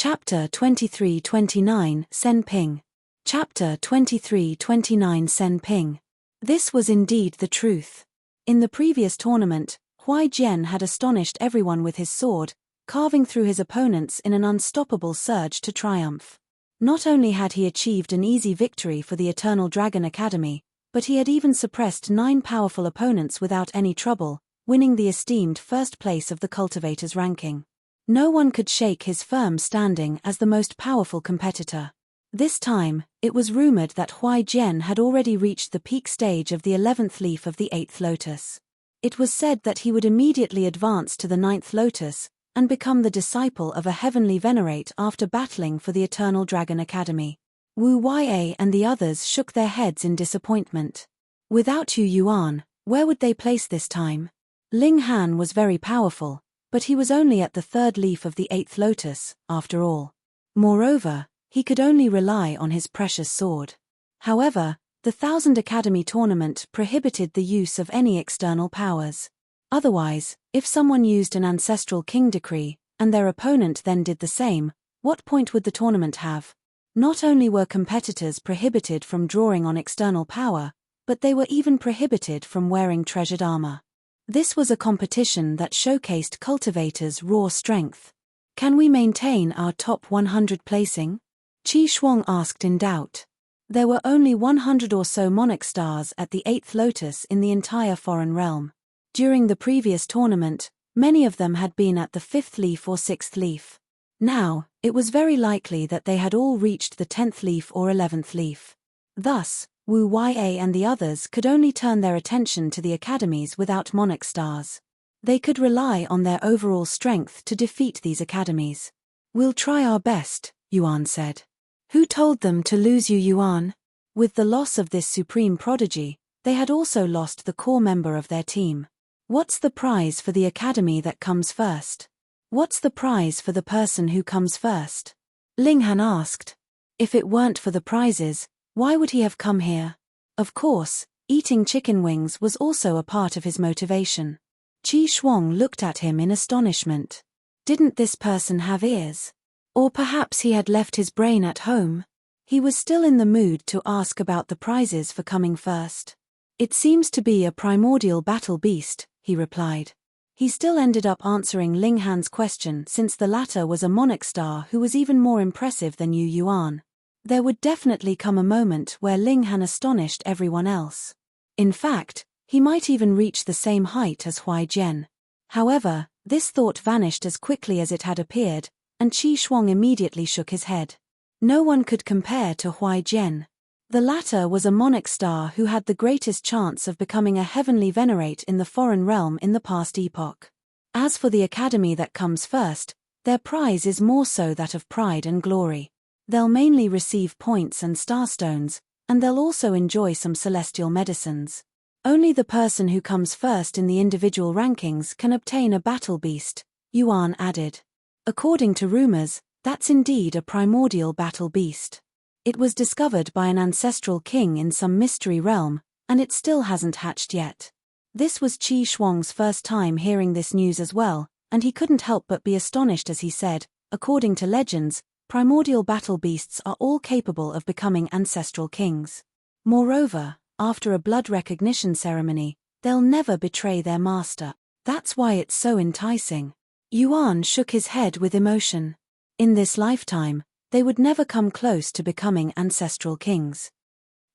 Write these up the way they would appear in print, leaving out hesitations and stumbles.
Chapter 23-29 Sen Ping. Chapter 23-29 Sen Ping. This was indeed the truth. In the previous tournament, Huai Jian had astonished everyone with his sword, carving through his opponents in an unstoppable surge to triumph. Not only had he achieved an easy victory for the Eternal Dragon Academy, but he had even suppressed 9 powerful opponents without any trouble, winning the esteemed first place of the cultivators' ranking. No one could shake his firm standing as the most powerful competitor. This time, it was rumored that Huai Jian had already reached the peak stage of the 11th leaf of the 8th lotus. It was said that he would immediately advance to the 9th lotus and become the disciple of a heavenly venerate after battling for the Eternal Dragon Academy. Wu Yue and the others shook their heads in disappointment. Without Yu Yuan, where would they place this time? Ling Han was very powerful, but he was only at the 3rd leaf of the 8th lotus, after all. Moreover, he could only rely on his precious sword. However, the 1000 Academy tournament prohibited the use of any external powers. Otherwise, if someone used an ancestral king decree, and their opponent then did the same, what point would the tournament have? Not only were competitors prohibited from drawing on external power, but they were even prohibited from wearing treasured armor. This was a competition that showcased cultivators' raw strength. Can we maintain our top 100 placing? Qi Shuang asked in doubt. There were only 100 or so monarch stars at the 8th lotus in the entire foreign realm. During the previous tournament, many of them had been at the 5th leaf or 6th leaf. Now, it was very likely that they had all reached the 10th leaf or 11th leaf. Thus, Wu Yue and the others could only turn their attention to the academies without monarch stars. They could rely on their overall strength to defeat these academies. "We'll try our best," Yuan said. Who told them to lose Yu Yuan? With the loss of this supreme prodigy, they had also lost the core member of their team. What's the prize for the academy that comes first? What's the prize for the person who comes first? Ling Han asked. If it weren't for the prizes, why would he have come here? Of course, eating chicken wings was also a part of his motivation. Qi Shuang looked at him in astonishment. Didn't this person have ears? Or perhaps he had left his brain at home? He was still in the mood to ask about the prizes for coming first. It seems to be a primordial battle beast, he replied. He still ended up answering Ling Han's question since the latter was a monarch star who was even more impressive than Yu Yuan. There would definitely come a moment where Ling Han astonished everyone else. In fact, he might even reach the same height as Huai Jian. However, this thought vanished as quickly as it had appeared, and Qi Shuang immediately shook his head. No one could compare to Huai Jian. The latter was a monarch star who had the greatest chance of becoming a heavenly venerate in the foreign realm in the past epoch. As for the academy that comes first, their prize is more so that of pride and glory. They'll mainly receive points and starstones, and they'll also enjoy some celestial medicines. Only the person who comes first in the individual rankings can obtain a battle beast, Yuan added. According to rumors, that's indeed a primordial battle beast. It was discovered by an ancestral king in some mystery realm, and it still hasn't hatched yet. This was Qi Shuang's first time hearing this news as well, and he couldn't help but be astonished as he said, according to legends, primordial battle beasts are all capable of becoming ancestral kings. Moreover, after a blood recognition ceremony, they'll never betray their master. That's why it's so enticing. Yuan shook his head with emotion. In this lifetime, they would never come close to becoming ancestral kings.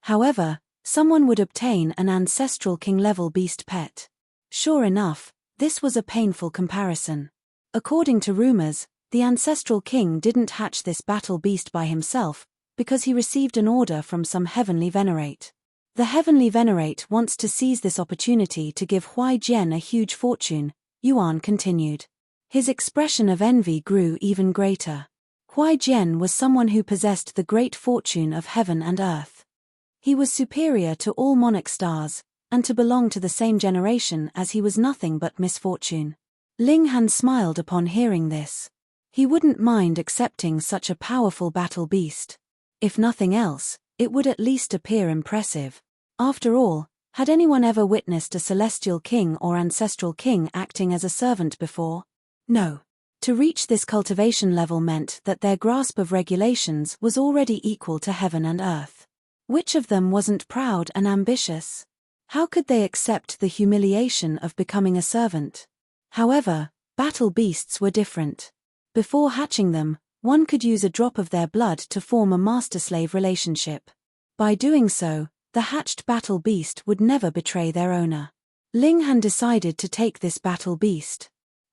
However, someone would obtain an ancestral king-level beast pet. Sure enough, this was a painful comparison. According to rumors, the ancestral king didn't hatch this battle beast by himself, because he received an order from some heavenly venerate. The heavenly venerate wants to seize this opportunity to give Huai Jian a huge fortune, Yuan continued. His expression of envy grew even greater. Huai Jian was someone who possessed the great fortune of heaven and earth. He was superior to all monarch stars, and to belong to the same generation as he was nothing but misfortune. Ling Han smiled upon hearing this. He wouldn't mind accepting such a powerful battle beast. If nothing else, it would at least appear impressive. After all, had anyone ever witnessed a celestial king or ancestral king acting as a servant before? No. To reach this cultivation level meant that their grasp of regulations was already equal to heaven and earth. Which of them wasn't proud and ambitious? How could they accept the humiliation of becoming a servant? However, battle beasts were different. Before hatching them, one could use a drop of their blood to form a master-slave relationship. By doing so, the hatched battle beast would never betray their owner. Ling Han decided to take this battle beast.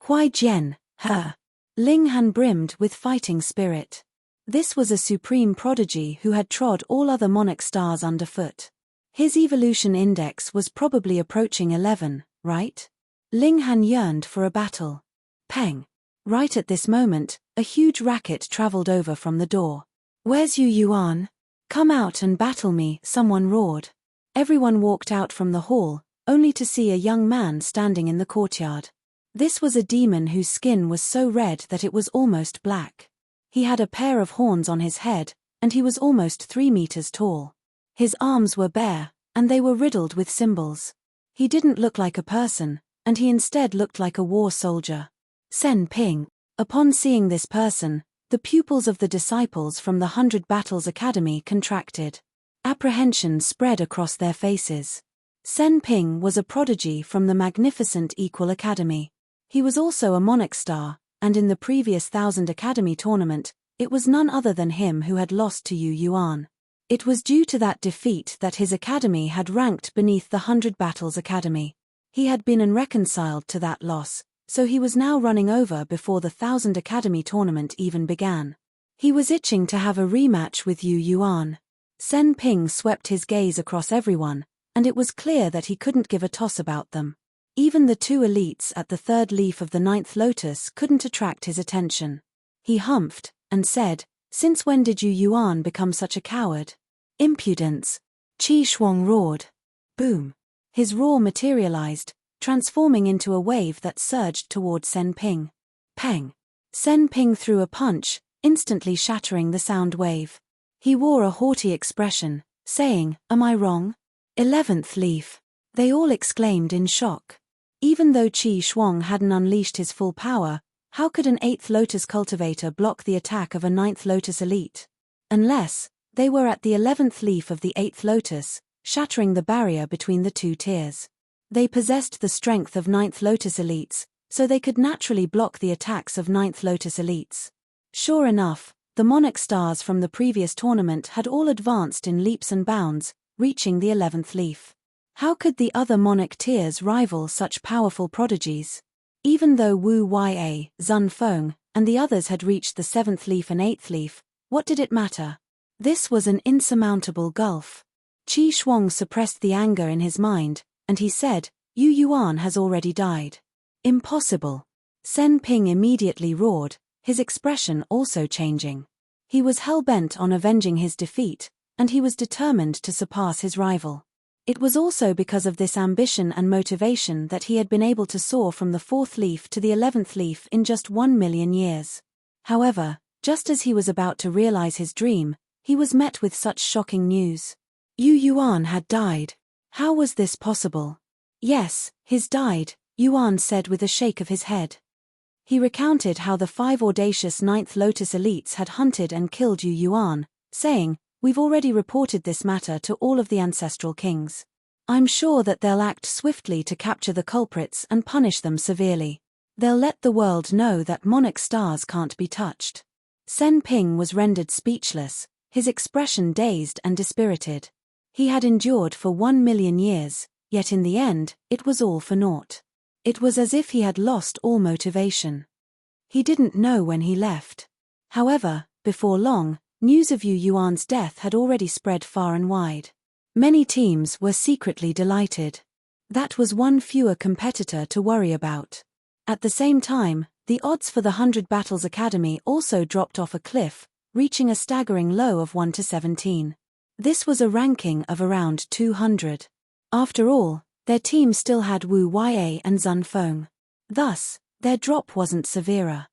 Huai Jian, her. Ling Han brimmed with fighting spirit. This was a supreme prodigy who had trod all other monarch stars underfoot. His evolution index was probably approaching 11, right? Ling Han yearned for a battle. Peng. Right at this moment, a huge racket traveled over from the door. Where's Yu Yuan? Come out and battle me, someone roared. Everyone walked out from the hall, only to see a young man standing in the courtyard. This was a demon whose skin was so red that it was almost black. He had a pair of horns on his head, and he was almost 3 meters tall. His arms were bare, and they were riddled with symbols. He didn't look like a person, and he instead looked like a war soldier. Sen Ping. Upon seeing this person, the pupils of the disciples from the 100 Battles Academy contracted. Apprehension spread across their faces. Sen Ping was a prodigy from the magnificent Equal Academy. He was also a monarch star, and in the previous 1000 Academy tournament, it was none other than him who had lost to Yu Yuan. It was due to that defeat that his academy had ranked beneath the 100 Battles Academy. He had been unreconciled to that loss, so he was now running over before the 1000 Academy tournament even began. He was itching to have a rematch with Yu Yuan. Sen Ping swept his gaze across everyone, and it was clear that he couldn't give a toss about them. Even the 2 elites at the 3rd leaf of the 9th lotus couldn't attract his attention. He humphed, and said, "Since when did Yu Yuan become such a coward?" "Impudence!" Qi Shuang roared. Boom! His roar materialized, transforming into a wave that surged toward Sen Ping. Peng! Sen Ping threw a punch, instantly shattering the sound wave. He wore a haughty expression, saying, "Am I wrong?" 11th leaf! They all exclaimed in shock. Even though Qi Shuang hadn't unleashed his full power, how could an 8th lotus cultivator block the attack of a 9th lotus elite? Unless they were at the 11th leaf of the 8th lotus, shattering the barrier between the 2 tiers. They possessed the strength of 9th lotus elites, so they could naturally block the attacks of 9th lotus elites. Sure enough, the monarch stars from the previous tournament had all advanced in leaps and bounds, reaching the 11th leaf. How could the other monarch tiers rival such powerful prodigies? Even though Wu Ya, Zun Feng, and the others had reached the 7th leaf and 8th leaf, what did it matter? This was an insurmountable gulf. Qi Shuang suppressed the anger in his mind, and he said, "Yu Yuan has already died." "Impossible." Sen Ping immediately roared, his expression also changing. He was hell-bent on avenging his defeat, and he was determined to surpass his rival. It was also because of this ambition and motivation that he had been able to soar from the 4th leaf to the 11th leaf in just 1,000,000 years. However, just as he was about to realize his dream, he was met with such shocking news. Yu Yuan had died. How was this possible? "Yes, he's died," Yuan said with a shake of his head. He recounted how the 5 audacious 9th Lotus elites had hunted and killed Yu Yuan, saying, "We've already reported this matter to all of the ancestral kings. I'm sure that they'll act swiftly to capture the culprits and punish them severely. They'll let the world know that monarch stars can't be touched." Sen Ping was rendered speechless, his expression dazed and dispirited. He had endured for 1,000,000 years, yet in the end, it was all for naught. It was as if he had lost all motivation. He didn't know when he left. However, before long, news of Yu Yuan's death had already spread far and wide. Many teams were secretly delighted. That was one fewer competitor to worry about. At the same time, the odds for the 100 Battles Academy also dropped off a cliff, reaching a staggering low of 1 to 17. This was a ranking of around 200. After all, their team still had Wu Ya and Zun Feng. Thus, their drop wasn't severer.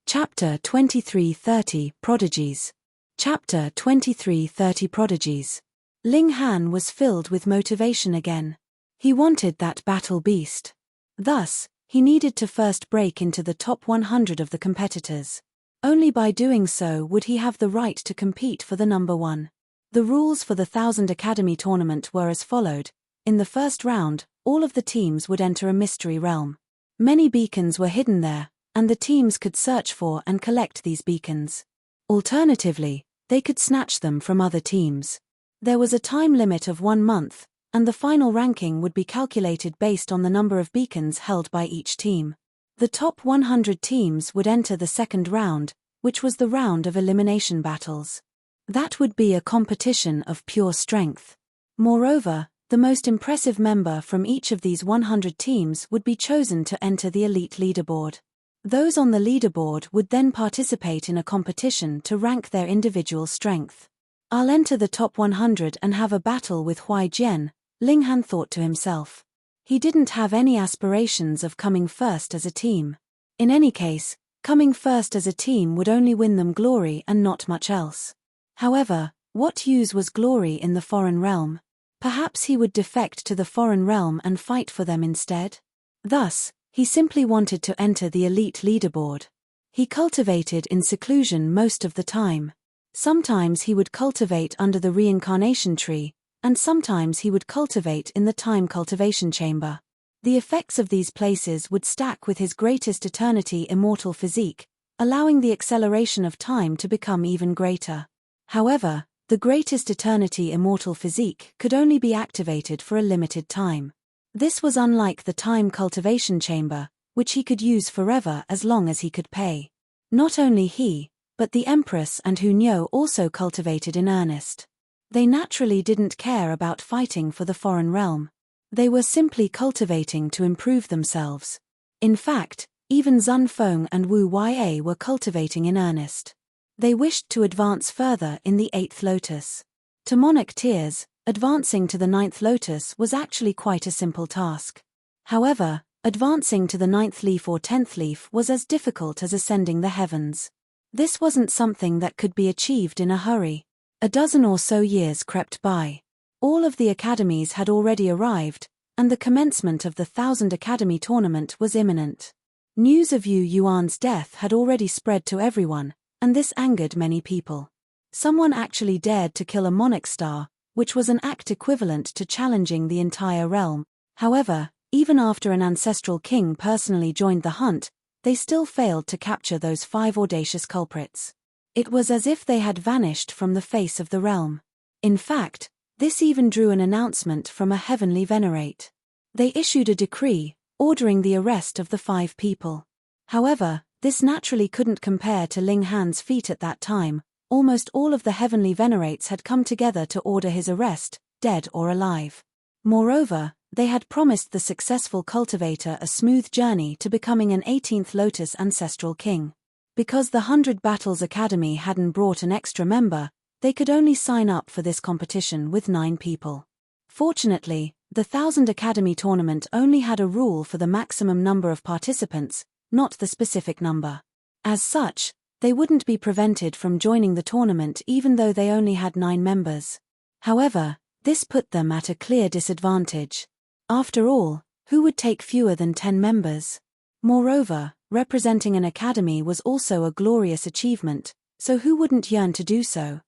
Chapter 23:30 Prodigies. Chapter 23:30 Prodigies. Ling Han was filled with motivation again. He wanted that battle beast. Thus, he needed to first break into the top 100 of the competitors. Only by doing so would he have the right to compete for the number 1. The rules for the 1000 Academy tournament were as followed. In the first round, all of the teams would enter a mystery realm. Many beacons were hidden there, and the teams could search for and collect these beacons. Alternatively, they could snatch them from other teams. There was a time limit of 1 month, and the final ranking would be calculated based on the number of beacons held by each team. The top 100 teams would enter the second round, which was the round of elimination battles. That would be a competition of pure strength. Moreover, the most impressive member from each of these 100 teams would be chosen to enter the elite leaderboard. Those on the leaderboard would then participate in a competition to rank their individual strength. "I'll enter the top 100 and have a battle with Huaijian," Ling Han thought to himself. He didn't have any aspirations of coming first as a team. In any case, coming first as a team would only win them glory and not much else. However, what use was glory in the foreign realm? Perhaps he would defect to the foreign realm and fight for them instead? Thus, he simply wanted to enter the elite leaderboard. He cultivated in seclusion most of the time. Sometimes he would cultivate under the reincarnation tree, and sometimes he would cultivate in the time cultivation chamber. The effects of these places would stack with his greatest eternity immortal physique, allowing the acceleration of time to become even greater. However, the greatest eternity immortal physique could only be activated for a limited time. This was unlike the time cultivation chamber, which he could use forever as long as he could pay. Not only he, but the Empress and Hunyo also cultivated in earnest. They naturally didn't care about fighting for the foreign realm. They were simply cultivating to improve themselves. In fact, even Zun Feng and Wu Ya were cultivating in earnest. They wished to advance further in the 8th lotus. To monarch tiers, advancing to the 9th lotus was actually quite a simple task. However, advancing to the 9th leaf or 10th leaf was as difficult as ascending the heavens. This wasn't something that could be achieved in a hurry. A dozen or so years crept by. All of the academies had already arrived, and the commencement of the 1000 Academy tournament was imminent. News of Yu Yuan's death had already spread to everyone, and this angered many people. Someone actually dared to kill a monarch star, which was an act equivalent to challenging the entire realm. However, even after an ancestral king personally joined the hunt, they still failed to capture those 5 audacious culprits. It was as if they had vanished from the face of the realm. In fact, this even drew an announcement from a heavenly venerate. They issued a decree, ordering the arrest of the 5 people. However, this naturally couldn't compare to Ling Han's feat at that time. Almost all of the heavenly venerates had come together to order his arrest, dead or alive. Moreover, they had promised the successful cultivator a smooth journey to becoming an 18th Lotus ancestral king. Because the 100 Battles Academy hadn't brought an extra member, they could only sign up for this competition with 9 people. Fortunately, the 1000 Academy tournament only had a rule for the maximum number of participants, not the specific number. As such, they wouldn't be prevented from joining the tournament even though they only had 9 members. However, this put them at a clear disadvantage. After all, who would take fewer than 10 members? Moreover, representing an academy was also a glorious achievement, so who wouldn't yearn to do so?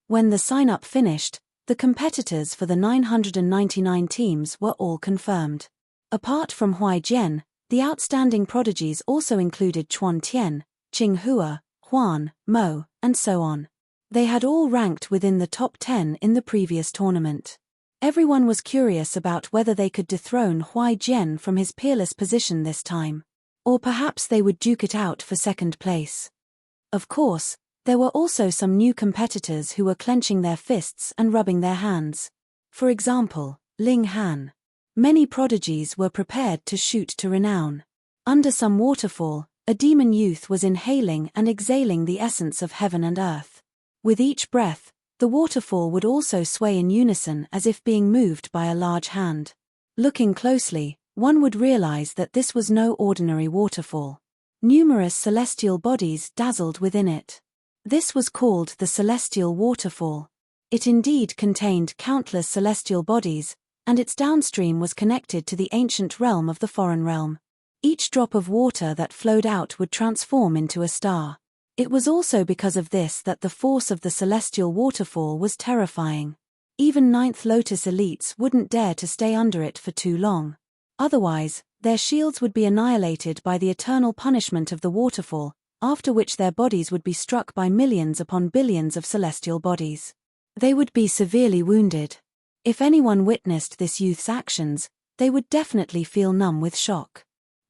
When the sign-up finished, the competitors for the 999 teams were all confirmed. Apart from Huaijian, the outstanding prodigies also included Chuan Tian, Qing Hua, Huan, Mo, and so on. They had all ranked within the top 10 in the previous tournament. Everyone was curious about whether they could dethrone Huaijian from his peerless position this time. Or perhaps they would duke it out for second place. Of course, there were also some new competitors who were clenching their fists and rubbing their hands. For example, Ling Han. Many prodigies were prepared to shoot to renown. Under some waterfall, a demon youth was inhaling and exhaling the essence of heaven and earth. With each breath, the waterfall would also sway in unison as if being moved by a large hand. Looking closely, one would realize that this was no ordinary waterfall. Numerous celestial bodies dazzled within it. This was called the celestial waterfall. It indeed contained countless celestial bodies, and its downstream was connected to the ancient realm of the foreign realm. Each drop of water that flowed out would transform into a star. It was also because of this that the force of the celestial waterfall was terrifying. Even ninth Lotus elites wouldn't dare to stay under it for too long. Otherwise, their shields would be annihilated by the eternal punishment of the waterfall, after which their bodies would be struck by millions upon billions of celestial bodies. They would be severely wounded. If anyone witnessed this youth's actions, they would definitely feel numb with shock.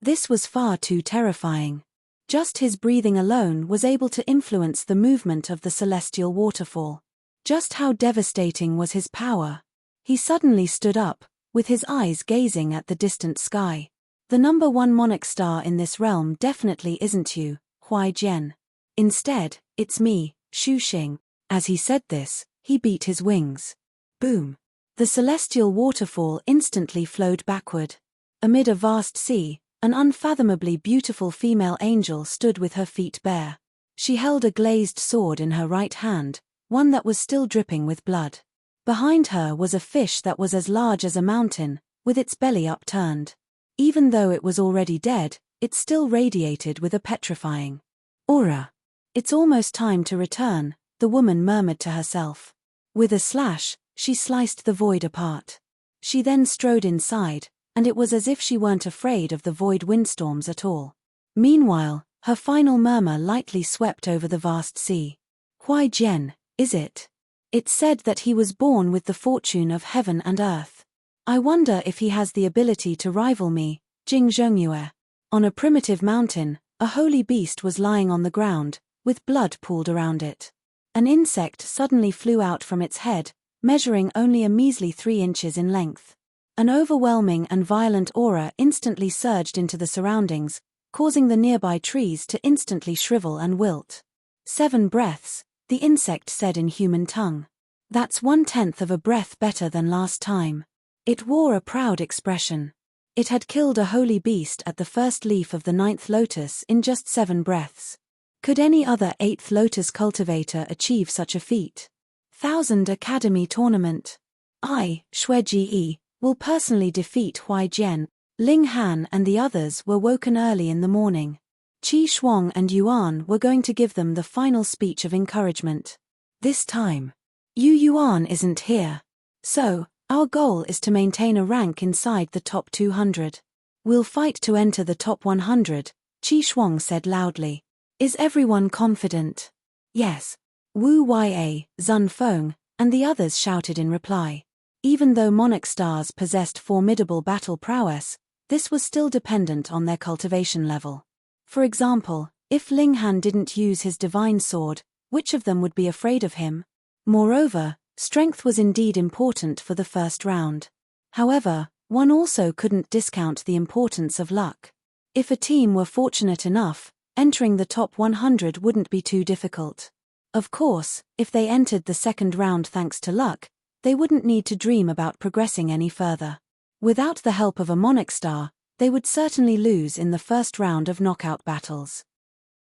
This was far too terrifying. Just his breathing alone was able to influence the movement of the celestial waterfall. Just how devastating was his power? He suddenly stood up, with his eyes gazing at the distant sky. The number one monarch star in this realm definitely isn't you, Huai Jian. Instead, it's me, Xu Xing. As he said this, he beat his wings. Boom! The celestial waterfall instantly flowed backward. Amid a vast sea, an unfathomably beautiful female angel stood with her feet bare. She held a glazed sword in her right hand, one that was still dripping with blood. Behind her was a fish that was as large as a mountain, with its belly upturned. Even though it was already dead, it still radiated with a petrifying aura. It's almost time to return, the woman murmured to herself. With a slash, she sliced the void apart. She then strode inside, and it was as if she weren't afraid of the void windstorms at all. Meanwhile, her final murmur lightly swept over the vast sea. Huai Jian, is it? It's said that he was born with the fortune of heaven and earth. I wonder if he has the ability to rival me, Jing Zhongyue. On a primitive mountain, a holy beast was lying on the ground, with blood pooled around it. An insect suddenly flew out from its head, measuring only a measly 3 inches in length. An overwhelming and violent aura instantly surged into the surroundings, causing the nearby trees to instantly shrivel and wilt. 7 breaths, the insect said in human tongue. That's 1/10 of a breath better than last time. It wore a proud expression. It had killed a holy beast at the first leaf of the 9th lotus in just 7 breaths. Could any other 8th lotus cultivator achieve such a feat? 1000 Academy Tournament. I, Xue Ji, will personally defeat Huai Jian. Ling Han and the others were woken early in the morning. Qi Shuang and Yuan were going to give them the final speech of encouragement. This time, Yu Yuan isn't here. So, our goal is to maintain a rank inside the top 200. We'll fight to enter the top 100, Qi Shuang said loudly. Is everyone confident? Yes. Wu Ya, Zun Feng, and the others shouted in reply. Even though monarch stars possessed formidable battle prowess, this was still dependent on their cultivation level. For example, if Ling Han didn't use his divine sword, which of them would be afraid of him? Moreover, strength was indeed important for the first round. However, one also couldn't discount the importance of luck. If a team were fortunate enough, entering the top 100 wouldn't be too difficult. Of course, if they entered the second round thanks to luck, they wouldn't need to dream about progressing any further. Without the help of a monarch star, they would certainly lose in the first round of knockout battles.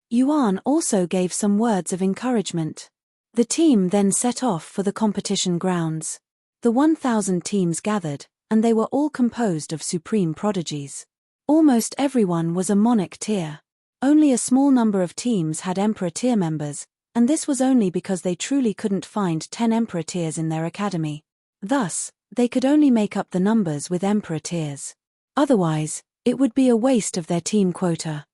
Yuan also gave some words of encouragement. The team then set off for the competition grounds. The 1,000 teams gathered, and they were all composed of supreme prodigies. Almost everyone was a monarch tier. Only a small number of teams had emperor tier members, and this was only because they truly couldn't find 10 emperor tiers in their academy. Thus, they could only make up the numbers with emperor tiers. Otherwise, it would be a waste of their team quota.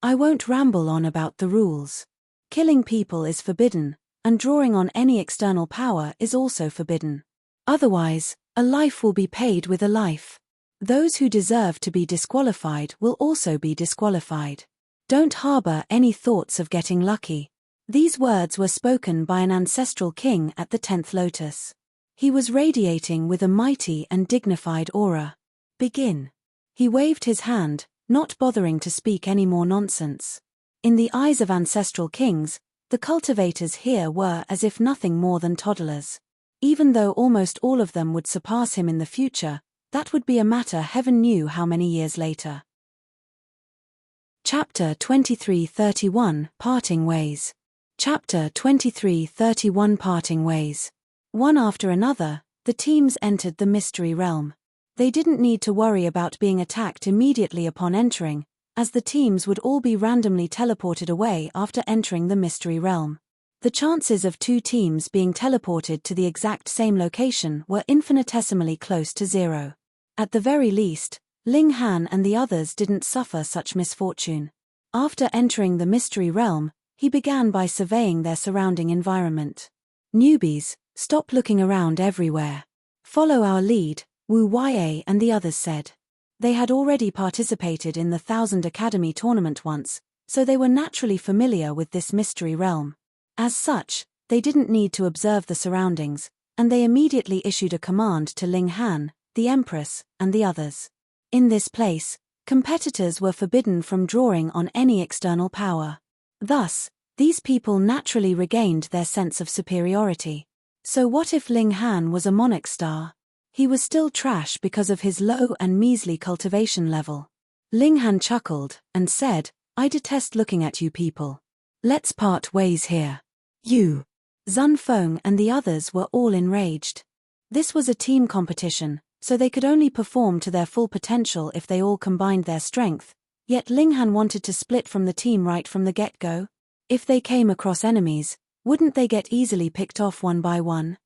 I won't ramble on about the rules. Killing people is forbidden, and drawing on any external power is also forbidden. Otherwise, a life will be paid with a life. Those who deserve to be disqualified will also be disqualified. Don't harbor any thoughts of getting lucky. These words were spoken by an ancestral king at the 10th lotus. He was radiating with a mighty and dignified aura. Begin. He waved his hand, not bothering to speak any more nonsense. In the eyes of ancestral kings, the cultivators here were as if nothing more than toddlers. Even though almost all of them would surpass him in the future, that would be a matter heaven knew how many years later. Chapter 23:31 Parting Ways. Chapter 23:31 Parting Ways. One after another, the teams entered the mystery realm. They didn't need to worry about being attacked immediately upon entering, as the teams would all be randomly teleported away after entering the mystery realm. The chances of two teams being teleported to the exact same location were infinitesimally close to zero. At the very least, Ling Han and the others didn't suffer such misfortune. After entering the mystery realm, he began by surveying their surrounding environment. "Newbies, stop looking around everywhere. Follow our lead," Wu Yue and the others said. They had already participated in the 1000 Academy tournament once, so they were naturally familiar with this mystery realm. As such, they didn't need to observe the surroundings, and they immediately issued a command to Ling Han, the Empress, and the others. In this place, competitors were forbidden from drawing on any external power. Thus, these people naturally regained their sense of superiority. So what if Ling Han was a monarch star? He was still trash because of his low and measly cultivation level. Ling Han chuckled and said, "I detest looking at you people. Let's part ways here." You. Zun Feng and the others were all enraged. This was a team competition, so they could only perform to their full potential if they all combined their strength, yet Ling Han wanted to split from the team right from the get-go. If they came across enemies, wouldn't they get easily picked off one by one?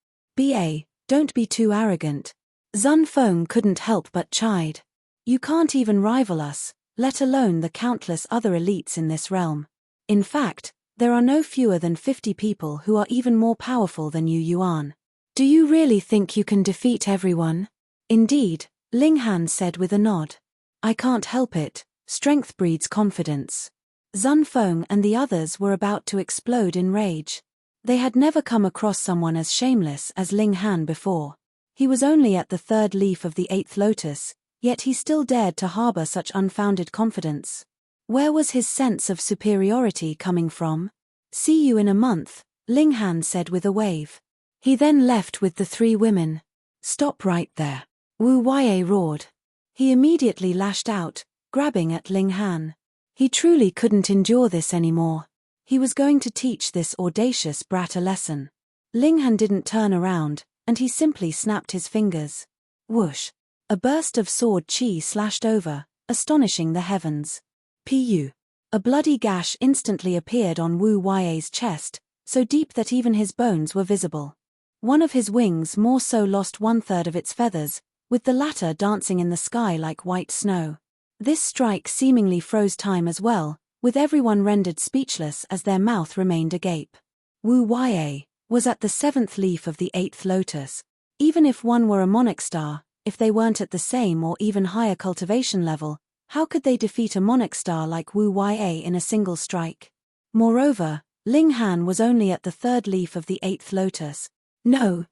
Don't be too arrogant. Zun Feng couldn't help but chide. You can't even rival us, let alone the countless other elites in this realm. In fact, there are no fewer than 50 people who are even more powerful than you Yuan. Do you really think you can defeat everyone? Indeed, Ling Han said with a nod. I can't help it, strength breeds confidence. Zun Feng and the others were about to explode in rage. They had never come across someone as shameless as Ling Han before. He was only at the 3rd leaf of the 8th lotus, yet he still dared to harbor such unfounded confidence. Where was his sense of superiority coming from? See you in a month, Ling Han said with a wave. He then left with the 3 women. Stop right there. Wu Yue roared. He immediately lashed out, grabbing at Ling Han. He truly couldn't endure this anymore. He was going to teach this audacious brat a lesson. Ling Han didn't turn around, and he simply snapped his fingers. Whoosh! A burst of sword chi slashed over, astonishing the heavens. Pu! A bloody gash instantly appeared on Wu Yue's chest, so deep that even his bones were visible. One of his wings more so lost 1/3 of its feathers, with the latter dancing in the sky like white snow. This strike seemingly froze time as well, with everyone rendered speechless as their mouth remained agape. Wu Yue was at the 7th leaf of the 8th lotus. Even if one were a monarch star, if they weren't at the same or even higher cultivation level, how could they defeat a monarch star like Wu Yue in a single strike? Moreover, Ling Han was only at the 3rd leaf of the 8th lotus. No.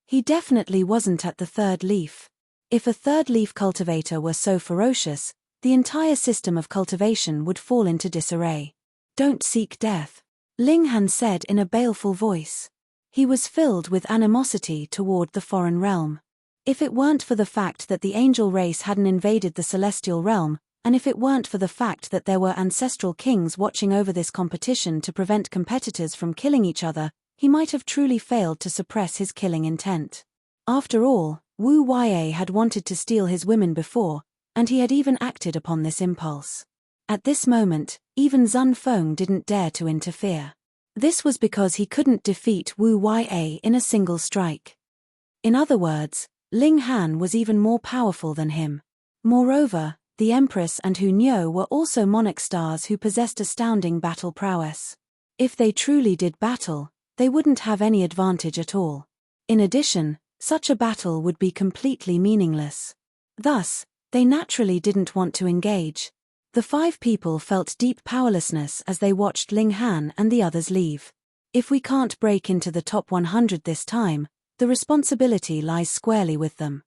He definitely wasn't at the 3rd leaf. If a 3rd leaf cultivator were so ferocious, the entire system of cultivation would fall into disarray. Don't seek death, Ling Han said in a baleful voice. He was filled with animosity toward the foreign realm. If it weren't for the fact that the angel race hadn't invaded the celestial realm, and if it weren't for the fact that there were ancestral kings watching over this competition to prevent competitors from killing each other, he might have truly failed to suppress his killing intent. After all, Wu Yue had wanted to steal his women before, and he had even acted upon this impulse. At this moment, even Zun Feng didn't dare to interfere. This was because he couldn't defeat Wu Yue in a single strike. In other words, Ling Han was even more powerful than him. Moreover, the Empress and Hu Niu were also monarch stars who possessed astounding battle prowess. If they truly did battle, they wouldn't have any advantage at all. In addition, such a battle would be completely meaningless. Thus, they naturally didn't want to engage. The 5 people felt deep powerlessness as they watched Ling Han and the others leave. If we can't break into the top 100 this time, the responsibility lies squarely with them.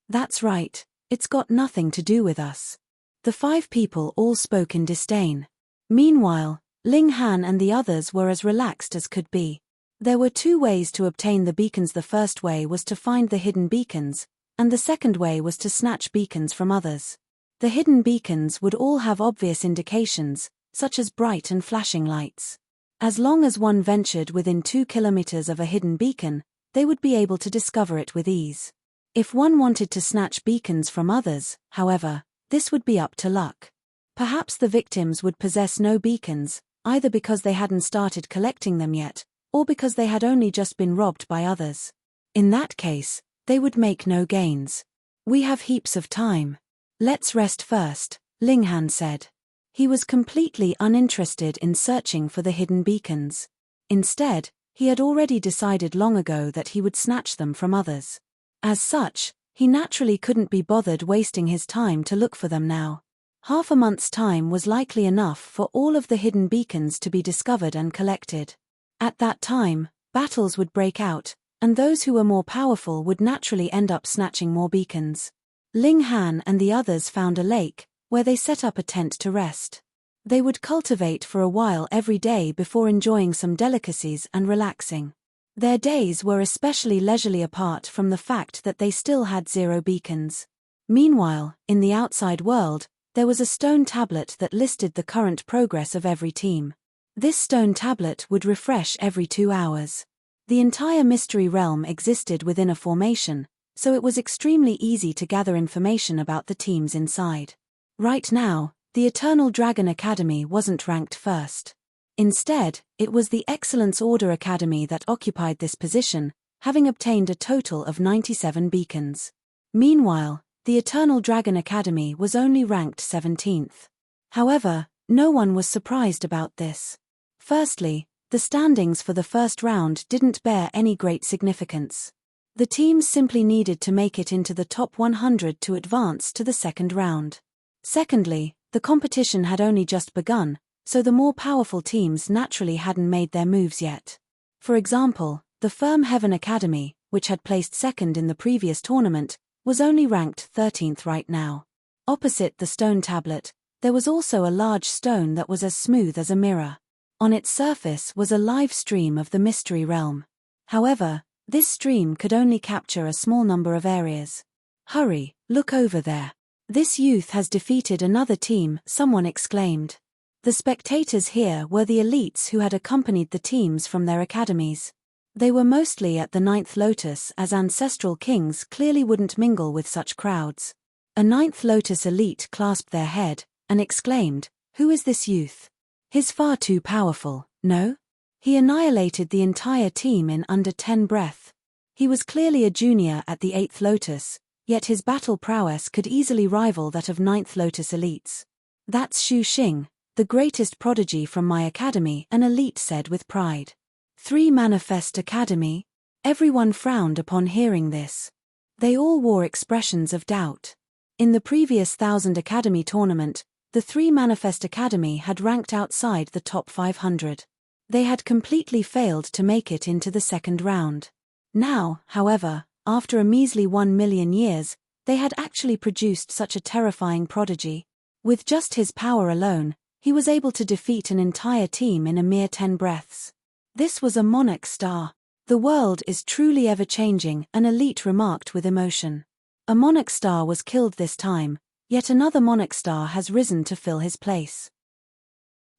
That's right, it's got nothing to do with us. The 5 people all spoke in disdain. Meanwhile, Ling Han and the others were as relaxed as could be. There were 2 ways to obtain the beacons. The first way was to find the hidden beacons, and the second way was to snatch beacons from others. The hidden beacons would all have obvious indications, such as bright and flashing lights. As long as one ventured within 2 kilometers of a hidden beacon, they would be able to discover it with ease. If one wanted to snatch beacons from others, however, This would be up to luck. Perhaps the victims would possess no beacons, either because they hadn't started collecting them yet, or because they had only just been robbed by others. In that case, they would make no gains. We have heaps of time. Let's rest first, Linghan said. He was completely uninterested in searching for the hidden beacons. Instead, he had already decided long ago that he would snatch them from others. As such, he naturally couldn't be bothered wasting his time to look for them now. Half a month's time was likely enough for all of the hidden beacons to be discovered and collected. At that time, battles would break out, and those who were more powerful would naturally end up snatching more beacons. Ling Han and the others found a lake, where they set up a tent to rest. They would cultivate for a while every day before enjoying some delicacies and relaxing. Their days were especially leisurely apart from the fact that they still had 0 beacons. Meanwhile, in the outside world, there was a stone tablet that listed the current progress of every team. This stone tablet would refresh every 2 hours. The entire mystery realm existed within a formation, so it was extremely easy to gather information about the teams inside. Right now, the Eternal Dragon Academy wasn't ranked first. Instead, it was the Excellence Order Academy that occupied this position, having obtained a total of 97 beacons. Meanwhile, the Eternal Dragon Academy was only ranked 17th. However, no one was surprised about this. Firstly, the standings for the first round didn't bear any great significance. The teams simply needed to make it into the top 100 to advance to the second round. Secondly, the competition had only just begun, so the more powerful teams naturally hadn't made their moves yet. For example, the Firm Heaven Academy, which had placed second in the previous tournament, was only ranked 13th right now. Opposite the stone tablet, there was also a large stone that was as smooth as a mirror. On its surface was a live stream of the mystery realm. However, this stream could only capture a small number of areas. "Hurry, look over there. This youth has defeated another team," someone exclaimed. The spectators here were the elites who had accompanied the teams from their academies. They were mostly at the 9th Lotus, as ancestral kings clearly wouldn't mingle with such crowds. A 9th Lotus elite clasped their head and exclaimed, "Who is this youth? He's far too powerful, no? He annihilated the entire team in under 10 breaths. He was clearly a junior at the 8th Lotus, yet his battle prowess could easily rival that of 9th Lotus elites. That's Xu Xing, the greatest prodigy from my academy," an elite said with pride. 3 Manifest Academy? Everyone frowned upon hearing this. They all wore expressions of doubt. In the previous 1000 Academy tournament, the 3 Manifest Academy had ranked outside the top 500. They had completely failed to make it into the second round. Now, however, after a measly 1 million years, they had actually produced such a terrifying prodigy. With just his power alone, he was able to defeat an entire team in a mere 10 breaths. This was a monarch star. "The world is truly ever-changing," an elite remarked with emotion. A monarch star was killed this time, yet another monarch star has risen to fill his place.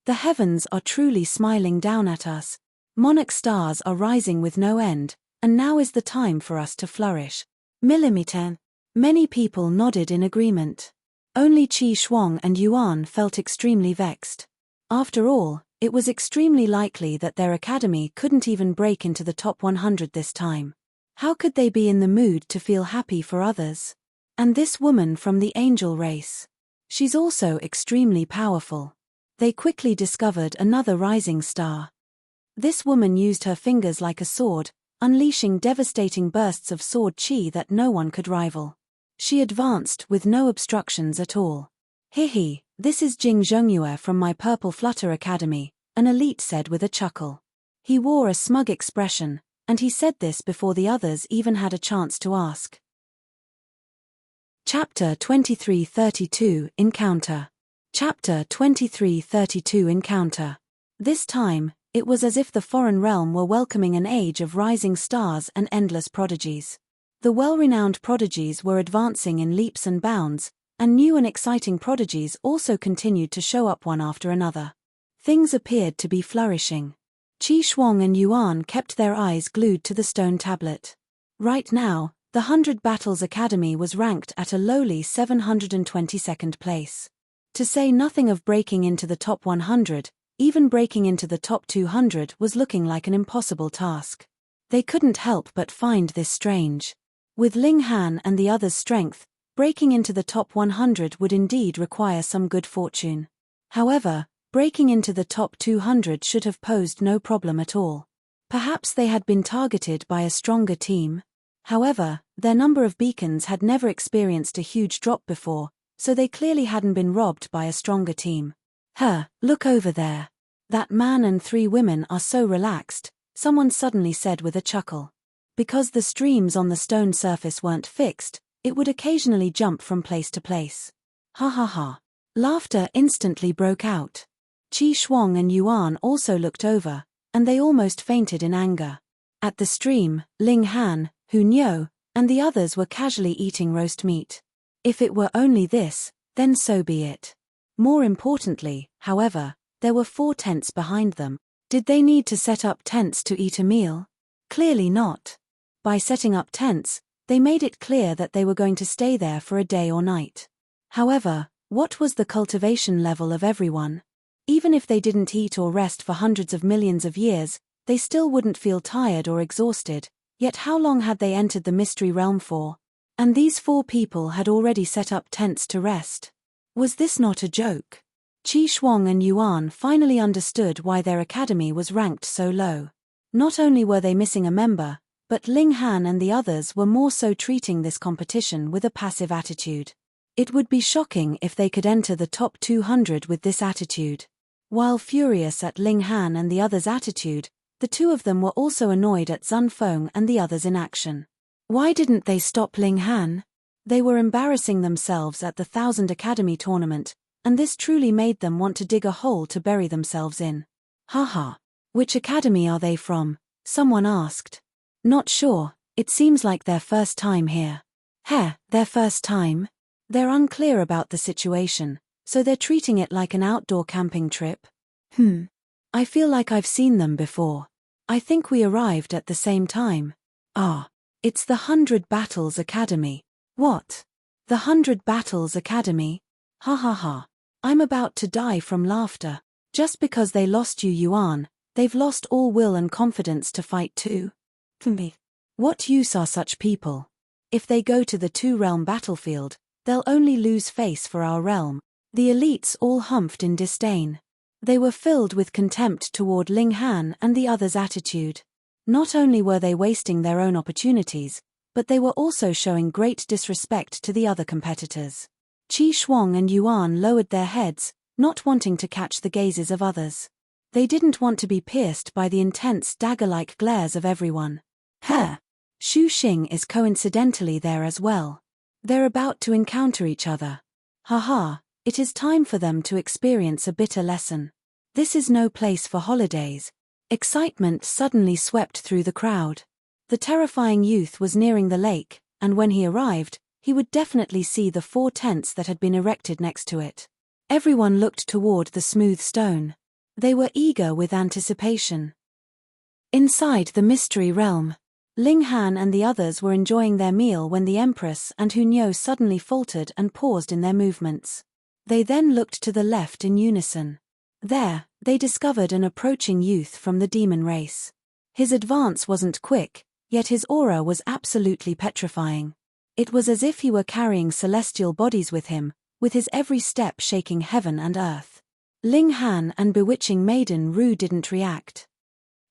"The heavens are truly smiling down at us. Monarch stars are rising with no end, and now is the time for us to flourish." Millimeter. Many people nodded in agreement. Only Qi Shuang and Yuan felt extremely vexed. After all, it was extremely likely that their academy couldn't even break into the top 100 this time. How could they be in the mood to feel happy for others? And this woman from the angel race. She's also extremely powerful. They quickly discovered another rising star. This woman used her fingers like a sword, unleashing devastating bursts of sword qi that no one could rival. She advanced with no obstructions at all. "Hihi, this is Jing Zhongyue from my Purple Flutter Academy," an elite said with a chuckle. He wore a smug expression, and he said this before the others even had a chance to ask. Chapter 2332 Encounter. Chapter 2332 Encounter. This time, it was as if the foreign realm were welcoming an age of rising stars and endless prodigies. The well-renowned prodigies were advancing in leaps and bounds, and new and exciting prodigies also continued to show up one after another. Things appeared to be flourishing. Qi Shuang and Yuan kept their eyes glued to the stone tablet. Right now, The 100 Battles Academy was ranked at a lowly 722nd place. To say nothing of breaking into the top 100, even breaking into the top 200 was looking like an impossible task. They couldn't help but find this strange. With Ling Han and the others' strength, breaking into the top 100 would indeed require some good fortune. However, breaking into the top 200 should have posed no problem at all. Perhaps they had been targeted by a stronger team. However, their number of beacons had never experienced a huge drop before, so they clearly hadn't been robbed by a stronger team. Look over there. That man and 3 women are so relaxed, someone suddenly said with a chuckle. Because the streams on the stone surface weren't fixed, it would occasionally jump from place to place. Ha ha ha. Laughter instantly broke out. Qi Shuang and Yuan also looked over, and they almost fainted in anger. At the stream, Ling Han, Hu Niu, and the others were casually eating roast meat. If it were only this, then so be it. More importantly, however, there were 4 tents behind them. Did they need to set up tents to eat a meal? Clearly not. By setting up tents, they made it clear that they were going to stay there for a day or night. However, what was the cultivation level of everyone? Even if they didn't eat or rest for hundreds of millions of years, they still wouldn't feel tired or exhausted, yet how long had they entered the mystery realm for? And these 4 people had already set up tents to rest. Was this not a joke? Qi Shuang and Yuan finally understood why their academy was ranked so low. Not only were they missing a member, but Ling Han and the others were more so treating this competition with a passive attitude. It would be shocking if they could enter the top 200 with this attitude. While furious at Ling Han and the others' attitude, the 2 of them were also annoyed at Zun Feng and the others' inaction. Why didn't they stop Ling Han? They were embarrassing themselves at the 1000 Academy tournament, and this truly made them want to dig a hole to bury themselves in. Haha. Which academy are they from? Someone asked. Not sure, it seems like their first time here. Their first time? They're unclear about the situation, so they're treating it like an outdoor camping trip. I feel like I've seen them before. I think we arrived at the same time. It's the 100 Battles Academy. What? The 100 Battles Academy? Ha ha ha. I'm about to die from laughter. Just because they lost you Yuan, they've lost all will and confidence to fight too. What use are such people? If they go to the 2-realm battlefield, they'll only lose face for our realm. The elites all humphed in disdain. They were filled with contempt toward Ling Han and the others' attitude. Not only were they wasting their own opportunities, but they were also showing great disrespect to the other competitors. Qi Shuang and Yuan lowered their heads, not wanting to catch the gazes of others. They didn't want to be pierced by the intense dagger-like glares of everyone. Xu Xing is coincidentally there as well. They're about to encounter each other. Haha, it is time for them to experience a bitter lesson. This is no place for holidays. Excitement suddenly swept through the crowd. The terrifying youth was nearing the lake, and when he arrived, he would definitely see the 4 tents that had been erected next to it. Everyone looked toward the smooth stone. They were eager with anticipation. Inside the mystery realm, Ling Han and the others were enjoying their meal when the Empress and Hu Niu suddenly faltered and paused in their movements. They then looked to the left in unison. There, they discovered an approaching youth from the demon race. His advance wasn't quick, yet his aura was absolutely petrifying. It was as if he were carrying celestial bodies with him, with his every step shaking heaven and earth. Ling Han and bewitching maiden Ru didn't react.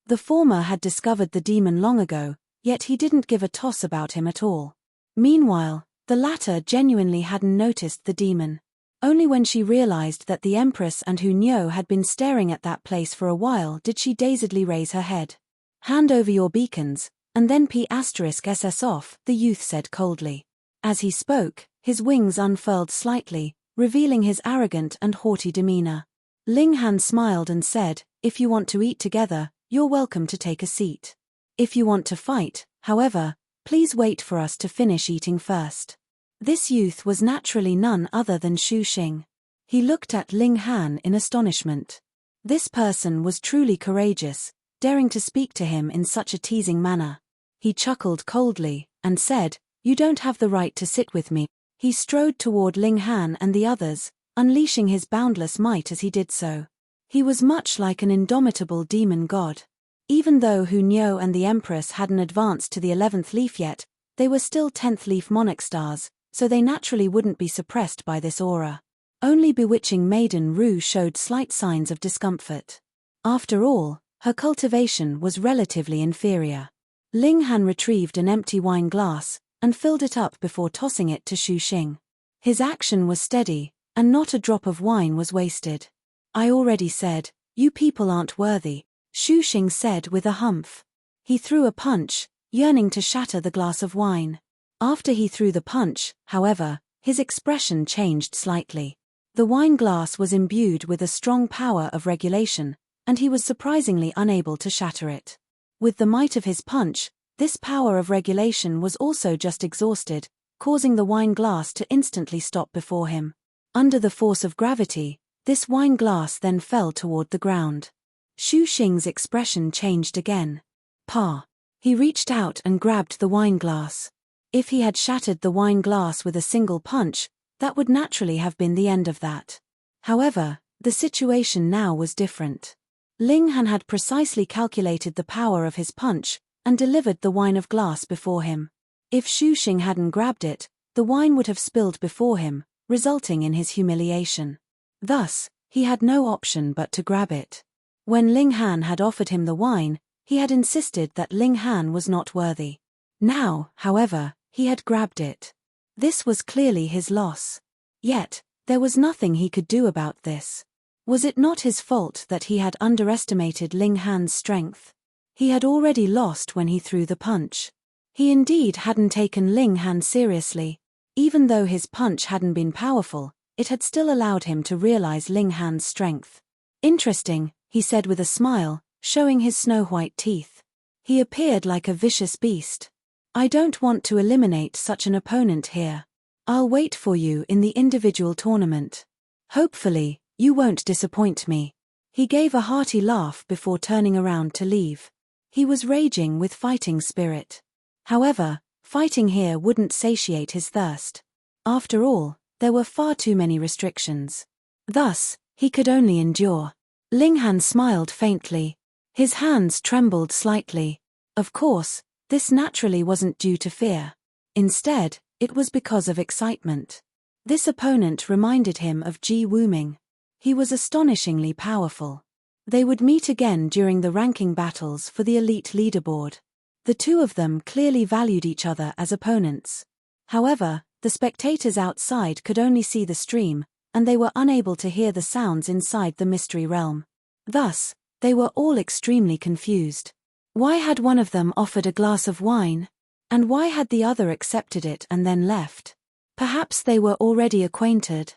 The former had discovered the demon long ago, yet he didn't give a toss about him at all. Meanwhile, the latter genuinely hadn't noticed the demon. Only when she realized that the Empress and Hu Niu had been staring at that place for a while did she dazedly raise her head. Hand over your beacons, and then P*SS off, the youth said coldly. As he spoke, his wings unfurled slightly, revealing his arrogant and haughty demeanor. Ling Han smiled and said, if you want to eat together, you're welcome to take a seat. If you want to fight, however, please wait for us to finish eating first. This youth was naturally none other than Xu Xing. He looked at Ling Han in astonishment. This person was truly courageous, daring to speak to him in such a teasing manner. He chuckled coldly, and said, You don't have the right to sit with me. He strode toward Ling Han and the others, unleashing his boundless might as he did so. He was much like an indomitable demon god. Even though Hu Niu and the Empress hadn't advanced to the 11th leaf yet, they were still 10th leaf monarch stars, so they naturally wouldn't be suppressed by this aura. Only bewitching maiden Ru showed slight signs of discomfort. After all, her cultivation was relatively inferior. Ling Han retrieved an empty wine glass and filled it up before tossing it to Xu Xing. His action was steady, and not a drop of wine was wasted. I already said, you people aren't worthy, Xu Xing said with a humph. He threw a punch, yearning to shatter the glass of wine. After he threw the punch, however, his expression changed slightly. The wine glass was imbued with a strong power of regulation, and he was surprisingly unable to shatter it. With the might of his punch, this power of regulation was also just exhausted, causing the wine glass to instantly stop before him. Under the force of gravity, this wine glass then fell toward the ground. Xu Xing's expression changed again. Pa. He reached out and grabbed the wine glass. If he had shattered the wine glass with a single punch, that would naturally have been the end of that. However, the situation now was different. Ling Han had precisely calculated the power of his punch, and delivered the wine of glass before him. If Xu Xing hadn't grabbed it, the wine would have spilled before him, resulting in his humiliation. Thus, he had no option but to grab it. When Ling Han had offered him the wine, he had insisted that Ling Han was not worthy. Now, however, he had grabbed it. This was clearly his loss. Yet, there was nothing he could do about this. Was it not his fault that he had underestimated Ling Han's strength? He had already lost when he threw the punch. He indeed hadn't taken Ling Han seriously. Even though his punch hadn't been powerful, it had still allowed him to realize Ling Han's strength. Interesting, he said with a smile, showing his snow-white teeth. He appeared like a vicious beast. I don't want to eliminate such an opponent here. I'll wait for you in the individual tournament. Hopefully, you won't disappoint me. He gave a hearty laugh before turning around to leave. He was raging with fighting spirit. However, fighting here wouldn't satiate his thirst. After all, there were far too many restrictions. Thus, he could only endure. Ling Han smiled faintly. His hands trembled slightly. Of course, this naturally wasn't due to fear. Instead, it was because of excitement. This opponent reminded him of Ji Wuming. He was astonishingly powerful. They would meet again during the ranking battles for the elite leaderboard. The two of them clearly valued each other as opponents. However, the spectators outside could only see the stream, and they were unable to hear the sounds inside the mystery realm. Thus, they were all extremely confused. Why had one of them offered a glass of wine? And why had the other accepted it and then left? Perhaps they were already acquainted.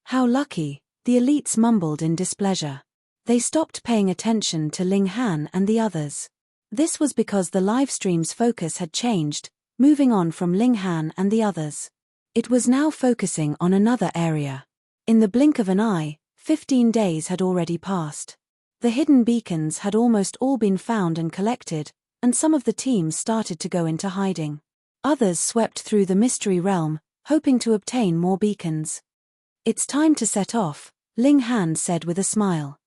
How lucky, the elites mumbled in displeasure. They stopped paying attention to Ling Han and the others. This was because the livestream's focus had changed, moving on from Ling Han and the others. It was now focusing on another area. In the blink of an eye, 15 days had already passed. The hidden beacons had almost all been found and collected, and some of the teams started to go into hiding. Others swept through the mystery realm, hoping to obtain more beacons. It's time to set off, Ling Han said with a smile.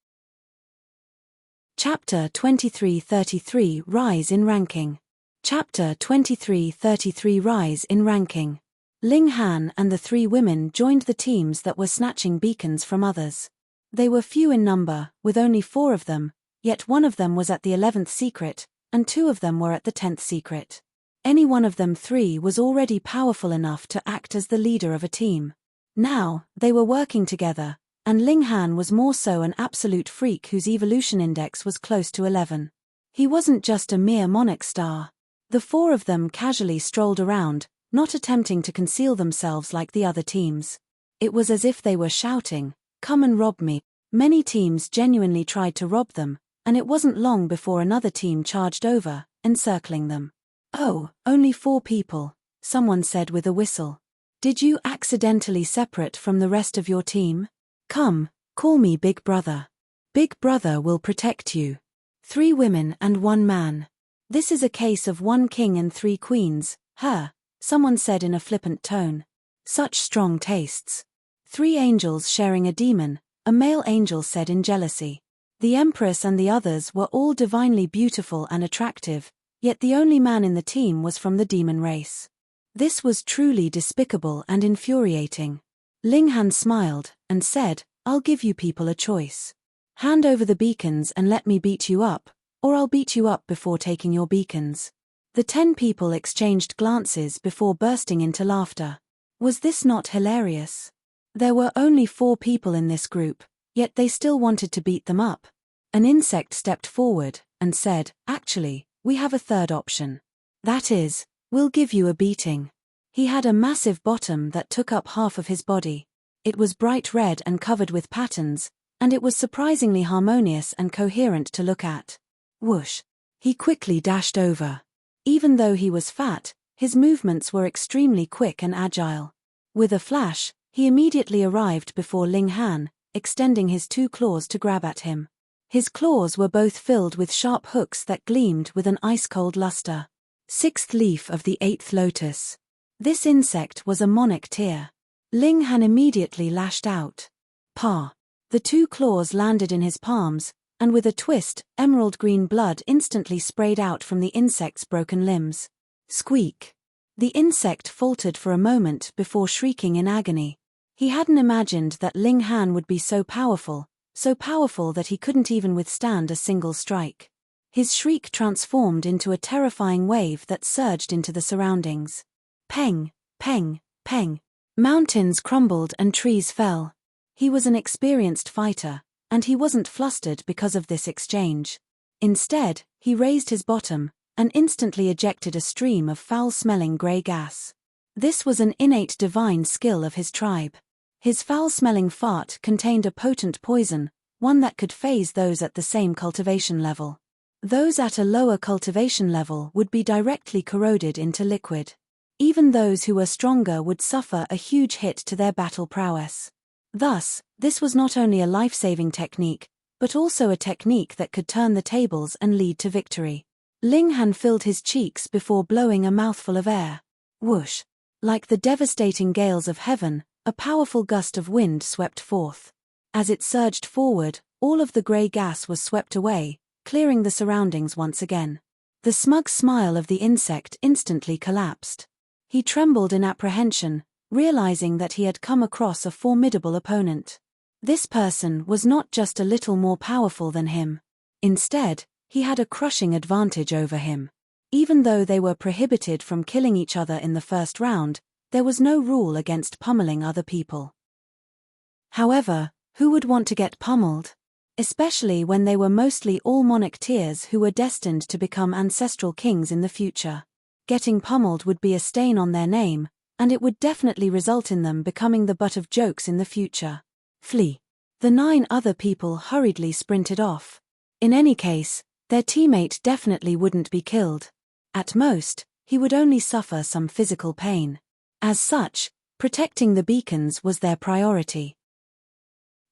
Chapter 2333 Rise in Ranking. Chapter 2333 Rise in Ranking. Ling Han and the three women joined the teams that were snatching beacons from others. They were few in number, with only 4 of them, yet one of them was at the 11th secret, and 2 of them were at the 10th secret. Any one of them 3 was already powerful enough to act as the leader of a team. Now, they were working together, and Ling Han was more so an absolute freak whose evolution index was close to 11. He wasn't just a mere monarch star. The 4 of them casually strolled around, not attempting to conceal themselves like the other teams. It was as if they were shouting, "Come and rob me." Many teams genuinely tried to rob them, and it wasn't long before another team charged over, encircling them. "Oh, only 4 people," someone said with a whistle. "Did you accidentally separate from the rest of your team? Come, call me Big Brother. Big Brother will protect you. 3 women and 1 man. This is a case of 1 king and 3 queens, someone said in a flippant tone. Such strong tastes. 3 angels sharing a demon, a male angel said in jealousy. The Empress and the others were all divinely beautiful and attractive, yet the only man in the team was from the demon race. This was truly despicable and infuriating. Ling Han smiled, and said, I'll give you people a choice. Hand over the beacons and let me beat you up, or I'll beat you up before taking your beacons. The 10 people exchanged glances before bursting into laughter. Was this not hilarious? There were only 4 people in this group, yet they still wanted to beat them up. An insect stepped forward, and said, Actually, we have a third option. That is, we'll give you a beating. He had a massive bottom that took up half of his body. It was bright red and covered with patterns, and it was surprisingly harmonious and coherent to look at. Whoosh! He quickly dashed over. Even though he was fat, his movements were extremely quick and agile. With a flash, he immediately arrived before Ling Han, extending his 2 claws to grab at him. His claws were both filled with sharp hooks that gleamed with an ice-cold luster. 6th leaf of the 8th lotus. This insect was a monarch tear. Ling Han immediately lashed out. Pa! The 2 claws landed in his palms, and with a twist, emerald green blood instantly sprayed out from the insect's broken limbs. Squeak! The insect faltered for a moment before shrieking in agony. He hadn't imagined that Ling Han would be so powerful that he couldn't even withstand a single strike. His shriek transformed into a terrifying wave that surged into the surroundings. Peng, peng, peng. Mountains crumbled and trees fell. He was an experienced fighter, and he wasn't flustered because of this exchange. Instead, he raised his bottom, and instantly ejected a stream of foul-smelling grey gas. This was an innate divine skill of his tribe. His foul-smelling fart contained a potent poison, one that could phase those at the same cultivation level. Those at a lower cultivation level would be directly corroded into liquid. Even those who were stronger would suffer a huge hit to their battle prowess. Thus, this was not only a life-saving technique, but also a technique that could turn the tables and lead to victory. Ling Han filled his cheeks before blowing a mouthful of air. Whoosh! Like the devastating gales of heaven, a powerful gust of wind swept forth. As it surged forward, all of the grey gas was swept away, clearing the surroundings once again. The smug smile of the insect instantly collapsed. He trembled in apprehension, realizing that he had come across a formidable opponent. This person was not just a little more powerful than him. Instead, he had a crushing advantage over him. Even though they were prohibited from killing each other in the first round, there was no rule against pummeling other people. However, who would want to get pummeled? Especially when they were mostly all monarch tiers who were destined to become ancestral kings in the future. Getting pummeled would be a stain on their name, and it would definitely result in them becoming the butt of jokes in the future. Flee. The 9 other people hurriedly sprinted off. In any case, their teammate definitely wouldn't be killed. At most, he would only suffer some physical pain. As such, protecting the beacons was their priority.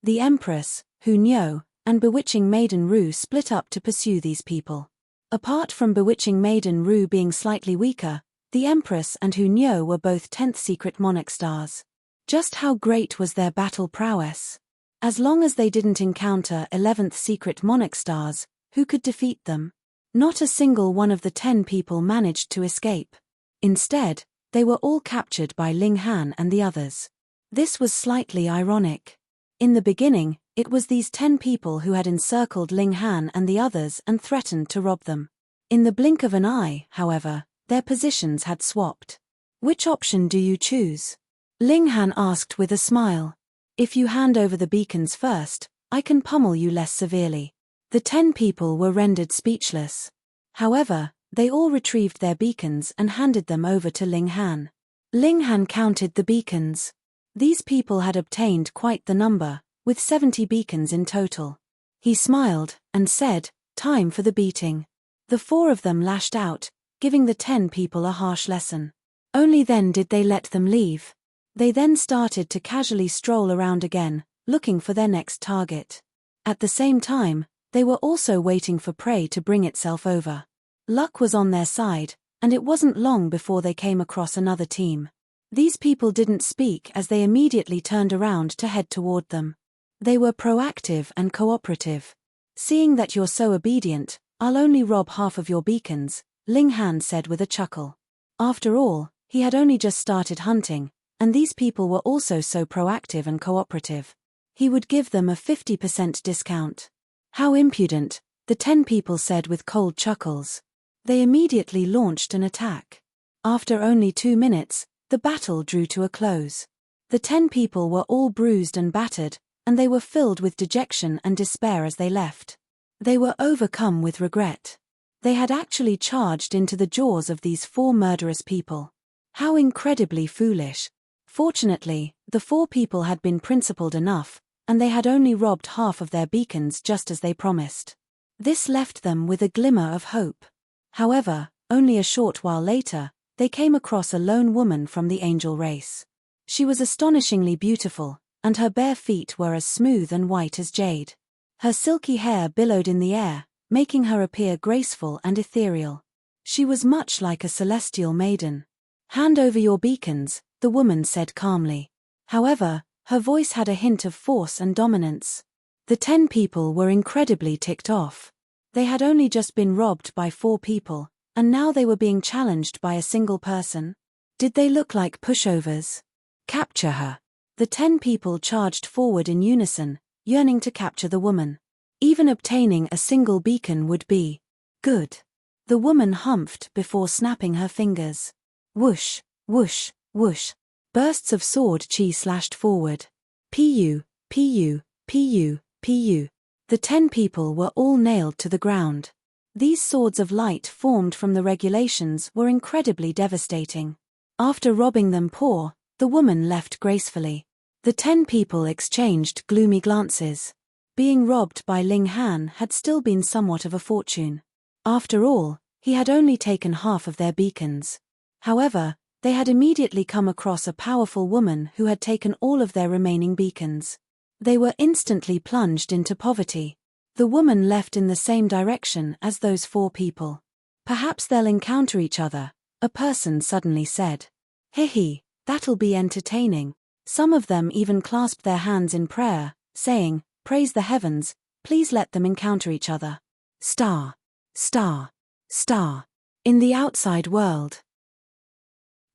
The Empress, Hu Niu, and Bewitching Maiden Ru split up to pursue these people. Apart from Bewitching Maiden Ru being slightly weaker, the Empress and Hu Niu were both 10th secret monarch stars. Just how great was their battle prowess? As long as they didn't encounter 11th secret monarch stars, who could defeat them? Not a single one of the 10 people managed to escape. Instead, they were all captured by Ling Han and the others. This was slightly ironic. In the beginning, it was these 10 people who had encircled Ling Han and the others and threatened to rob them. In the blink of an eye, however, their positions had swapped. Which option do you choose? Ling Han asked with a smile. If you hand over the beacons first, I can pummel you less severely. The 10 people were rendered speechless. However, they all retrieved their beacons and handed them over to Ling Han. Ling Han counted the beacons. These people had obtained quite the number, with 70 beacons in total. He smiled, and said, "Time for the beating." The 4 of them lashed out, giving the 10 people a harsh lesson. Only then did they let them leave. They then started to casually stroll around again, looking for their next target. At the same time, they were also waiting for prey to bring itself over. Luck was on their side, and it wasn't long before they came across another team. These people didn't speak as they immediately turned around to head toward them. They were proactive and cooperative. "Seeing that you're so obedient, I'll only rob half of your beacons," Ling Han said with a chuckle. After all, he had only just started hunting, and these people were also so proactive and cooperative. He would give them a 50% discount. "How impudent," the 10 people said with cold chuckles. They immediately launched an attack. After only 2 minutes, the battle drew to a close. The 10 people were all bruised and battered, and they were filled with dejection and despair as they left. They were overcome with regret. They had actually charged into the jaws of these 4 murderous people. How incredibly foolish. Fortunately, the 4 people had been principled enough, and they had only robbed half of their beacons just as they promised. This left them with a glimmer of hope. However, only a short while later, they came across a lone woman from the angel race. She was astonishingly beautiful, and her bare feet were as smooth and white as jade. Her silky hair billowed in the air, making her appear graceful and ethereal. She was much like a celestial maiden. "Hand over your beacons," the woman said calmly. However, her voice had a hint of force and dominance. The 10 people were incredibly ticked off. They had only just been robbed by 4 people, and now they were being challenged by a single person. Did they look like pushovers? "Capture her." The 10 people charged forward in unison, yearning to capture the woman. Even obtaining a single beacon would be good. The woman humphed before snapping her fingers. Whoosh, whoosh, whoosh. Bursts of sword chi slashed forward. Pu, pu, pu, pu. The 10 people were all nailed to the ground. These swords of light formed from the regulations were incredibly devastating. After robbing them poor, the woman left gracefully. The 10 people exchanged gloomy glances. Being robbed by Ling Han had still been somewhat of a fortune. After all, he had only taken half of their beacons. However, they had immediately come across a powerful woman who had taken all of their remaining beacons. They were instantly plunged into poverty. The woman left in the same direction as those 4 people. "Perhaps they'll encounter each other," a person suddenly said. "Hehe, that'll be entertaining." Some of them even clasped their hands in prayer, saying, "Praise the heavens, please let them encounter each other." Star, star, star. In the outside world.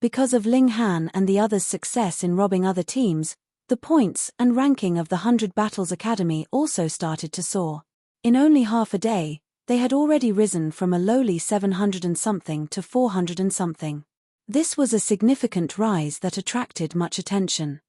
Because of Ling Han and the others' success in robbing other teams, the points and ranking of the 100 Battles Academy also started to soar. In only half a day, they had already risen from a lowly 700 and something to 400 and something. This was a significant rise that attracted much attention.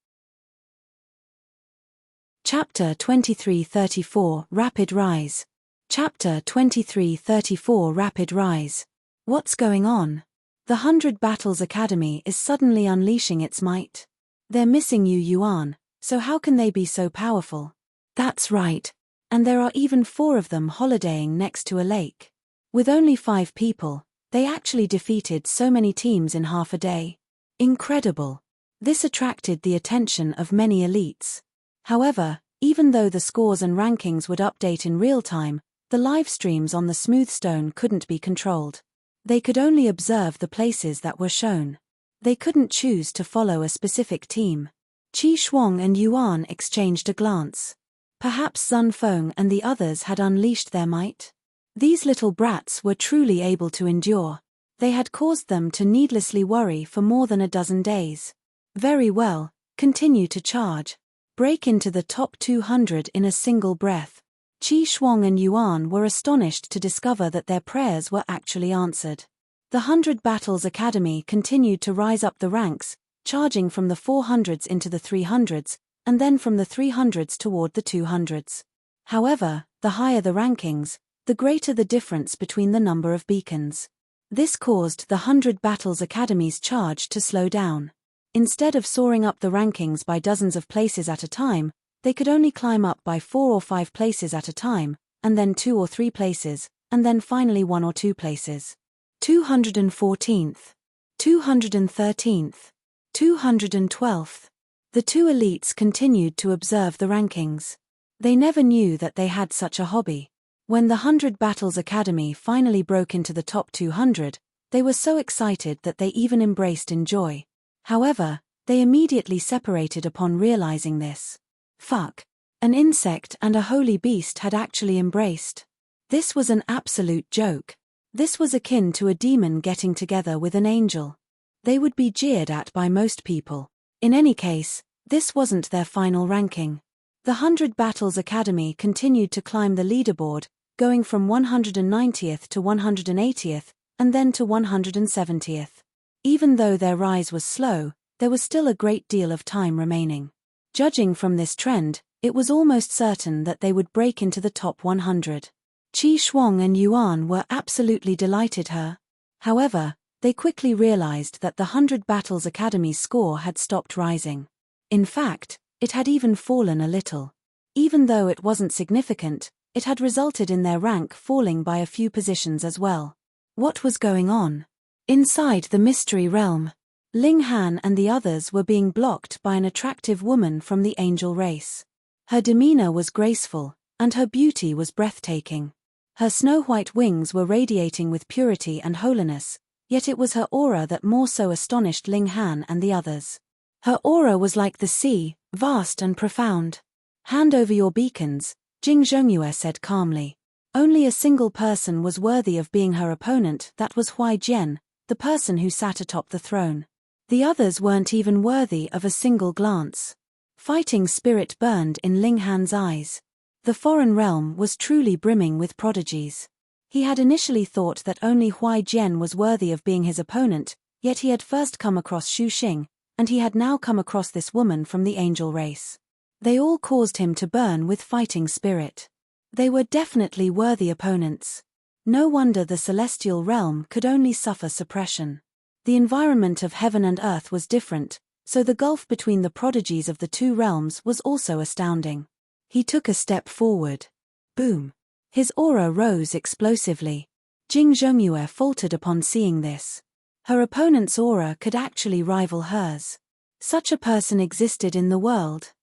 Chapter 23-34 Rapid Rise. Chapter 23-34 Rapid Rise. What's going on? The 100 Battles Academy is suddenly unleashing its might. They're missing Yu Yuan, so how can they be so powerful? That's right. And there are even 4 of them holidaying next to a lake. With only 5 people, they actually defeated so many teams in half a day. Incredible. This attracted the attention of many elites. However, even though the scores and rankings would update in real time, the live streams on the Smoothstone couldn't be controlled. They could only observe the places that were shown. They couldn't choose to follow a specific team. Qi Shuang and Yuan exchanged a glance. Perhaps Zun Feng and the others had unleashed their might? These little brats were truly able to endure. They had caused them to needlessly worry for more than a dozen days. Very well, continue to charge. Break into the top 200 in a single breath. Qi Shuang and Yuan were astonished to discover that their prayers were actually answered. The 100 Battles Academy continued to rise up the ranks, charging from the 400s into the 300s, and then from the 300s toward the 200s. However, the higher the rankings, the greater the difference between the number of beacons. This caused the 100 Battles Academy's charge to slow down. Instead of soaring up the rankings by dozens of places at a time, they could only climb up by 4 or 5 places at a time, and then 2 or 3 places, and then finally 1 or 2 places. 214th, 213th, 212th. The 2 elites continued to observe the rankings. They never knew that they had such a hobby. When the 100 Battles Academy finally broke into the top 200, They were so excited that they even embraced in joy. However, they immediately separated upon realizing this. Fuck. An insect and a holy beast had actually embraced. This was an absolute joke. This was akin to a demon getting together with an angel. They would be jeered at by most people. In any case, this wasn't their final ranking. The 100 Battles Academy continued to climb the leaderboard, going from 190th to 180th, and then to 170th. Even though their rise was slow, there was still a great deal of time remaining. Judging from this trend, it was almost certain that they would break into the top 100. Qi Shuang and Yuan were absolutely delighted her. However, they quickly realized that the 100 Battles Academy's score had stopped rising. In fact, it had even fallen a little. Even though it wasn't significant, it had resulted in their rank falling by a few positions as well. What was going on? Inside the mystery realm, Ling Han and the others were being blocked by an attractive woman from the angel race. Her demeanor was graceful, and her beauty was breathtaking. Her snow-white wings were radiating with purity and holiness, yet it was her aura that more so astonished Ling Han and the others. Her aura was like the sea, vast and profound. Hand over your beacons, Jing Zhongyue said calmly. Only a single person was worthy of being her opponent, that was Huai Jian, the person who sat atop the throne. The others weren't even worthy of a single glance. Fighting spirit burned in Ling Han's eyes. The foreign realm was truly brimming with prodigies. He had initially thought that only Huai Jian was worthy of being his opponent, yet he had first come across Xu Xing, and he had now come across this woman from the angel race. They all caused him to burn with fighting spirit. They were definitely worthy opponents. No wonder the celestial realm could only suffer suppression. The environment of heaven and earth was different, so the gulf between the prodigies of the two realms was also astounding. He took a step forward. Boom. His aura rose explosively. Jing Zhongyue faltered upon seeing this. Her opponent's aura could actually rival hers. Such a person existed in the world.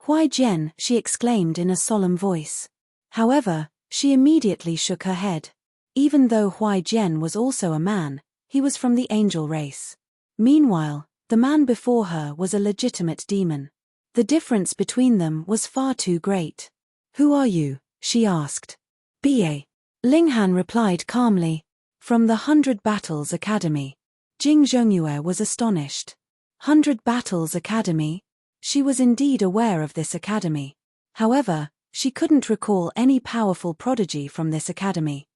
Huai Jian, she exclaimed in a solemn voice. However, she immediately shook her head. Even though Huai Jian was also a man, he was from the angel race. Meanwhile, the man before her was a legitimate demon. The difference between them was far too great. Who are you? She asked. B.A. Ling Han replied calmly. From the 100 Battles Academy. Jing Zhongyue was astonished. 100 Battles Academy? She was indeed aware of this academy. However, she couldn't recall any powerful prodigy from this academy.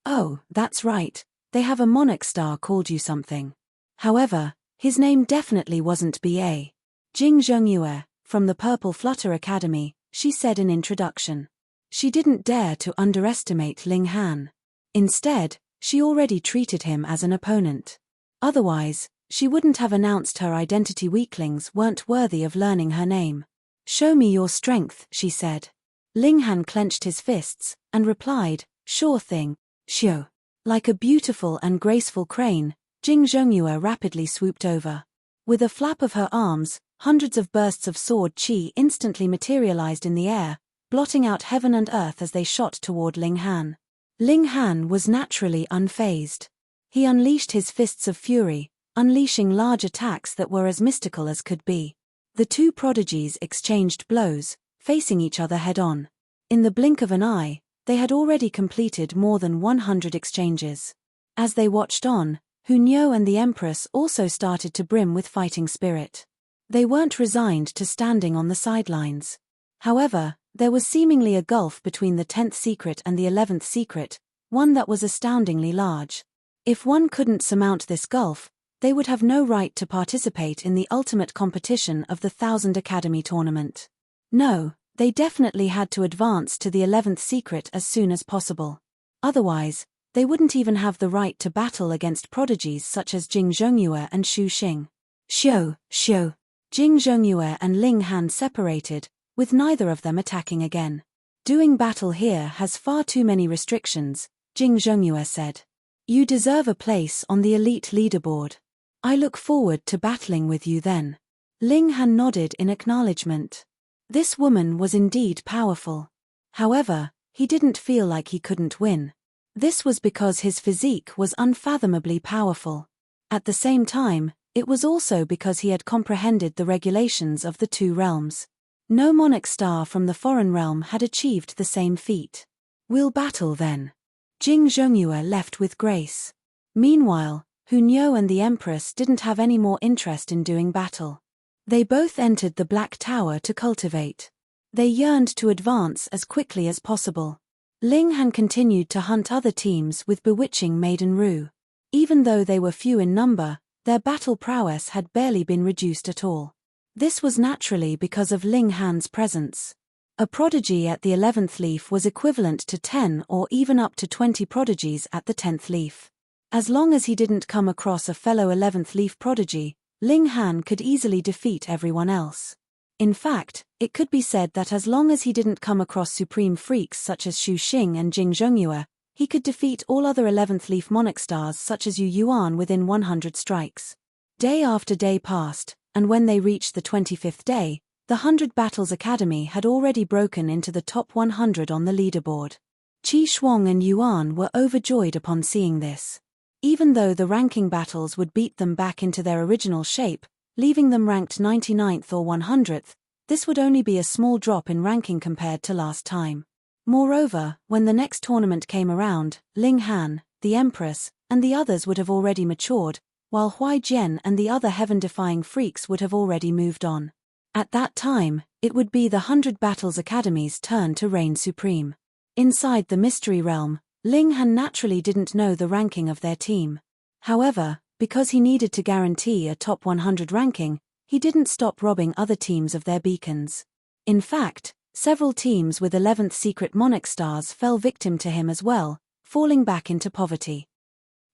Oh, that's right, they have a monarch star called you something. However, his name definitely wasn't B.A. Jing Zhongyue, from the Purple Flutter Academy, she said in introduction. She didn't dare to underestimate Ling Han. Instead, she already treated him as an opponent. Otherwise, she wouldn't have announced her identity. Weaklings weren't worthy of learning her name. Show me your strength, she said. Ling Han clenched his fists, and replied, sure thing, Xiu. Like a beautiful and graceful crane, Jing Zhongyue rapidly swooped over. With a flap of her arms, hundreds of bursts of sword qi instantly materialized in the air, blotting out heaven and earth as they shot toward Ling Han. Ling Han was naturally unfazed. He unleashed his fists of fury, unleashing large attacks that were as mystical as could be. The two prodigies exchanged blows, facing each other head-on. In the blink of an eye, they had already completed more than 100 exchanges. As they watched on, Hunyo and the Empress also started to brim with fighting spirit. They weren't resigned to standing on the sidelines. However, there was seemingly a gulf between the 10th secret and the 11th secret, one that was astoundingly large. If one couldn't surmount this gulf, they would have no right to participate in the ultimate competition of the 1000 Academy tournament. No, they definitely had to advance to the 11th secret as soon as possible. Otherwise, they wouldn't even have the right to battle against prodigies such as Jing Zhongyue and Xu Xing. Xiu. Jing Zhongyue and Ling Han separated, with neither of them attacking again. Doing battle here has far too many restrictions, Jing Zhongyue said. You deserve a place on the elite leaderboard. I look forward to battling with you then. Ling Han nodded in acknowledgement. This woman was indeed powerful. However, he didn't feel like he couldn't win. This was because his physique was unfathomably powerful. At the same time, it was also because he had comprehended the regulations of the two realms. No monarch star from the foreign realm had achieved the same feat. "We'll battle then." Jing Zhongyue left with grace. Meanwhile, Hunyou and the Empress didn't have any more interest in doing battle. They both entered the Black Tower to cultivate. They yearned to advance as quickly as possible. Ling Han continued to hunt other teams with bewitching Maiden Ru. Even though they were few in number, their battle prowess had barely been reduced at all. This was naturally because of Ling Han's presence. A prodigy at the 11th leaf was equivalent to 10 or even up to 20 prodigies at the 10th leaf. As long as he didn't come across a fellow 11th leaf prodigy, Ling Han could easily defeat everyone else. In fact, it could be said that as long as he didn't come across supreme freaks such as Xu Xing and Jing Zhongyue, he could defeat all other 11th leaf monarch stars such as Yu Yuan within 100 strikes. Day after day passed, and when they reached the 25th day, the 100 Battles Academy had already broken into the top 100 on the leaderboard. Qi Shuang and Yuan were overjoyed upon seeing this. Even though the ranking battles would beat them back into their original shape, leaving them ranked 99th or 100th, this would only be a small drop in ranking compared to last time. Moreover, when the next tournament came around, Ling Han, the Empress, and the others would have already matured, while Huai Jian and the other heaven-defying freaks would have already moved on. At that time, it would be the 100 Battles Academy's turn to reign supreme. Inside the Mystery Realm, Ling Han naturally didn't know the ranking of their team. However, because he needed to guarantee a top 100 ranking, he didn't stop robbing other teams of their beacons. In fact, several teams with 11th secret monarch stars fell victim to him as well, falling back into poverty.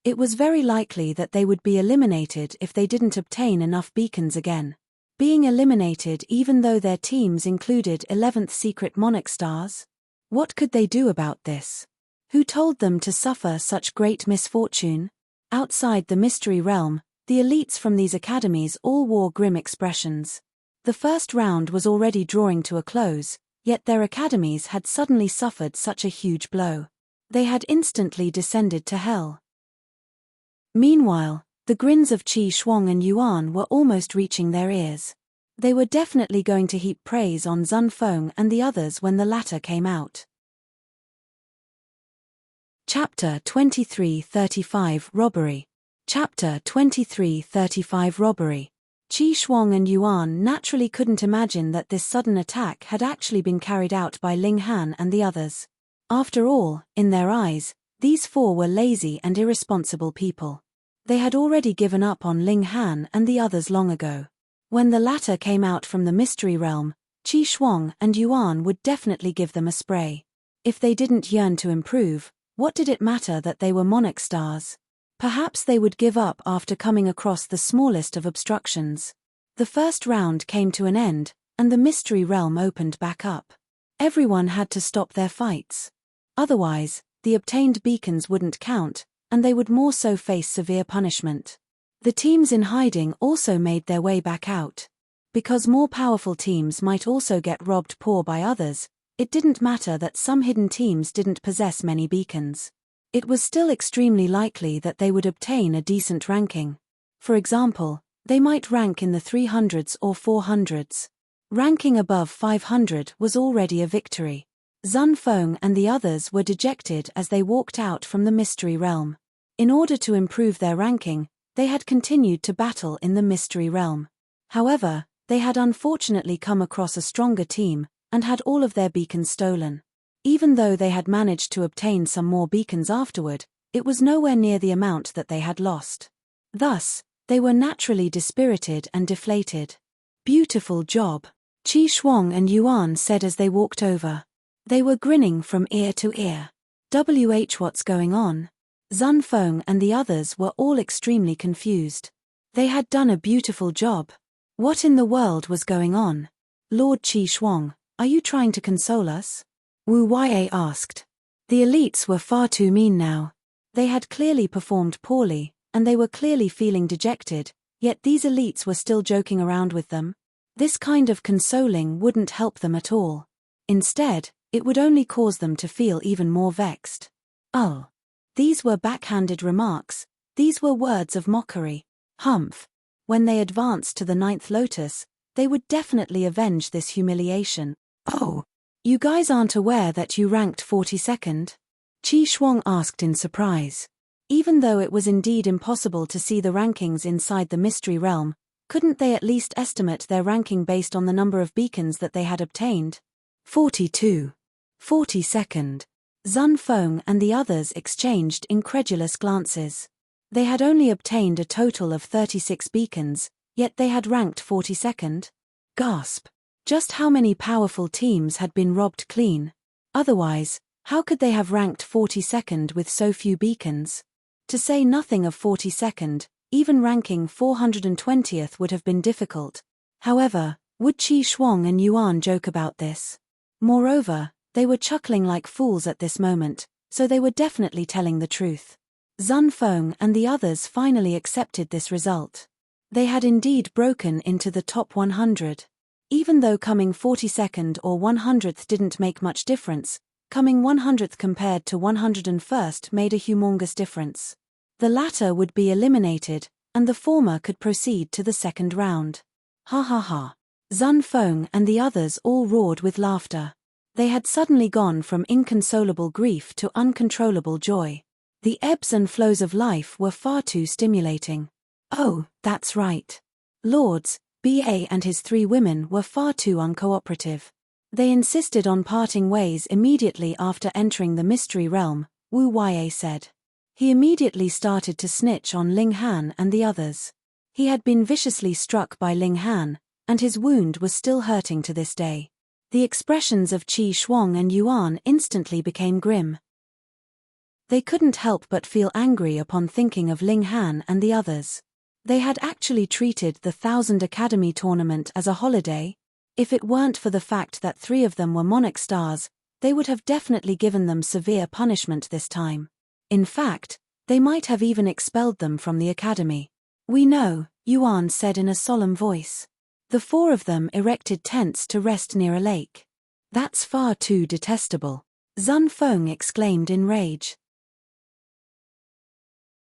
It was very likely that they would be eliminated if they didn't obtain enough beacons again. Being eliminated even though their teams included 11th secret monarch stars? What could they do about this? Who told them to suffer such great misfortune? Outside the Mystery Realm, the elites from these academies all wore grim expressions. The first round was already drawing to a close, yet their academies had suddenly suffered such a huge blow. They had instantly descended to hell. Meanwhile, the grins of Qi Shuang and Yuan were almost reaching their ears. They were definitely going to heap praise on Zun Feng and the others when the latter came out. Chapter 23:35 Robbery. Chapter 23:35 Robbery. Qi Shuang and Yuan naturally couldn't imagine that this sudden attack had actually been carried out by Ling Han and the others. After all, in their eyes, these four were lazy and irresponsible people. They had already given up on Ling Han and the others long ago. When the latter came out from the Mystery Realm, Qi Shuang and Yuan would definitely give them a spray. If they didn't yearn to improve, what did it matter that they were monarch stars? Perhaps they would give up after coming across the smallest of obstructions. The first round came to an end, and the Mystery Realm opened back up. Everyone had to stop their fights. Otherwise, the obtained beacons wouldn't count, and they would more so face severe punishment. The teams in hiding also made their way back out. Because more powerful teams might also get robbed poor by others, it didn't matter that some hidden teams didn't possess many beacons. It was still extremely likely that they would obtain a decent ranking. For example, they might rank in the 300s or 400s. Ranking above 500 was already a victory. Zun Feng and the others were dejected as they walked out from the Mystery Realm. In order to improve their ranking, they had continued to battle in the Mystery Realm. However, they had unfortunately come across a stronger team, and had all of their beacons stolen. Even though they had managed to obtain some more beacons afterward, it was nowhere near the amount that they had lost. Thus, they were naturally dispirited and deflated. "Beautiful job," Qi Shuang and Yuan said as they walked over. They were grinning from ear to ear. What's going on? Zun Feng and the others were all extremely confused. They had done a beautiful job. What in the world was going on? "Lord Qi Shuang, are you trying to console us?" Wu Yue asked. The elites were far too mean now. They had clearly performed poorly, and they were clearly feeling dejected, yet these elites were still joking around with them. This kind of consoling wouldn't help them at all. Instead, it would only cause them to feel even more vexed. "Oh. These were backhanded remarks, these were words of mockery. Humph. When they advanced to the 9th lotus, they would definitely avenge this humiliation. Oh, you guys aren't aware that you ranked 42nd? Qi Shuang asked in surprise. Even though it was indeed impossible to see the rankings inside the mystery realm, couldn't they at least estimate their ranking based on the number of beacons that they had obtained? 42. 42nd. Zun Feng and the others exchanged incredulous glances. They had only obtained a total of 36 beacons, yet they had ranked 42nd? Gasp. Just how many powerful teams had been robbed clean? Otherwise, how could they have ranked 42nd with so few beacons? To say nothing of 42nd, even ranking 420th would have been difficult. However, would Qi Shuang and Yuan joke about this? Moreover, they were chuckling like fools at this moment, so they were definitely telling the truth. Zun Feng and the others finally accepted this result. They had indeed broken into the top 100. Even though coming 42nd or 100th didn't make much difference, coming 100th compared to 101st made a humongous difference. The latter would be eliminated, and the former could proceed to the second round. Ha ha ha. Zun Feng and the others all roared with laughter. They had suddenly gone from inconsolable grief to uncontrollable joy. The ebbs and flows of life were far too stimulating. Oh, that's right. Lords, B.A. and his 3 women were far too uncooperative. They insisted on parting ways immediately after entering the mystery realm, Wu Ya said. He immediately started to snitch on Ling Han and the others. He had been viciously struck by Ling Han, and his wound was still hurting to this day. The expressions of Qi Shuang and Yuan instantly became grim. They couldn't help but feel angry upon thinking of Ling Han and the others. They had actually treated the 1000 Academy tournament as a holiday. If it weren't for the fact that 3 of them were monarch stars, they would have definitely given them severe punishment this time. In fact, they might have even expelled them from the academy. We know, Yuan said in a solemn voice. The 4 of them erected tents to rest near a lake. That's far too detestable. Zun Feng exclaimed in rage.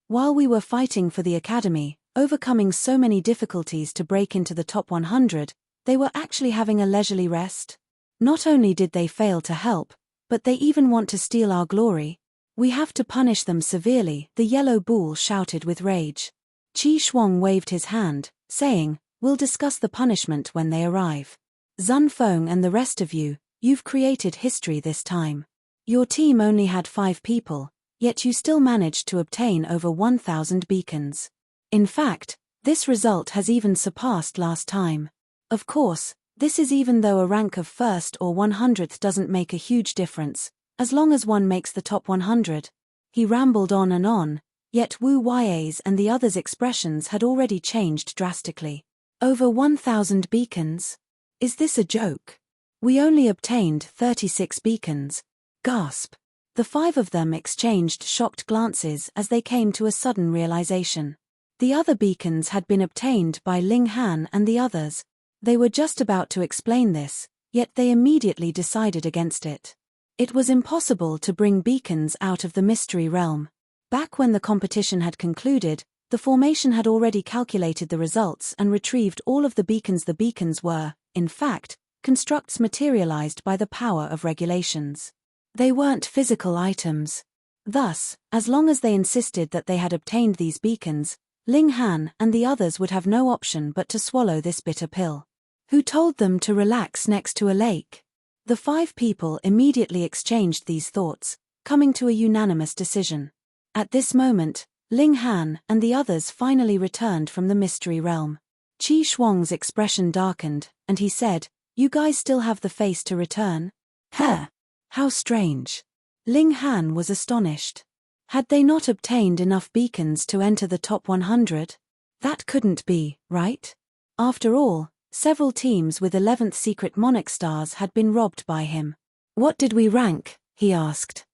While we were fighting for the academy, overcoming so many difficulties to break into the top 100, they were actually having a leisurely rest. Not only did they fail to help, but they even want to steal our glory. We have to punish them severely, the yellow bull shouted with rage. Qi Shuang waved his hand, saying, we'll discuss the punishment when they arrive. Zun Feng and the rest of you, you've created history this time. Your team only had 5 people, yet you still managed to obtain over 1,000 beacons. In fact, this result has even surpassed last time. Of course, this is even though a rank of 1st or 100th doesn't make a huge difference, as long as one makes the top 100. He rambled on, yet Wu Ya's and the others' expressions had already changed drastically. Over 1,000 beacons? Is this a joke? We only obtained 36 beacons. Gasp. The 5 of them exchanged shocked glances as they came to a sudden realization. The other beacons had been obtained by Ling Han and the others. They were just about to explain this, yet they immediately decided against it. It was impossible to bring beacons out of the mystery realm. Back when the competition had concluded, the formation had already calculated the results and retrieved all of the beacons. The beacons were, in fact, constructs materialized by the power of regulations. They weren't physical items. Thus, as long as they insisted that they had obtained these beacons, Ling Han and the others would have no option but to swallow this bitter pill. Who told them to relax next to a lake? The 5 people immediately exchanged these thoughts, coming to a unanimous decision. At this moment, Ling Han and the others finally returned from the mystery realm. Qi Shuang's expression darkened, and he said, you guys still have the face to return? Huh! How strange. Ling Han was astonished. Had they not obtained enough beacons to enter the top 100? That couldn't be, right? After all, several teams with 11th secret monarch stars had been robbed by him. What did we rank? He asked.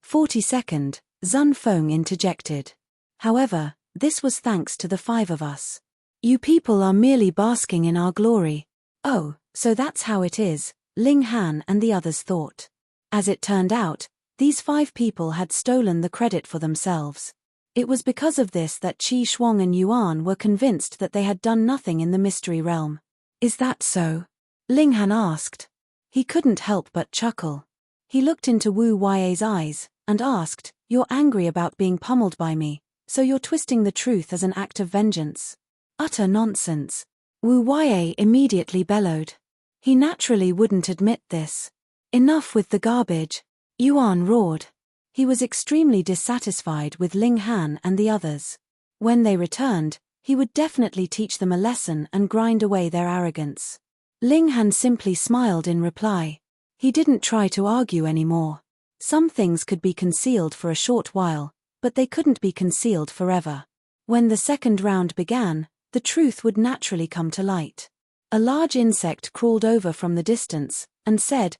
42nd, Zun Feng interjected. However, this was thanks to the 5 of us. You people are merely basking in our glory. Oh, so that's how it is, Ling Han and the others thought. As it turned out, These 5 people had stolen the credit for themselves. It was because of this that Qi Shuang and Yuan were convinced that they had done nothing in the mystery realm. Is that so? Ling Han asked. He couldn't help but chuckle. He looked into Wu Yai's eyes, and asked, "You're angry about being pummeled by me, so you're twisting the truth as an act of vengeance?" Utter nonsense. Wu Yai immediately bellowed. He naturally wouldn't admit this. Enough with the garbage. Yuan roared. He was extremely dissatisfied with Ling Han and the others. When they returned, he would definitely teach them a lesson and grind away their arrogance. Ling Han simply smiled in reply. He didn't try to argue anymore. Some things could be concealed for a short while, but they couldn't be concealed forever. When the second round began, the truth would naturally come to light. A large insect crawled over from the distance, and said,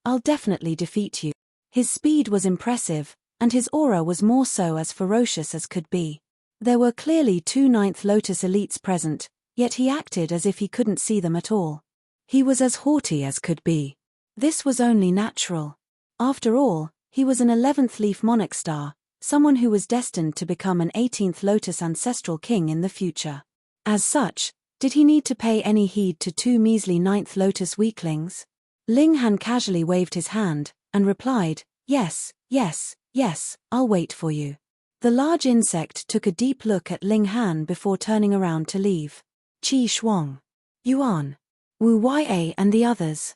I'll definitely defeat you. His speed was impressive, and his aura was more so as ferocious as could be. There were clearly 2 Ninth Lotus elites present, yet he acted as if he couldn't see them at all. He was as haughty as could be. This was only natural. After all, he was an 11th Leaf Monarch Star, someone who was destined to become an 18th Lotus Ancestral King in the future. As such, did he need to pay any heed to 2 measly 9th Lotus weaklings? Ling Han casually waved his hand, and replied, yes, I'll wait for you. The large insect took a deep look at Ling Han before turning around to leave. Qi Shuang, Yuan, Wu Yai and the others.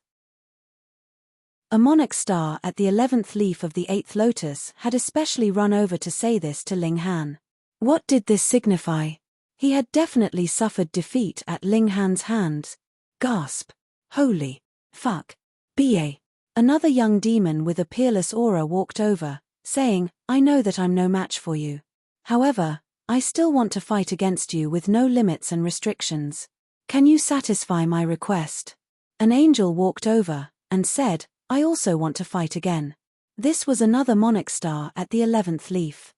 A monarch star at the 11th leaf of the 8th lotus had especially run over to say this to Ling Han. What did this signify? He had definitely suffered defeat at Ling Han's hands. Gasp. Holy fuck. B.A. Another young demon with a peerless aura walked over, saying, I know that I'm no match for you. However, I still want to fight against you with no limits and restrictions. Can you satisfy my request? An angel walked over, and said, I also want to fight again. This was another monarch star at the 11th leaf.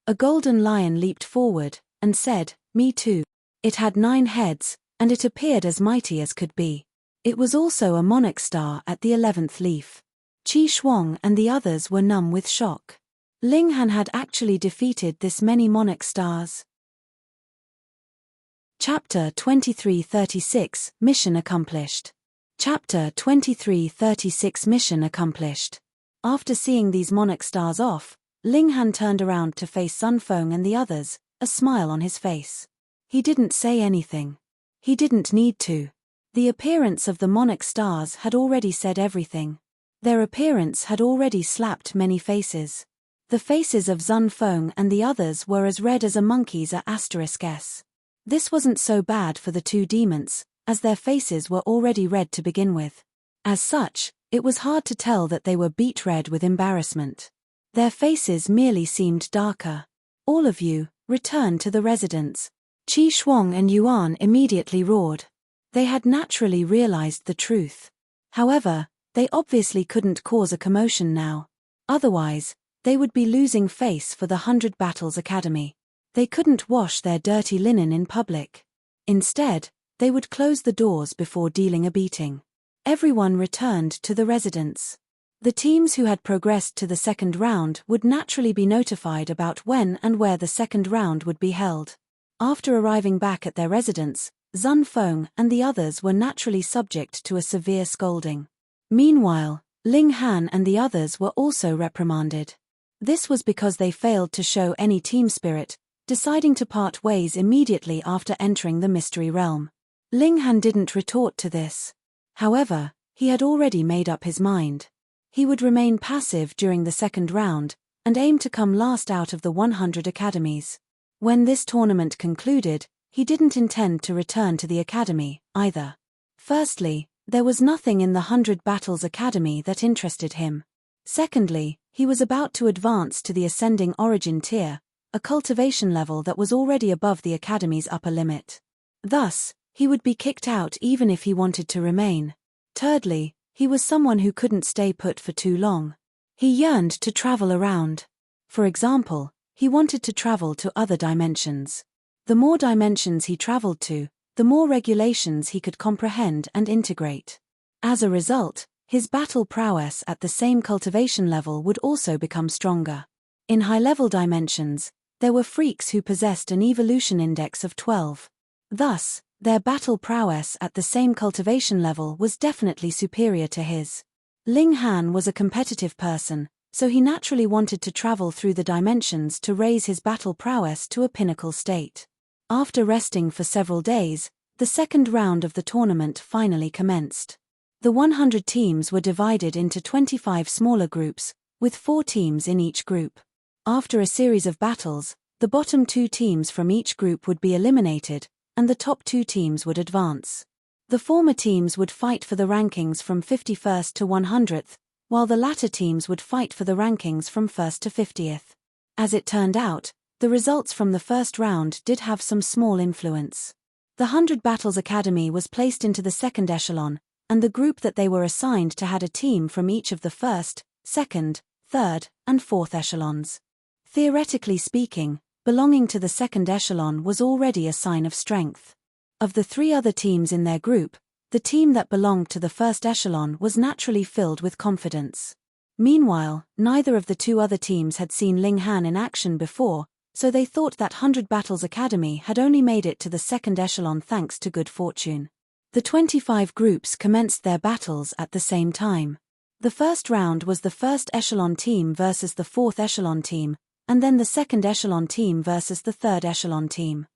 A golden lion leaped forward, and said, Me too. It had 9 heads, and it appeared as mighty as could be. It was also a monarch star at the 11th leaf. Qi Shuang and the others were numb with shock. Ling Han had actually defeated this many monarch stars. Chapter 2336 Mission Accomplished. Chapter 2336 Mission Accomplished. After seeing these monarch stars off, Ling Han turned around to face Sun Feng and the others, a smile on his face. He didn't say anything. He didn't need to. The appearance of the monarch stars had already said everything. Their appearance had already slapped many faces. The faces of Sun Feng and the others were as red as a monkey's *S. This wasn't so bad for the 2 demons, as their faces were already red to begin with. As such, it was hard to tell that they were beet red with embarrassment. Their faces merely seemed darker. All of you, return to the residence. Qi Shuang and Yuan immediately roared. They had naturally realized the truth. However, they obviously couldn't cause a commotion now. Otherwise, they would be losing face for the 100 Battles Academy. They couldn't wash their dirty linen in public. Instead, they would close the doors before dealing a beating. Everyone returned to the residence. The teams who had progressed to the second round would naturally be notified about when and where the second round would be held. After arriving back at their residence, Sun Feng and the others were naturally subject to a severe scolding. Meanwhile, Ling Han and the others were also reprimanded. This was because they failed to show any team spirit, deciding to part ways immediately after entering the mystery realm. Ling Han didn't retort to this. However, he had already made up his mind. He would remain passive during the second round, and aim to come last out of the 100 academies. When this tournament concluded, he didn't intend to return to the academy, either. Firstly, there was nothing in the 100 Battles Academy that interested him. Secondly, he was about to advance to the Ascending Origin tier, a cultivation level that was already above the academy's upper limit. Thus, he would be kicked out even if he wanted to remain. Thirdly, he was someone who couldn't stay put for too long. He yearned to travel around. For example, he wanted to travel to other dimensions. The more dimensions he traveled to, the more regulations he could comprehend and integrate. As a result, His battle prowess at the same cultivation level would also become stronger. In high-level dimensions, there were freaks who possessed an evolution index of 12. Thus, their battle prowess at the same cultivation level was definitely superior to his. Ling Han was a competitive person, so he naturally wanted to travel through the dimensions to raise his battle prowess to a pinnacle state. After resting for several days, the second round of the tournament finally commenced. The 100 teams were divided into 25 smaller groups, with 4 teams in each group. After a series of battles, the bottom 2 teams from each group would be eliminated, and the top 2 teams would advance. The former teams would fight for the rankings from 51st to 100th, while the latter teams would fight for the rankings from 1st to 50th. As it turned out, the results from the first round did have some small influence. The 100 Battles Academy was placed into the second echelon, and the group that they were assigned to had a team from each of the first, second, third, and fourth echelons. Theoretically speaking, belonging to the second echelon was already a sign of strength. Of the 3 other teams in their group, the team that belonged to the first echelon was naturally filled with confidence. Meanwhile, neither of the 2 other teams had seen Ling Han in action before, so they thought that 100 Battles Academy had only made it to the second echelon thanks to good fortune. The 25 groups commenced their battles at the same time. The first round was the first echelon team versus the fourth echelon team, and then the second echelon team versus the third echelon team.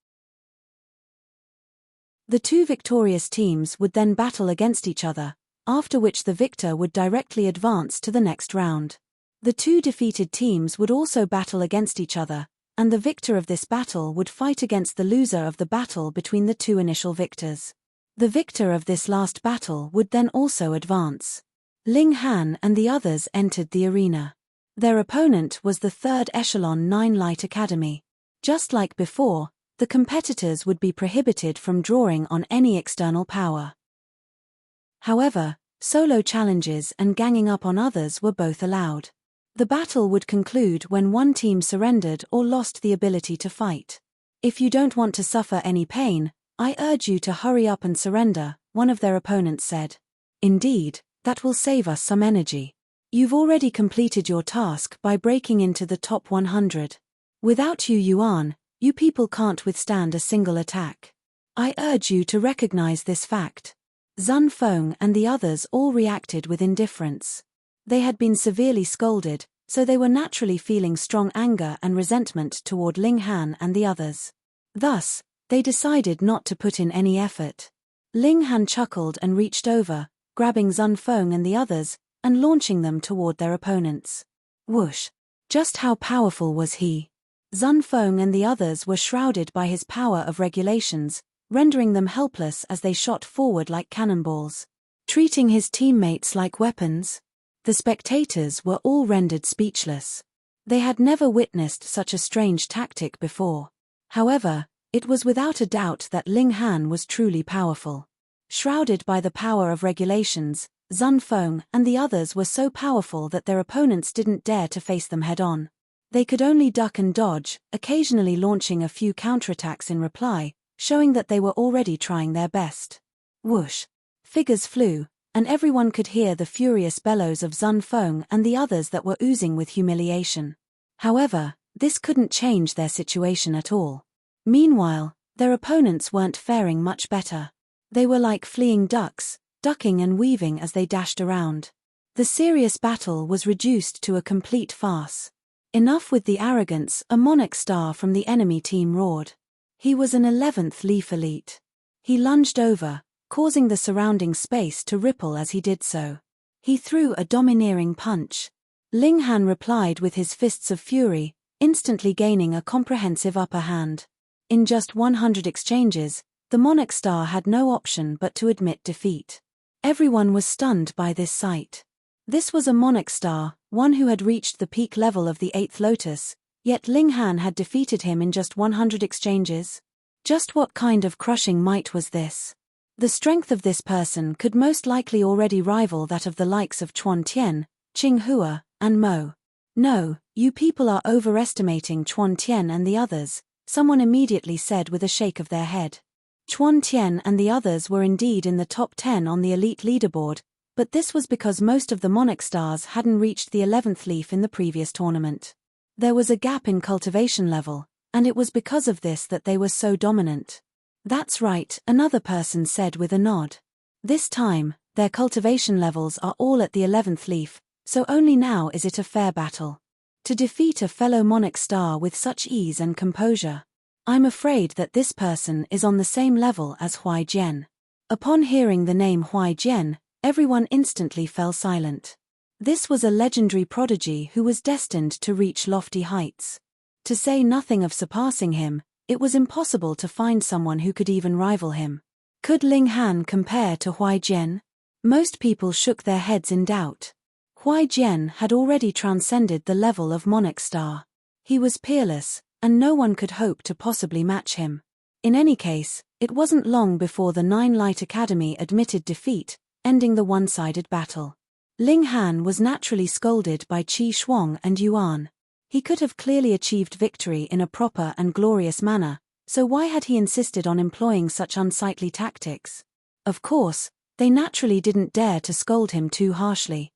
The 2 victorious teams would then battle against each other, after which the victor would directly advance to the next round. The 2 defeated teams would also battle against each other, and the victor of this battle would fight against the loser of the battle between the 2 initial victors. The victor of this last battle would then also advance. Ling Han and the others entered the arena. Their opponent was the third echelon 9 Light Academy. Just like before, the competitors would be prohibited from drawing on any external power. However, solo challenges and ganging up on others were both allowed. The battle would conclude when one team surrendered or lost the ability to fight. If you don't want to suffer any pain, I urge you to hurry up and surrender, one of their opponents said. Indeed, that will save us some energy. You've already completed your task by breaking into the top 100. Without you Yuan, you people can't withstand a single attack. I urge you to recognize this fact. Zun Feng and the others all reacted with indifference. They had been severely scolded, so they were naturally feeling strong anger and resentment toward Ling Han and the others. Thus, they decided not to put in any effort. Ling Han chuckled and reached over, grabbing Zun Feng and the others, and launching them toward their opponents. Whoosh! Just how powerful was he? Zun Feng and the others were shrouded by his power of regulations, rendering them helpless as they shot forward like cannonballs. Treating his teammates like weapons? The spectators were all rendered speechless. They had never witnessed such a strange tactic before. However, it was without a doubt that Ling Han was truly powerful. Shrouded by the power of regulations, Zun Feng and the others were so powerful that their opponents didn't dare to face them head-on. They could only duck and dodge, occasionally launching a few counterattacks in reply, showing that they were already trying their best. Whoosh! Figures flew, and everyone could hear the furious bellows of Zun Feng and the others that were oozing with humiliation. However, this couldn't change their situation at all. Meanwhile, their opponents weren't faring much better. They were like fleeing ducks, ducking and weaving as they dashed around. The serious battle was reduced to a complete farce. Enough with the arrogance, a monarch star from the enemy team roared. He was an 11th Leaf Elite. He lunged over, causing the surrounding space to ripple as he did so. He threw a domineering punch. Ling Han replied with his fists of fury, instantly gaining a comprehensive upper hand. In just 100 exchanges, the monarch star had no option but to admit defeat. Everyone was stunned by this sight. This was a monarch star, one who had reached the peak level of the 8th Lotus, yet Ling Han had defeated him in just 100 exchanges. Just what kind of crushing might was this? The strength of this person could most likely already rival that of the likes of Chuan Tian, Qing Hua, and Mo. No, you people are overestimating Chuan Tian and the others, someone immediately said with a shake of their head. Chuan Tian and the others were indeed in the top 10 on the elite leaderboard, but this was because most of the monarch stars hadn't reached the 11th leaf in the previous tournament. There was a gap in cultivation level, and it was because of this that they were so dominant. That's right, another person said with a nod. This time, their cultivation levels are all at the 11th leaf, so only now is it a fair battle. To defeat a fellow monarch star with such ease and composure. I'm afraid that this person is on the same level as Huai Jian. Upon hearing the name Huai Jian, everyone instantly fell silent. This was a legendary prodigy who was destined to reach lofty heights. To say nothing of surpassing him, it was impossible to find someone who could even rival him. Could Ling Han compare to Huai Jian? Most people shook their heads in doubt. Huai Jian had already transcended the level of monarch star. He was peerless, and no one could hope to possibly match him. In any case, it wasn't long before the Nine Light Academy admitted defeat, ending the one-sided battle. Ling Han was naturally scolded by Qi Shuang and Yuan. He could have clearly achieved victory in a proper and glorious manner, so why had he insisted on employing such unsightly tactics? Of course, they naturally didn't dare to scold him too harshly.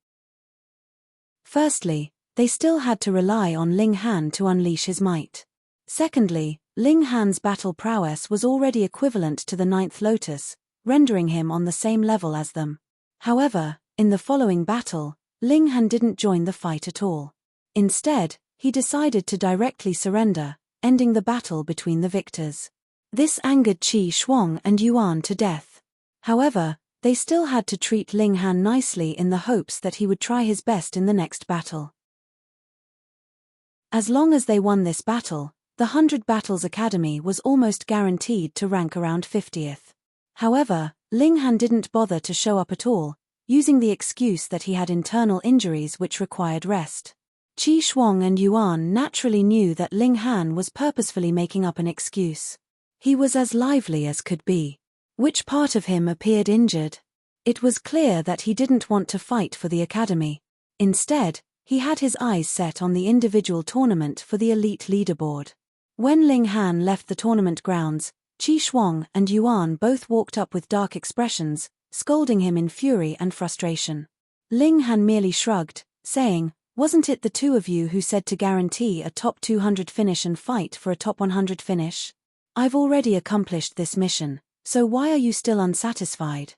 Firstly, they still had to rely on Ling Han to unleash his might. Secondly, Ling Han's battle prowess was already equivalent to the ninth lotus, rendering him on the same level as them. However, in the following battle, Ling Han didn't join the fight at all. Instead, he decided to directly surrender, ending the battle between the victors. This angered Qi Shuang and Yuan to death. However, they still had to treat Ling Han nicely in the hopes that he would try his best in the next battle. As long as they won this battle, the 100 Battles Academy was almost guaranteed to rank around 50th. However, Ling Han didn't bother to show up at all, using the excuse that he had internal injuries which required rest. Qi Shuang and Yuan naturally knew that Ling Han was purposefully making up an excuse. He was as lively as could be. Which part of him appeared injured? It was clear that he didn't want to fight for the academy. Instead, he had his eyes set on the individual tournament for the elite leaderboard. When Ling Han left the tournament grounds, Qi Shuang and Yuan both walked up with dark expressions, scolding him in fury and frustration. Ling Han merely shrugged, saying, "Wasn't it the two of you who said to guarantee a top 200 finish and fight for a top 100 finish? I've already accomplished this mission, so why are you still unsatisfied?"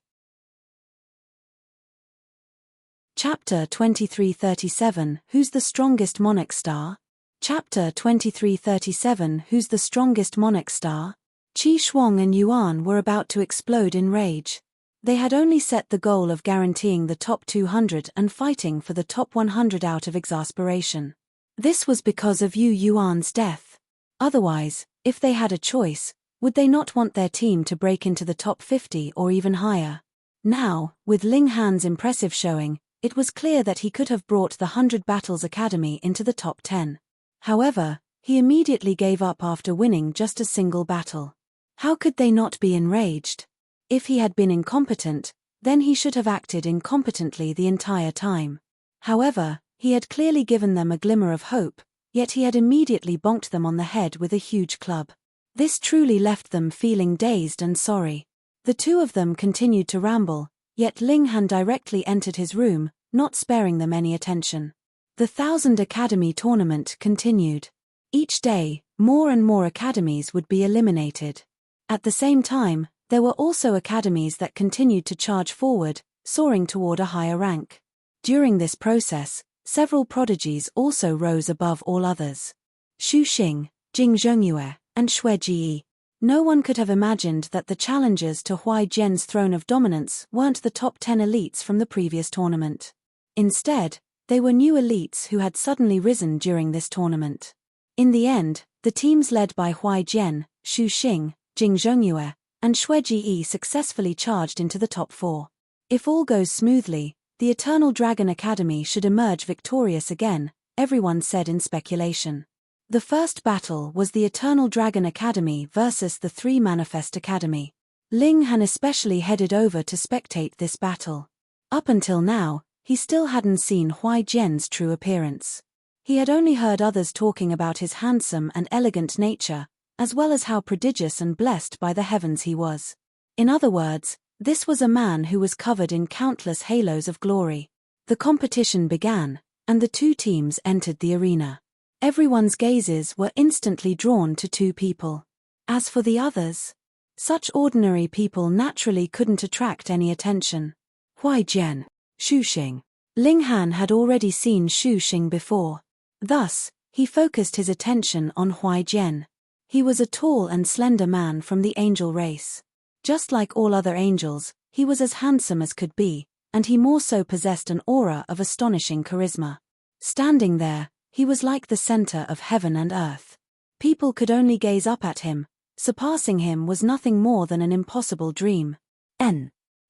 Chapter 2337 Who's the Strongest Monarch Star? Chapter 2337 Who's the Strongest Monarch Star? Qi Shuang and Yuan were about to explode in rage. They had only set the goal of guaranteeing the top 200 and fighting for the top 100 out of exasperation. This was because of Yuan's death. Otherwise, if they had a choice, would they not want their team to break into the top 50 or even higher? Now, with Ling Han's impressive showing, it was clear that he could have brought the 100 Battles Academy into the top 10. However, he immediately gave up after winning just a single battle. How could they not be enraged? If he had been incompetent, then he should have acted incompetently the entire time. However, he had clearly given them a glimmer of hope, yet he had immediately bonked them on the head with a huge club. This truly left them feeling dazed and sorry. The two of them continued to ramble, yet Ling Han directly entered his room, not sparing them any attention. The 1000 Academy tournament continued. Each day, more and more academies would be eliminated. At the same time, there were also academies that continued to charge forward, soaring toward a higher rank. During this process, several prodigies also rose above all others. Xu Xing, Jing Zhengyue, and Xue Ji. No one could have imagined that the challengers to Huai Jian's throne of dominance weren't the top 10 elites from the previous tournament. Instead, they were new elites who had suddenly risen during this tournament. In the end, the teams led by Huai Jian, Xu Xing, Jing Zhengyue, and Xue Ji successfully charged into the top 4. If all goes smoothly, the Eternal Dragon Academy should emerge victorious again, everyone said in speculation. The first battle was the Eternal Dragon Academy versus the 3 Manifest Academy. Ling Han especially headed over to spectate this battle. Up until now, he still hadn't seen Huai Jian's true appearance. He had only heard others talking about his handsome and elegant nature, as well as how prodigious and blessed by the heavens he was. In other words, This was a man who was covered in countless halos of glory. The competition began, and the two teams entered the arena. Everyone's gazes were instantly drawn to two people. As for the others, such ordinary people naturally couldn't attract any attention. Huaijian, Xu Xing. Ling Han had already seen Xu Xing before. Thus, he focused his attention on Huaijian. He was a tall and slender man from the angel race. Just like all other angels, he was as handsome as could be, and he more so possessed an aura of astonishing charisma. Standing there, he was like the center of heaven and earth. People could only gaze up at him. Surpassing him was nothing more than an impossible dream.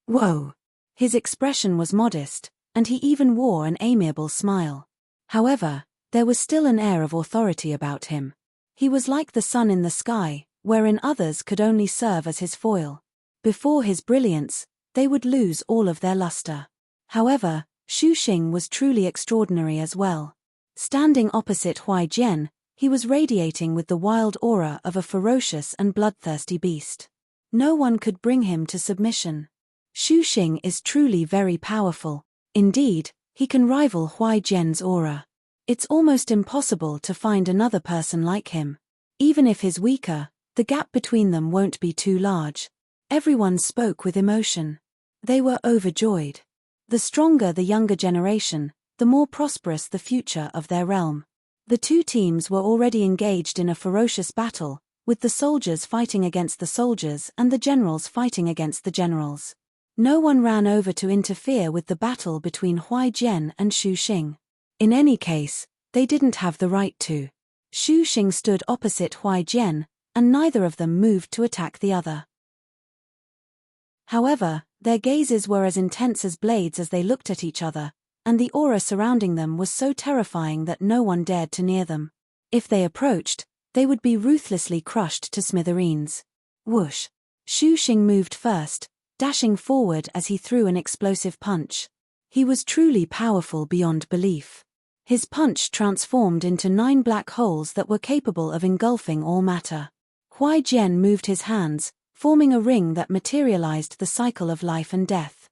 Whoa! His expression was modest, and he even wore an amiable smile. However, there was still an air of authority about him. He was like the sun in the sky, wherein others could only serve as his foil. Before his brilliance, they would lose all of their luster. However, Xu Xing was truly extraordinary as well. Standing opposite Huaijian, he was radiating with the wild aura of a ferocious and bloodthirsty beast. No one could bring him to submission. Xu Xing is truly very powerful. Indeed, he can rival Huaijian's aura. It's almost impossible to find another person like him. Even if he's weaker, the gap between them won't be too large. Everyone spoke with emotion. They were overjoyed. The stronger the younger generation, the more prosperous the future of their realm. The two teams were already engaged in a ferocious battle, with the soldiers fighting against the soldiers and the generals fighting against the generals. No one ran over to interfere with the battle between Huaijian and Xu Xing. In any case, they didn't have the right to. Xu Xing stood opposite Huaijian, and neither of them moved to attack the other. However, their gazes were as intense as blades as they looked at each other, and the aura surrounding them was so terrifying that no one dared to near them. If they approached, they would be ruthlessly crushed to smithereens. Whoosh! Xu Xing moved first, dashing forward as he threw an explosive punch. He was truly powerful beyond belief. His punch transformed into 9 black holes that were capable of engulfing all matter. Huaijian moved his hands, forming a ring that materialized the cycle of life and death.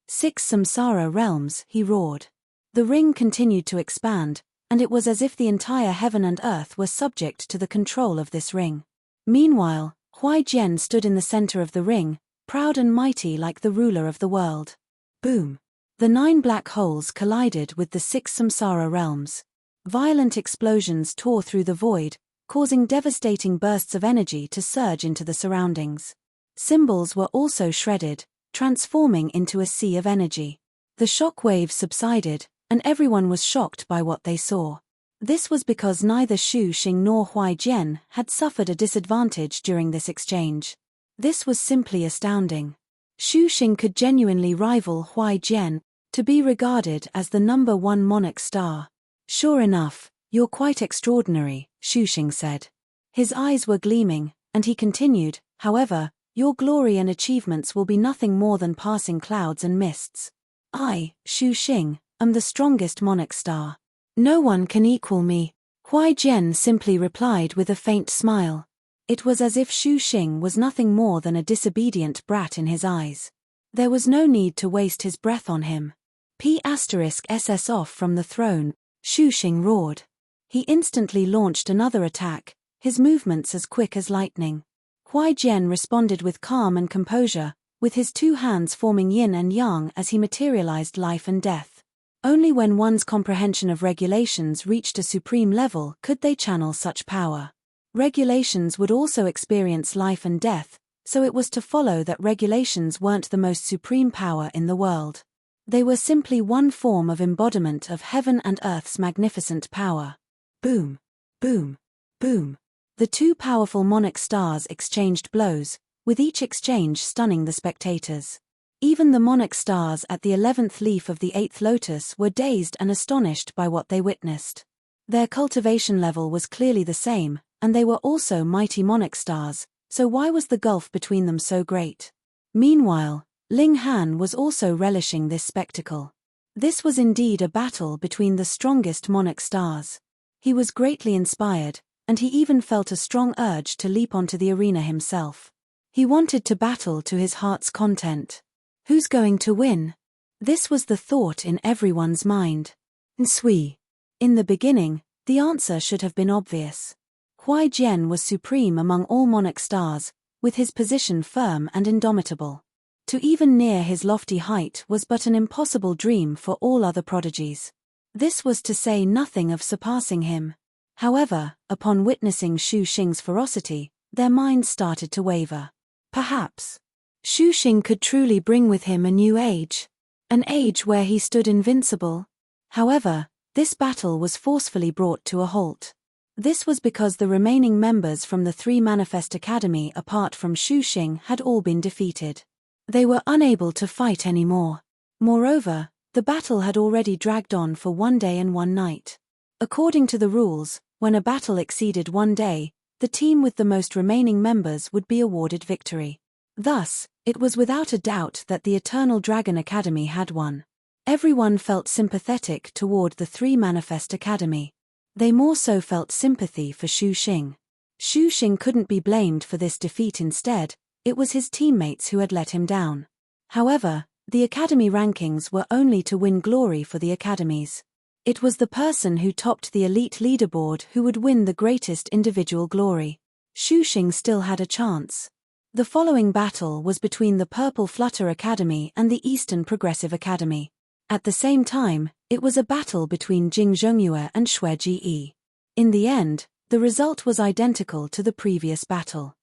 6 samsara realms, he roared. The ring continued to expand, and it was as if the entire heaven and earth were subject to the control of this ring. Meanwhile, Huaijian stood in the center of the ring, proud and mighty like the ruler of the world. Boom! The 9 black holes collided with the 6 samsara realms. Violent explosions tore through the void, causing devastating bursts of energy to surge into the surroundings. Symbols were also shredded, transforming into a sea of energy. The shock waves subsided, and everyone was shocked by what they saw. This was because neither Xu Xing nor Huaijian had suffered a disadvantage during this exchange. This was simply astounding. Xu Xing could genuinely rival Huaijian, to be regarded as the #1 monarch star. Sure enough, you're quite extraordinary, Xu Xing said. His eyes were gleaming, and he continued, however, your glory and achievements will be nothing more than passing clouds and mists. I, Xu Xing, am the strongest monarch star. No one can equal me. Huaijian simply replied with a faint smile. It was as if Xu Xing was nothing more than a disobedient brat in his eyes. There was no need to waste his breath on him. P*SS off from the throne, Xu Xing roared. He instantly launched another attack, his movements as quick as lightning. Huaijian responded with calm and composure, with his 2 hands forming yin and yang as he materialized life and death. Only when one's comprehension of regulations reached a supreme level could they channel such power. Regulations would also experience life and death, so it was to follow that regulations weren't the most supreme power in the world. They were simply one form of embodiment of heaven and earth's magnificent power. Boom! Boom! Boom! The 2 powerful monarch stars exchanged blows, with each exchange stunning the spectators. Even the monarch stars at the 11th leaf of the 8th lotus were dazed and astonished by what they witnessed. Their cultivation level was clearly the same, and they were also mighty monarch stars, so why was the gulf between them so great? Meanwhile, Ling Han was also relishing this spectacle. This was indeed a battle between the strongest monarch stars. He was greatly inspired, and he even felt a strong urge to leap onto the arena himself. He wanted to battle to his heart's content. Who's going to win? This was the thought in everyone's mind. Nsui. In the beginning, the answer should have been obvious. Huai Jian was supreme among all monarch stars, with his position firm and indomitable. To even near his lofty height was but an impossible dream for all other prodigies. This was to say nothing of surpassing him. However, upon witnessing Shu Xing's ferocity, their minds started to waver. Perhaps Shu Xing could truly bring with him a new age. An age where he stood invincible. However, this battle was forcefully brought to a halt. This was because the remaining members from the three Manifest Academy apart from Shu Xing had all been defeated. They were unable to fight anymore. Moreover, the battle had already dragged on for 1 day and 1 night. According to the rules, when a battle exceeded 1 day, the team with the most remaining members would be awarded victory. Thus, it was without a doubt that the Eternal Dragon Academy had won. Everyone felt sympathetic toward the three Manifest Academy. They more so felt sympathy for Shu Xing. Shu Xing couldn't be blamed for this defeat. Instead, it was his teammates who had let him down. However, the Academy rankings were only to win glory for the academies. It was the person who topped the elite leaderboard who would win the greatest individual glory. Shu Xing still had a chance. The following battle was between the Purple Flutter Academy and the Eastern Progressive Academy. At the same time, it was a battle between Jing Zhongyue and Xue Ji. In the end, the result was identical to the previous battle.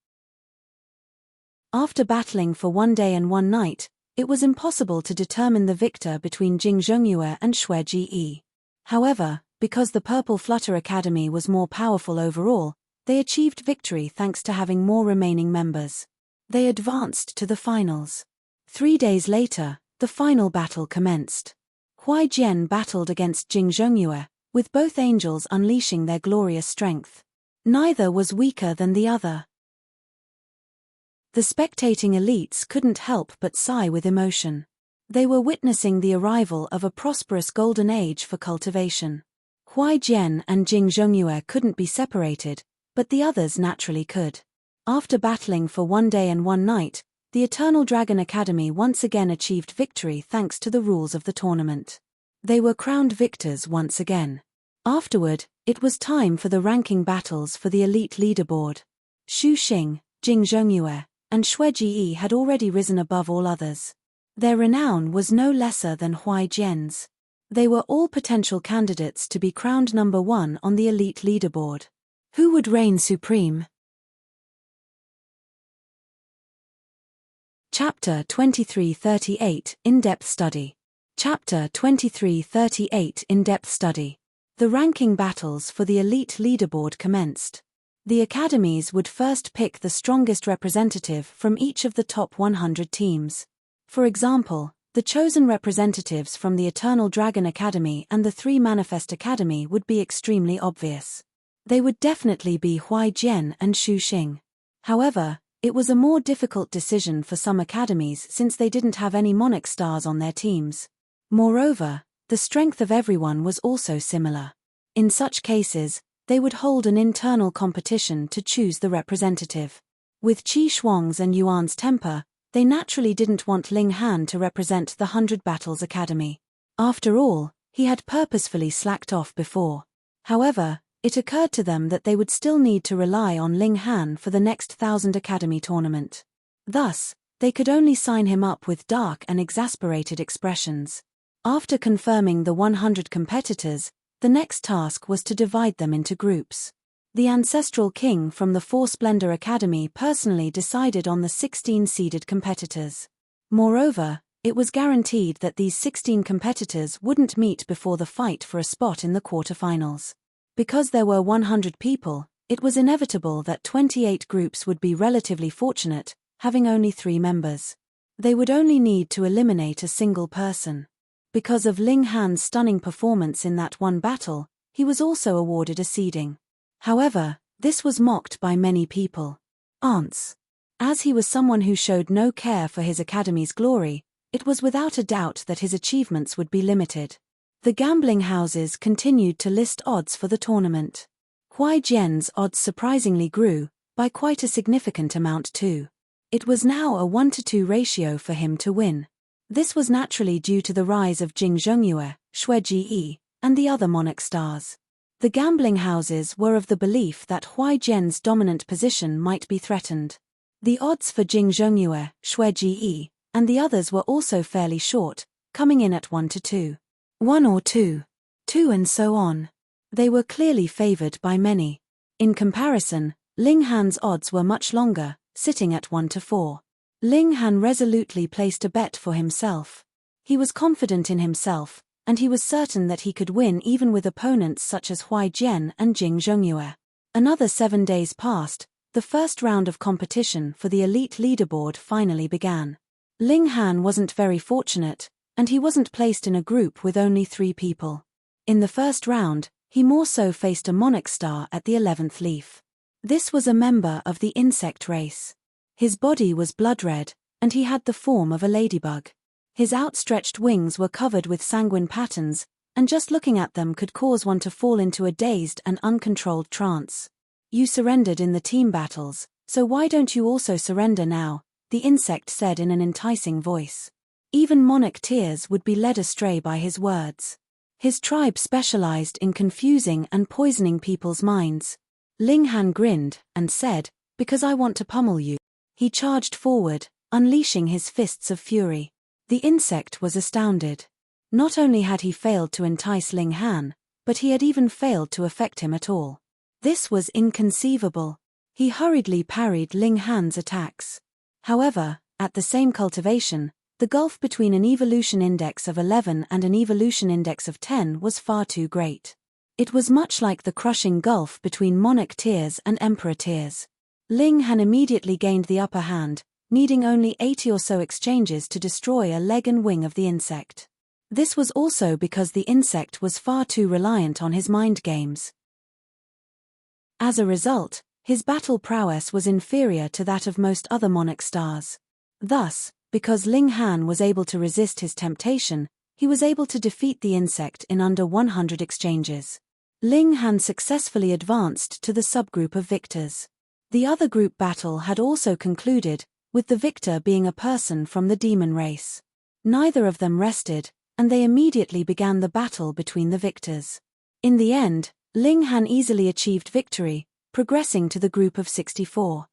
After battling for 1 day and 1 night, it was impossible to determine the victor between Jing Zhongyue and Xue Ji. However, because the Purple Flutter Academy was more powerful overall, they achieved victory thanks to having more remaining members. They advanced to the finals. 3 days later, the final battle commenced. Huai Jian battled against Jing Zhongyue, with both angels unleashing their glorious strength. Neither was weaker than the other. The spectating elites couldn't help but sigh with emotion. They were witnessing the arrival of a prosperous golden age for cultivation. Huai Jian and Jing Zhongyue couldn't be separated, but the others naturally could. After battling for 1 day and 1 night, the Eternal Dragon Academy once again achieved victory thanks to the rules of the tournament. They were crowned victors once again. Afterward, it was time for the ranking battles for the elite leaderboard. Shu Xing, Jing Zhongyue, and Xue Ji had already risen above all others. Their renown was no lesser than Huai Jian's. They were all potential candidates to be crowned number 1 on the elite leaderboard. Who would reign supreme? Chapter 2338 In-Depth Study. Chapter 2338 In-Depth Study. The ranking battles for the elite leaderboard commenced. The academies would first pick the strongest representative from each of the top 100 teams. For example, the chosen representatives from the Eternal Dragon Academy and the 3 Manifest Academy would be extremely obvious. They would definitely be Huai Jian and Shu Xing. However, it was a more difficult decision for some academies since they didn't have any monarch stars on their teams. Moreover, the strength of everyone was also similar. In such cases, they would hold an internal competition to choose the representative. With Qi Shuang's and Yuan's temper, they naturally didn't want Ling Han to represent the 100 Battles Academy. After all, he had purposefully slacked off before. However, it occurred to them that they would still need to rely on Ling Han for the next 1000 Academy tournament. Thus, they could only sign him up with dark and exasperated expressions. After confirming the 100 competitors, the next task was to divide them into groups. The ancestral king from the 4 Splendor Academy personally decided on the 16 seeded competitors. Moreover, it was guaranteed that these 16 competitors wouldn't meet before the fight for a spot in the quarterfinals. Because there were 100 people, it was inevitable that 28 groups would be relatively fortunate, having only 3 members. They would only need to eliminate a single person. Because of Ling Han's stunning performance in that one battle, he was also awarded a seeding. However, this was mocked by many people. As he was someone who showed no care for his academy's glory, it was without a doubt that his achievements would be limited. The gambling houses continued to list odds for the tournament. Huai Jian's odds surprisingly grew, by quite a significant amount too. It was now a 1-to-2 ratio for him to win. This was naturally due to the rise of Jing Zhongyue, Shui, and the other monarch stars. The gambling houses were of the belief that Huai Jian's dominant position might be threatened. The odds for Jing Zhongyue, Shui, and the others were also fairly short, coming in at 1-to-2. 1 or 2. 2 and so on. They were clearly favored by many. In comparison, Ling Han's odds were much longer, sitting at 1-to-4. Ling Han resolutely placed a bet for himself. He was confident in himself, and he was certain that he could win even with opponents such as Huai Jian and Jing Zhongyue. Another 7 days passed. The first round of competition for the elite leaderboard finally began. Ling Han wasn't very fortunate, and he wasn't placed in a group with only 3 people. In the first round, he more so faced a monarch star at the 11th leaf. This was a member of the insect race. His body was blood red, and he had the form of a ladybug. His outstretched wings were covered with sanguine patterns, and just looking at them could cause one to fall into a dazed and uncontrolled trance. You surrendered in the team battles, so why don't you also surrender now? The insect said in an enticing voice. Even monarch tears would be led astray by his words. His tribe specialized in confusing and poisoning people's minds. Ling Han grinned and said, "Because I want to pummel you." He charged forward, unleashing his fists of fury. The insect was astounded. Not only had he failed to entice Ling Han, but he had even failed to affect him at all. This was inconceivable. He hurriedly parried Ling Han's attacks. However, at the same cultivation, the gulf between an evolution index of 11 and an evolution index of 10 was far too great. It was much like the crushing gulf between monarch tears and emperor tears. Ling Han immediately gained the upper hand, needing only 80 or so exchanges to destroy a leg and wing of the insect. This was also because the insect was far too reliant on his mind games. As a result, his battle prowess was inferior to that of most other monarch stars. Thus, because Ling Han was able to resist his temptation, he was able to defeat the insect in under 100 exchanges. Ling Han successfully advanced to the subgroup of victors. The other group battle had also concluded, with the victor being a person from the demon race. Neither of them rested, and they immediately began the battle between the victors. In the end, Ling Han easily achieved victory, progressing to the group of 64.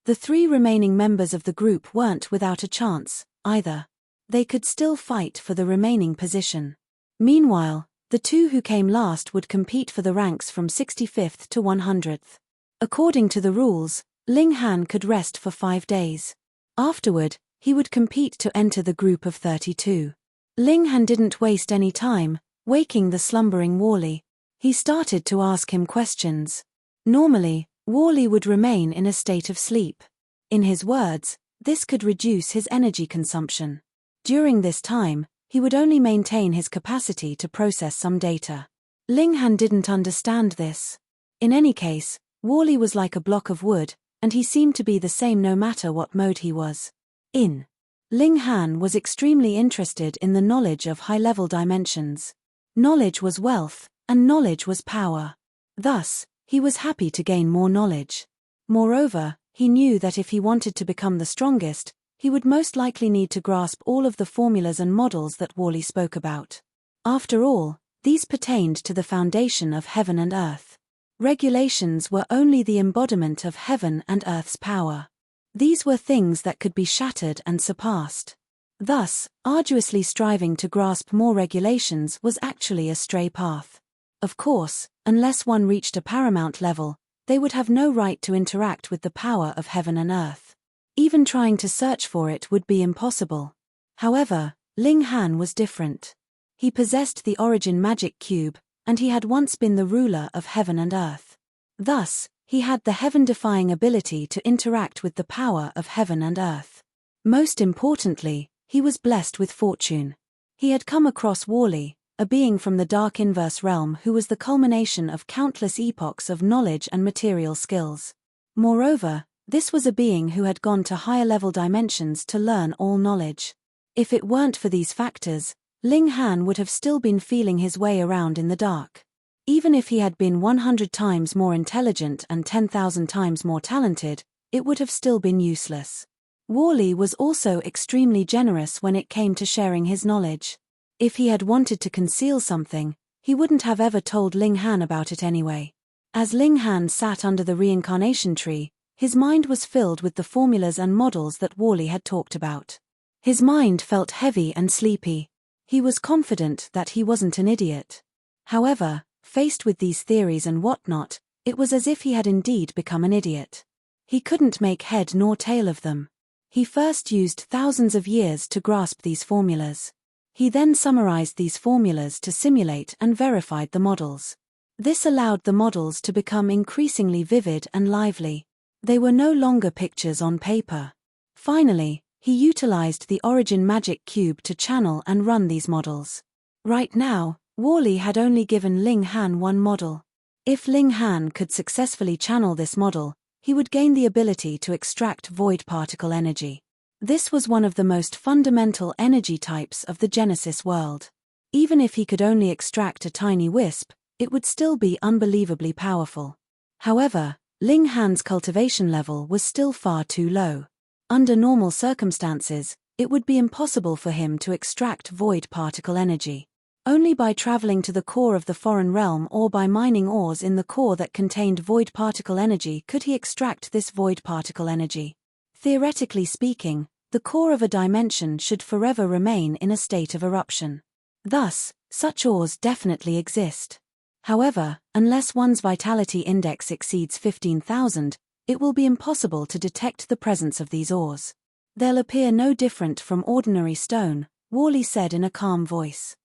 The 3 remaining members of the group weren't without a chance, either. They could still fight for the remaining position. Meanwhile, the 2 who came last would compete for the ranks from 65th to 100th. According to the rules, Ling Han could rest for 5 days. Afterward, he would compete to enter the group of 32. Ling Han didn't waste any time, waking the slumbering Wally. He started to ask him questions. Normally, Wally would remain in a state of sleep. In his words, this could reduce his energy consumption. During this time, he would only maintain his capacity to process some data. Ling Han didn't understand this. In any case, Wally was like a block of wood, and he seemed to be the same no matter what mode he was in. Ling Han was extremely interested in the knowledge of high-level dimensions. Knowledge was wealth, and knowledge was power. Thus, he was happy to gain more knowledge. Moreover, he knew that if he wanted to become the strongest, he would most likely need to grasp all of the formulas and models that Wally spoke about. After all, these pertained to the foundation of heaven and earth. Regulations were only the embodiment of heaven and earth's power. These were things that could be shattered and surpassed. Thus, arduously striving to grasp more regulations was actually a stray path. Of course, unless one reached a paramount level, they would have no right to interact with the power of heaven and earth. Even trying to search for it would be impossible. However, Ling Han was different. He possessed the origin magic cube, and he had once been the ruler of heaven and earth. Thus, he had the heaven-defying ability to interact with the power of heaven and earth. Most importantly, he was blessed with fortune. He had come across Wally, a being from the dark inverse realm who was the culmination of countless epochs of knowledge and material skills. Moreover, this was a being who had gone to higher-level dimensions to learn all knowledge. If it weren't for these factors, Ling Han would have still been feeling his way around in the dark. Even if he had been 100 times more intelligent and 10,000 times more talented, it would have still been useless. Worley was also extremely generous when it came to sharing his knowledge. If he had wanted to conceal something, he wouldn't have ever told Ling Han about it anyway. As Ling Han sat under the reincarnation tree, his mind was filled with the formulas and models that Worley had talked about. His mind felt heavy and sleepy. He was confident that he wasn't an idiot. However, faced with these theories and whatnot, it was as if he had indeed become an idiot. He couldn't make head nor tail of them. He first used thousands of years to grasp these formulas. He then summarized these formulas to simulate and verified the models. This allowed the models to become increasingly vivid and lively. They were no longer pictures on paper. Finally, he utilized the origin magic cube to channel and run these models. Right now, Worley had only given Ling Han one model. If Ling Han could successfully channel this model, he would gain the ability to extract void particle energy. This was one of the most fundamental energy types of the Genesis world. Even if he could only extract a tiny wisp, it would still be unbelievably powerful. However, Ling Han's cultivation level was still far too low. Under normal circumstances, it would be impossible for him to extract void particle energy. Only by traveling to the core of the foreign realm or by mining ores in the core that contained void particle energy could he extract this void particle energy. Theoretically speaking, the core of a dimension should forever remain in a state of eruption. Thus, such ores definitely exist. However, unless one's vitality index exceeds 15,000, it will be impossible to detect the presence of these ores. They'll appear no different from ordinary stone, Worley said in a calm voice.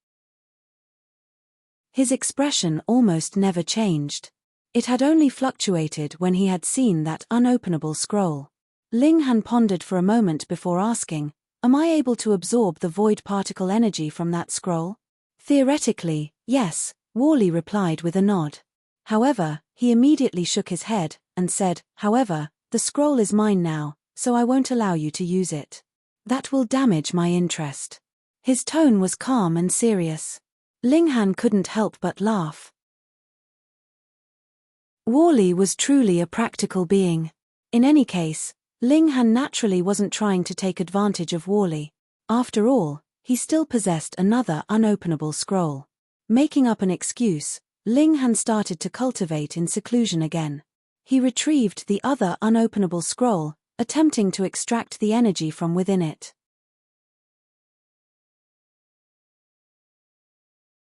His expression almost never changed. It had only fluctuated when he had seen that unopenable scroll. Ling Han pondered for a moment before asking, "Am I able to absorb the void particle energy from that scroll?" "Theoretically, yes," Worley replied with a nod. However, he immediately shook his head, and said, "However, the scroll is mine now, so I won't allow you to use it. That will damage my interest." His tone was calm and serious. Ling Han couldn't help but laugh. Worley was truly a practical being. In any case, Ling Han naturally wasn't trying to take advantage of Worley. After all, he still possessed another unopenable scroll. Making up an excuse, Ling Han started to cultivate in seclusion again. He retrieved the other unopenable scroll, attempting to extract the energy from within it.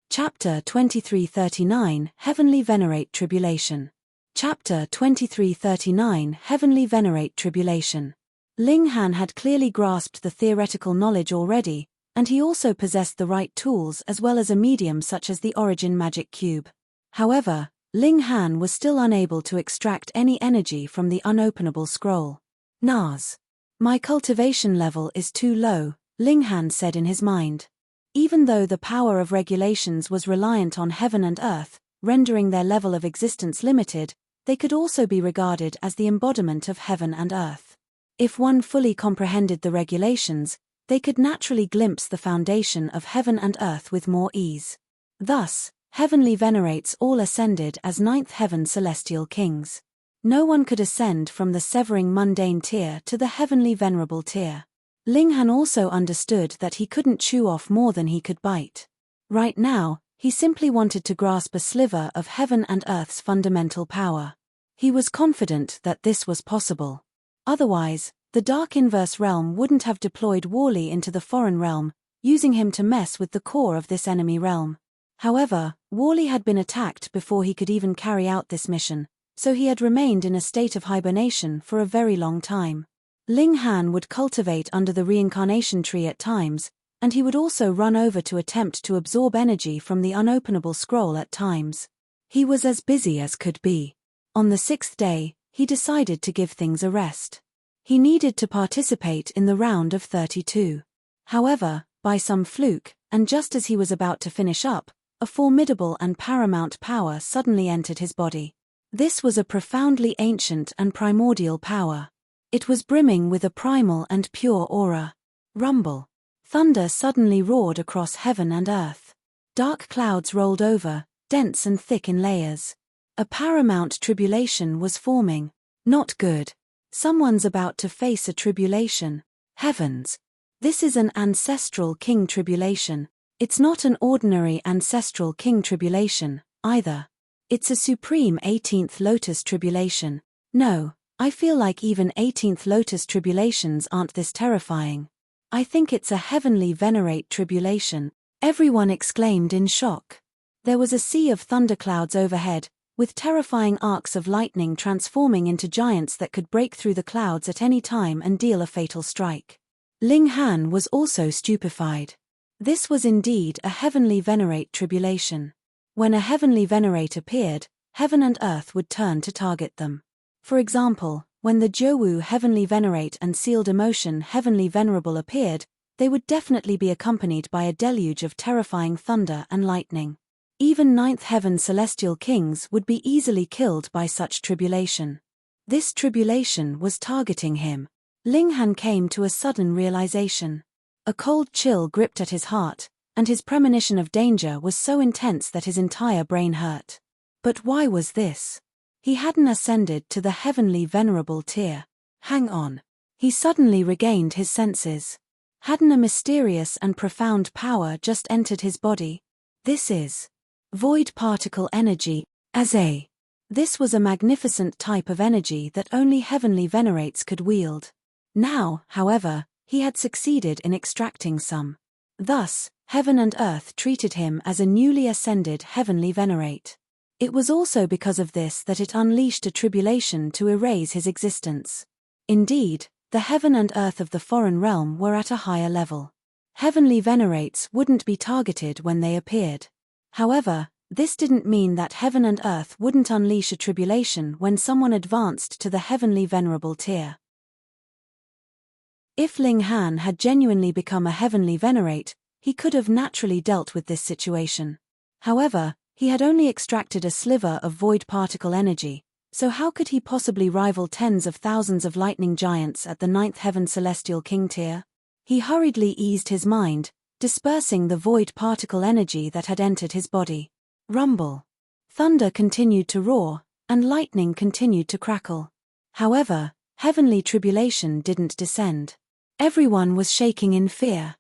Chapter 2339 Heavenly Venerate Tribulation. Chapter 2339 Heavenly Venerate Tribulation. Ling Han had clearly grasped the theoretical knowledge already, and he also possessed the right tools as well as a medium such as the origin magic cube. However, Ling Han was still unable to extract any energy from the unopenable scroll. "Nas. My cultivation level is too low," Ling Han said in his mind. Even though the power of regulations was reliant on heaven and earth, rendering their level of existence limited, they could also be regarded as the embodiment of heaven and earth. If one fully comprehended the regulations, they could naturally glimpse the foundation of heaven and earth with more ease. Thus, heavenly venerates all ascended as ninth heaven celestial kings. No one could ascend from the severing mundane tier to the heavenly venerable tier. Ling Han also understood that he couldn't chew off more than he could bite. Right now, he simply wanted to grasp a sliver of heaven and earth's fundamental power. He was confident that this was possible. Otherwise, the Dark Inverse Realm wouldn't have deployed Worley into the foreign realm, using him to mess with the core of this enemy realm. However, Worley had been attacked before he could even carry out this mission, so he had remained in a state of hibernation for a very long time. Ling Han would cultivate under the reincarnation tree at times, and he would also run over to attempt to absorb energy from the unopenable scroll at times. He was as busy as could be. On the 6th day, he decided to give things a rest. He needed to participate in the round of 32. However, by some fluke, and just as he was about to finish up, a formidable and paramount power suddenly entered his body. This was a profoundly ancient and primordial power. It was brimming with a primal and pure aura. Rumble. Thunder suddenly roared across heaven and earth. Dark clouds rolled over, dense and thick in layers. A paramount tribulation was forming. Not good. Someone's about to face a tribulation. Heavens! This is an ancestral king tribulation. It's not an ordinary ancestral king tribulation, either. It's a supreme 18th Lotus tribulation. No, I feel like even 18th Lotus tribulations aren't this terrifying. I think it's a heavenly venerate tribulation. Everyone exclaimed in shock. There was a sea of thunderclouds overhead, with terrifying arcs of lightning transforming into giants that could break through the clouds at any time and deal a fatal strike. Ling Han was also stupefied. This was indeed a heavenly venerate tribulation. When a heavenly venerate appeared, heaven and earth would turn to target them. For example, when the Jiuwu heavenly venerate and sealed emotion heavenly venerable appeared, they would definitely be accompanied by a deluge of terrifying thunder and lightning. Even ninth heaven celestial kings would be easily killed by such tribulation. This tribulation was targeting him. Ling Han came to a sudden realization. A cold chill gripped at his heart, and his premonition of danger was so intense that his entire brain hurt. But why was this? He hadn't ascended to the heavenly venerable tier. Hang on. He suddenly regained his senses. Hadn't a mysterious and profound power just entered his body? This is void particle energy, as a. This was a magnificent type of energy that only heavenly venerates could wield. Now, however, he had succeeded in extracting some. Thus, heaven and earth treated him as a newly ascended heavenly venerate. It was also because of this that it unleashed a tribulation to erase his existence. Indeed, the heaven and earth of the foreign realm were at a higher level. Heavenly venerates wouldn't be targeted when they appeared. However, this didn't mean that heaven and earth wouldn't unleash a tribulation when someone advanced to the heavenly venerable tier. If Ling Han had genuinely become a heavenly venerate, he could have naturally dealt with this situation. However, he had only extracted a sliver of void particle energy, so how could he possibly rival tens of thousands of lightning giants at the ninth heaven celestial king tier? He hurriedly eased his mind, dispersing the void particle energy that had entered his body. Rumble. Thunder continued to roar, and lightning continued to crackle. However, heavenly tribulation didn't descend. Everyone was shaking in fear.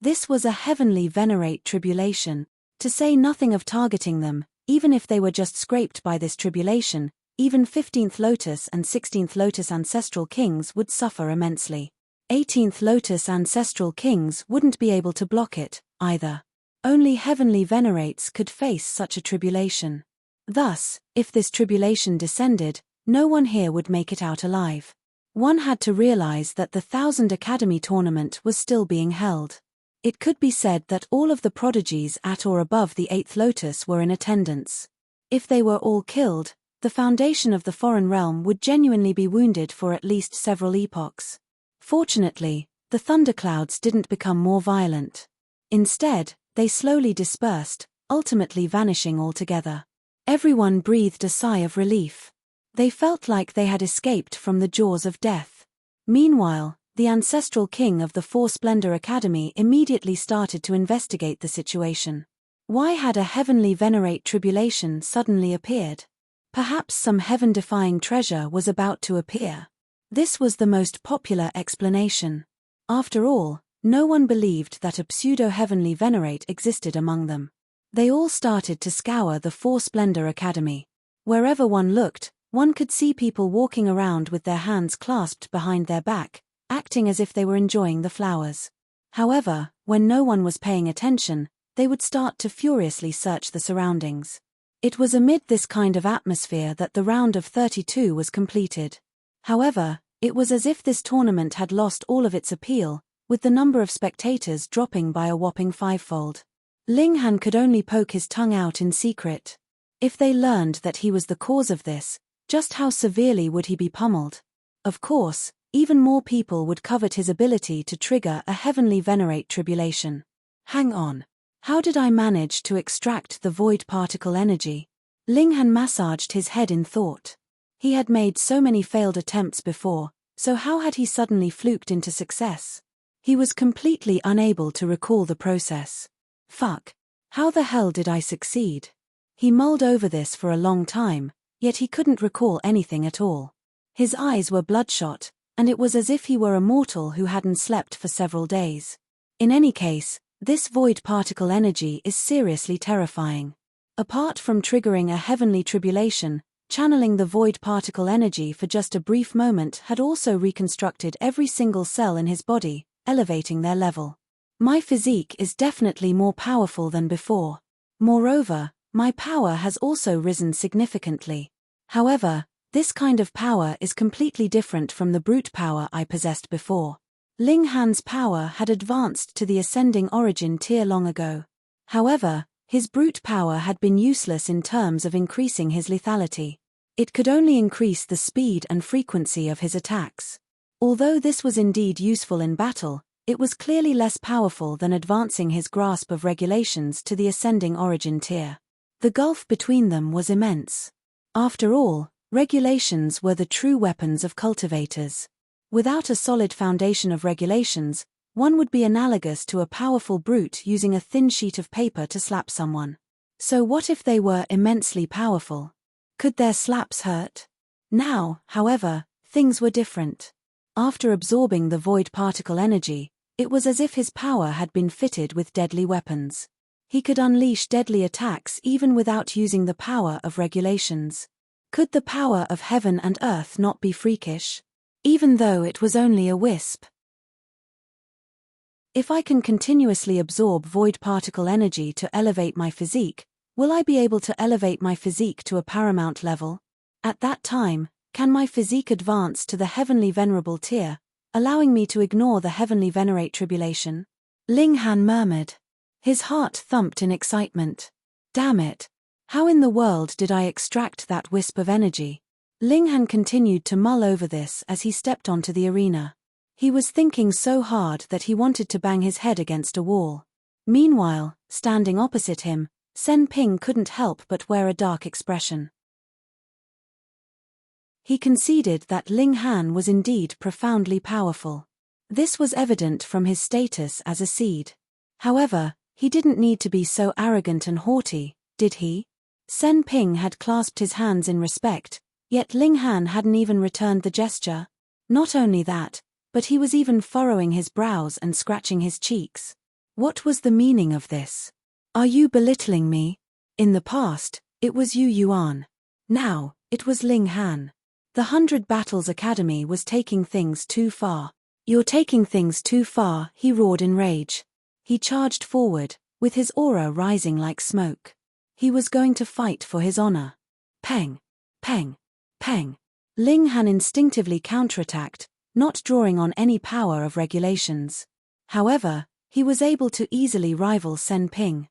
This was a heavenly venerate tribulation, to say nothing of targeting them. Even if they were just scraped by this tribulation, even 15th Lotus and 16th Lotus ancestral kings would suffer immensely. 18th Lotus ancestral kings wouldn't be able to block it, either. Only heavenly venerates could face such a tribulation. Thus, if this tribulation descended, no one here would make it out alive. One had to realize that the 1000 Academy tournament was still being held. It could be said that all of the prodigies at or above the 8th Lotus were in attendance. If they were all killed, the foundation of the foreign realm would genuinely be wounded for at least several epochs. Fortunately, the thunderclouds didn't become more violent. Instead, they slowly dispersed, ultimately vanishing altogether. Everyone breathed a sigh of relief. They felt like they had escaped from the jaws of death. Meanwhile, the ancestral king of the Four Splendor Academy immediately started to investigate the situation. Why had a heavenly venerate tribulation suddenly appeared? Perhaps some heaven-defying treasure was about to appear. This was the most popular explanation. After all, no one believed that a pseudo-heavenly venerate existed among them. They all started to scour the Four Splendor Academy. Wherever one looked, one could see people walking around with their hands clasped behind their back, acting as if they were enjoying the flowers. However, when no one was paying attention, they would start to furiously search the surroundings. It was amid this kind of atmosphere that the round of 32 was completed. However, it was as if this tournament had lost all of its appeal, with the number of spectators dropping by a whopping fivefold. Ling Han could only poke his tongue out in secret. If they learned that he was the cause of this, just how severely would he be pummeled? Of course, even more people would covet his ability to trigger a heavenly venerate tribulation. Hang on. How did I manage to extract the void particle energy? Ling Han massaged his head in thought. He had made so many failed attempts before, so how had he suddenly fluked into success? He was completely unable to recall the process. Fuck. How the hell did I succeed? He mulled over this for a long time, yet he couldn't recall anything at all. His eyes were bloodshot, and it was as if he were a mortal who hadn't slept for several days. In any case, this void particle energy is seriously terrifying. Apart from triggering a heavenly tribulation, channeling the void particle energy for just a brief moment had also reconstructed every single cell in his body, elevating their level. My physique is definitely more powerful than before. Moreover, my power has also risen significantly. However, this kind of power is completely different from the brute power I possessed before. Ling Han's power had advanced to the ascending origin tier long ago. However, his brute power had been useless in terms of increasing his lethality. It could only increase the speed and frequency of his attacks. Although this was indeed useful in battle, it was clearly less powerful than advancing his grasp of regulations to the ascending origin tier. The gulf between them was immense. After all, regulations were the true weapons of cultivators. Without a solid foundation of regulations, one would be analogous to a powerful brute using a thin sheet of paper to slap someone. So what if they were immensely powerful? Could their slaps hurt? Now, however, things were different. After absorbing the void particle energy, it was as if his power had been fitted with deadly weapons. He could unleash deadly attacks even without using the power of regulations. Could the power of heaven and earth not be freakish? Even though it was only a wisp. If I can continuously absorb void particle energy to elevate my physique, will I be able to elevate my physique to a paramount level? At that time, can my physique advance to the heavenly venerable tier, allowing me to ignore the heavenly venerate tribulation? Ling Han murmured. His heart thumped in excitement. Damn it! How in the world did I extract that wisp of energy? Ling Han continued to mull over this as he stepped onto the arena. He was thinking so hard that he wanted to bang his head against a wall. Meanwhile, standing opposite him, Sen Ping couldn't help but wear a dark expression. He conceded that Ling Han was indeed profoundly powerful. This was evident from his status as a seed. However, he didn't need to be so arrogant and haughty, did he? Sen Ping had clasped his hands in respect, yet Ling Han hadn't even returned the gesture. Not only that, but he was even furrowing his brows and scratching his cheeks. What was the meaning of this? Are you belittling me? In the past, it was Yu Yuan. Now, it was Ling Han. The 100 Battles Academy was taking things too far. You're taking things too far, he roared in rage. He charged forward, with his aura rising like smoke. He was going to fight for his honor. Peng! Peng! Peng! Ling Han instinctively counterattacked, not drawing on any power of regulations. However, he was able to easily rival Sen Ping.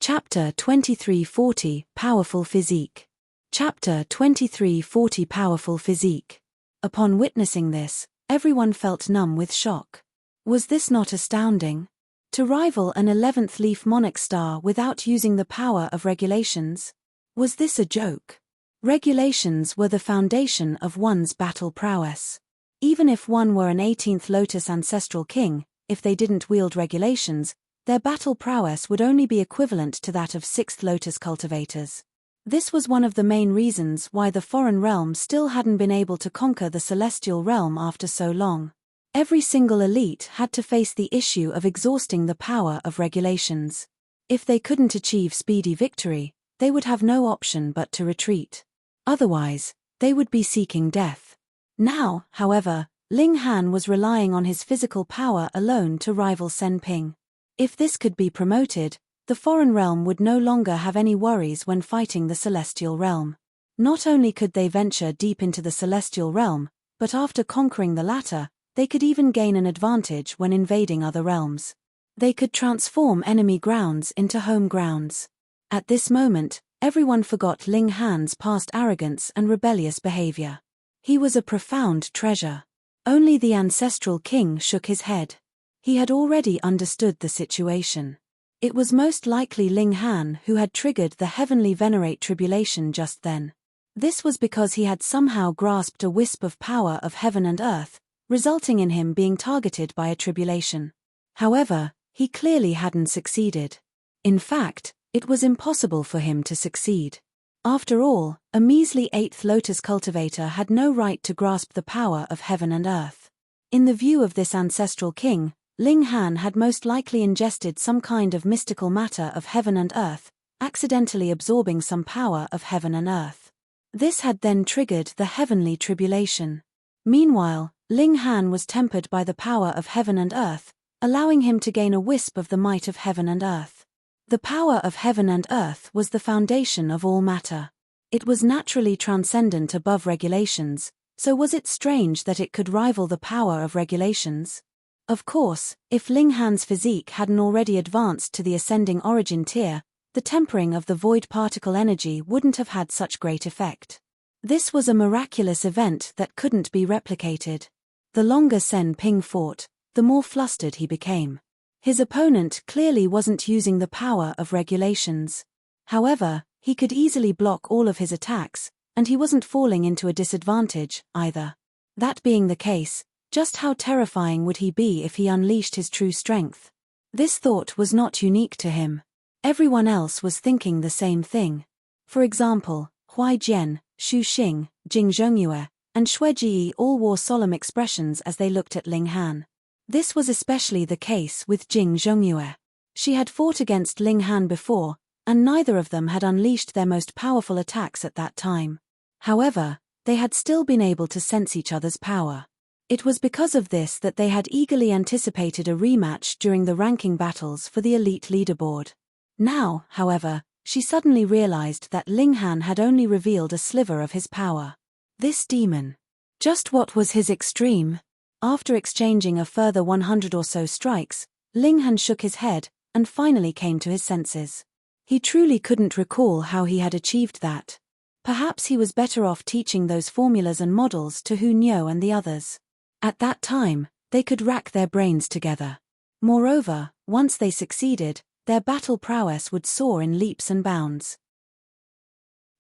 Chapter 2340 Powerful Physique. Chapter 2340 Powerful Physique. Upon witnessing this, everyone felt numb with shock. Was this not astounding? To rival an 11th Leaf Monarch star without using the power of regulations? Was this a joke? Regulations were the foundation of one's battle prowess. Even if one were an 18th Lotus Ancestral King, if they didn't wield regulations, their battle prowess would only be equivalent to that of 6th Lotus cultivators. This was one of the main reasons why the foreign realm still hadn't been able to conquer the celestial realm after so long. Every single elite had to face the issue of exhausting the power of regulations. If they couldn't achieve speedy victory, they would have no option but to retreat. Otherwise, they would be seeking death. Now, however, Ling Han was relying on his physical power alone to rival Sen Ping. If this could be promoted, the foreign realm would no longer have any worries when fighting the celestial realm. Not only could they venture deep into the celestial realm, but after conquering the latter, they could even gain an advantage when invading other realms. They could transform enemy grounds into home grounds. At this moment, everyone forgot Ling Han's past arrogance and rebellious behavior. He was a profound treasure. Only the ancestral king shook his head. He had already understood the situation. It was most likely Ling Han who had triggered the heavenly venerate tribulation just then. This was because he had somehow grasped a wisp of power of heaven and earth, resulting in him being targeted by a tribulation. However, he clearly hadn't succeeded. In fact, it was impossible for him to succeed. After all, a measly 8th Lotus cultivator had no right to grasp the power of heaven and earth. In the view of this ancestral king, Ling Han had most likely ingested some kind of mystical matter of heaven and earth, accidentally absorbing some power of heaven and earth. This had then triggered the heavenly tribulation. Meanwhile, Ling Han was tempered by the power of heaven and earth, allowing him to gain a wisp of the might of heaven and earth. The power of heaven and earth was the foundation of all matter. It was naturally transcendent above regulations, so was it strange that it could rival the power of regulations? Of course, if Ling Han's physique hadn't already advanced to the ascending origin tier, the tempering of the void particle energy wouldn't have had such great effect. This was a miraculous event that couldn't be replicated. The longer Sen Ping fought, the more flustered he became. His opponent clearly wasn't using the power of regulations. However, he could easily block all of his attacks, and he wasn't falling into a disadvantage, either. That being the case, just how terrifying would he be if he unleashed his true strength? This thought was not unique to him. Everyone else was thinking the same thing. For example, Huai Jian, Xu Xing, Jing Zhongyue, and Xue Ji all wore solemn expressions as they looked at Ling Han. This was especially the case with Jing Zhongyue. She had fought against Ling Han before, and neither of them had unleashed their most powerful attacks at that time. However, they had still been able to sense each other's power. It was because of this that they had eagerly anticipated a rematch during the ranking battles for the elite leaderboard. Now, however, she suddenly realized that Ling Han had only revealed a sliver of his power. This demon. Just what was his extreme? After exchanging a further 100 or so strikes, Ling Han shook his head, and finally came to his senses. He truly couldn't recall how he had achieved that. Perhaps he was better off teaching those formulas and models to Hu Niu and the others. At that time, they could rack their brains together. Moreover, once they succeeded, their battle prowess would soar in leaps and bounds.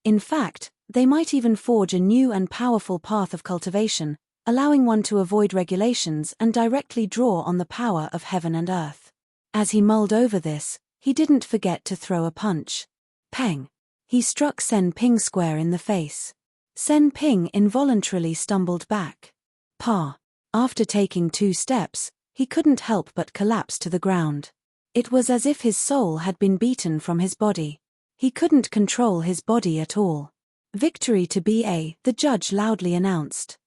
In fact, they might even forge a new and powerful path of cultivation, allowing one to avoid regulations and directly draw on the power of heaven and earth. As he mulled over this, he didn't forget to throw a punch. Peng! He struck Sen Ping square in the face. Sen Ping involuntarily stumbled back. Pa! After taking 2 steps, he couldn't help but collapse to the ground. It was as if his soul had been beaten from his body. He couldn't control his body at all. Victory to BA, the judge loudly announced.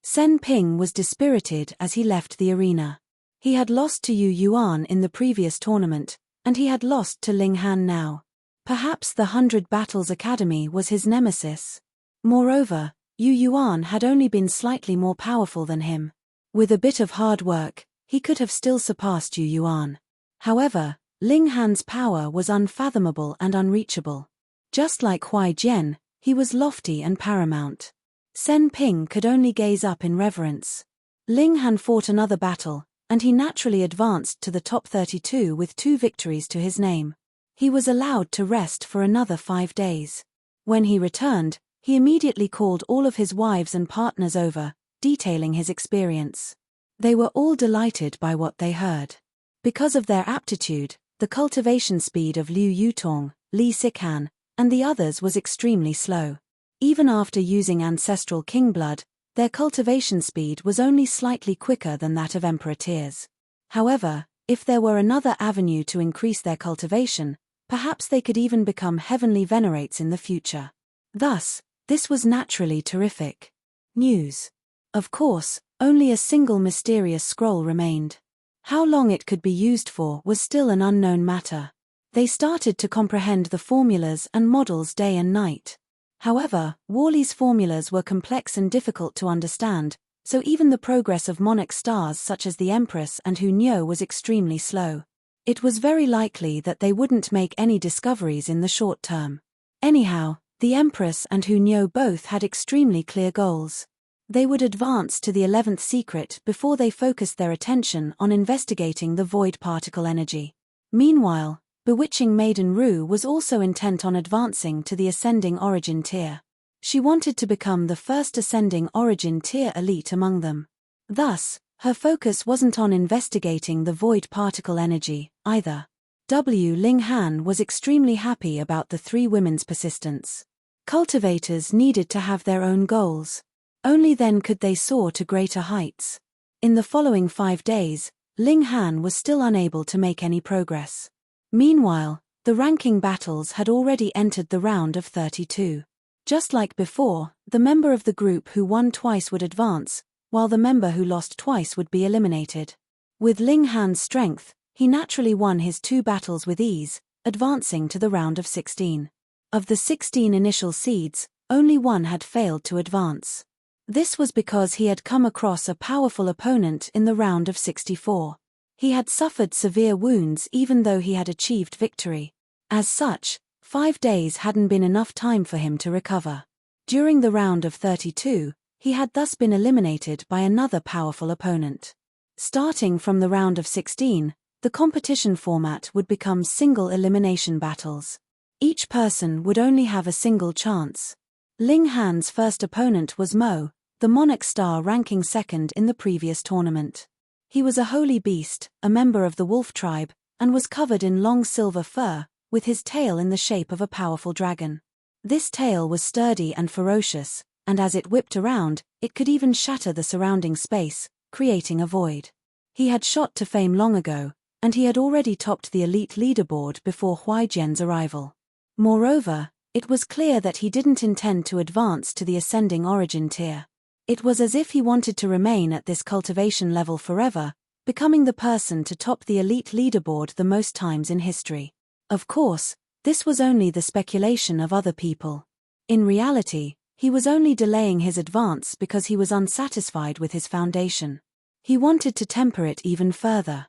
Sen Ping was dispirited as he left the arena. He had lost to Yu Yuan in the previous tournament, and he had lost to Ling Han now. Perhaps the 100 Battles Academy was his nemesis. Moreover, Yu Yuan had only been slightly more powerful than him. With a bit of hard work, he could have still surpassed Yu Yuan. However, Ling Han's power was unfathomable and unreachable. Just like Huai Jian, he was lofty and paramount. Sen Ping could only gaze up in reverence. Ling Han fought another battle, and he naturally advanced to the top 32 with 2 victories to his name. He was allowed to rest for another 5 days. When he returned, he immediately called all of his wives and partners over, detailing his experience. They were all delighted by what they heard. Because of their aptitude, the cultivation speed of Liu Yutong, Li Sikan, and the others was extremely slow. Even after using ancestral king blood, their cultivation speed was only slightly quicker than that of Emperor Tiers. However, if there were another avenue to increase their cultivation, perhaps they could even become heavenly venerates in the future. Thus, this was naturally terrific. News. Of course, only a single mysterious scroll remained. How long it could be used for was still an unknown matter. They started to comprehend the formulas and models day and night. However, Worley's formulas were complex and difficult to understand, so even the progress of monarch stars such as the Empress and Hu Niu was extremely slow. It was very likely that they wouldn't make any discoveries in the short term. Anyhow, the Empress and Hu Niu both had extremely clear goals. They would advance to the 11th secret before they focused their attention on investigating the void particle energy. Meanwhile, bewitching Maiden Ru was also intent on advancing to the ascending origin tier. She wanted to become the first ascending origin tier elite among them. Thus, her focus wasn't on investigating the void particle energy, either. Ling Han was extremely happy about the three women's persistence. Cultivators needed to have their own goals. Only then could they soar to greater heights. In the following 5 days, Ling Han was still unable to make any progress. Meanwhile, the ranking battles had already entered the round of 32. Just like before, the member of the group who won twice would advance, while the member who lost twice would be eliminated. With Ling Han's strength, he naturally won his 2 battles with ease, advancing to the round of 16. Of the 16 initial seeds, only 1 had failed to advance. This was because he had come across a powerful opponent in the round of 64. He had suffered severe wounds even though he had achieved victory. As such, 5 days hadn't been enough time for him to recover. During the round of 32, he had thus been eliminated by another powerful opponent. Starting from the round of 16, the competition format would become single elimination battles. Each person would only have a single chance. Ling Han's first opponent was Mo, the Monarch star ranking 2nd in the previous tournament. He was a holy beast, a member of the wolf tribe, and was covered in long silver fur, with his tail in the shape of a powerful dragon. This tail was sturdy and ferocious, and as it whipped around, it could even shatter the surrounding space, creating a void. He had shot to fame long ago, and he had already topped the elite leaderboard before Huaijian's arrival. Moreover, it was clear that he didn't intend to advance to the ascending origin tier. It was as if he wanted to remain at this cultivation level forever, becoming the person to top the elite leaderboard the most times in history. Of course, this was only the speculation of other people. In reality, he was only delaying his advance because he was unsatisfied with his foundation. He wanted to temper it even further.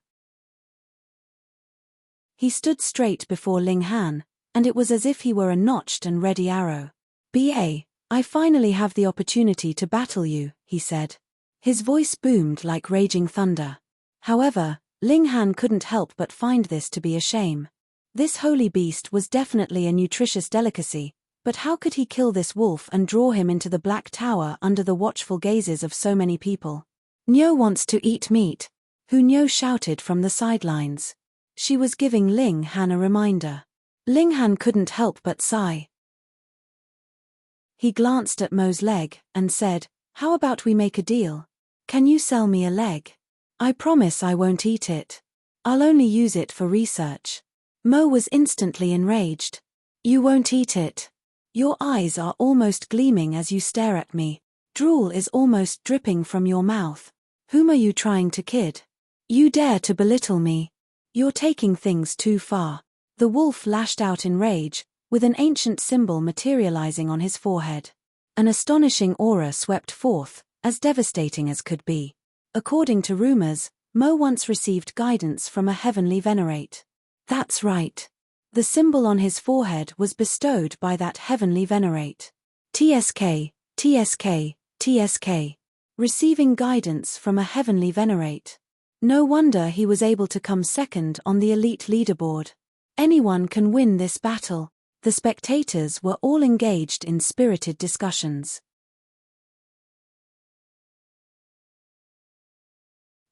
He stood straight before Ling Han, and it was as if he were a notched and ready arrow. "Ba, I finally have the opportunity to battle you," he said. His voice boomed like raging thunder. However, Ling Han couldn't help but find this to be a shame. This holy beast was definitely a nutritious delicacy, but how could he kill this wolf and draw him into the Black Tower under the watchful gazes of so many people? "Nyo wants to eat meat," Hu Nyo shouted from the sidelines. She was giving Ling Han a reminder. Ling Han couldn't help but sigh. He glanced at Mo's leg and said, "How about we make a deal? Can you sell me a leg? I promise I won't eat it. I'll only use it for research." Mo was instantly enraged. "You won't eat it. Your eyes are almost gleaming as you stare at me. Drool is almost dripping from your mouth. Whom are you trying to kid? You dare to belittle me? You're taking things too far." The wolf lashed out in rage, with an ancient symbol materializing on his forehead. An astonishing aura swept forth, as devastating as could be. According to rumors, Mo once received guidance from a heavenly venerate. That's right. The symbol on his forehead was bestowed by that heavenly venerate. TSK, TSK, TSK. Receiving guidance from a heavenly venerate. No wonder he was able to come second on the elite leaderboard. Anyone can win this battle. The spectators were all engaged in spirited discussions.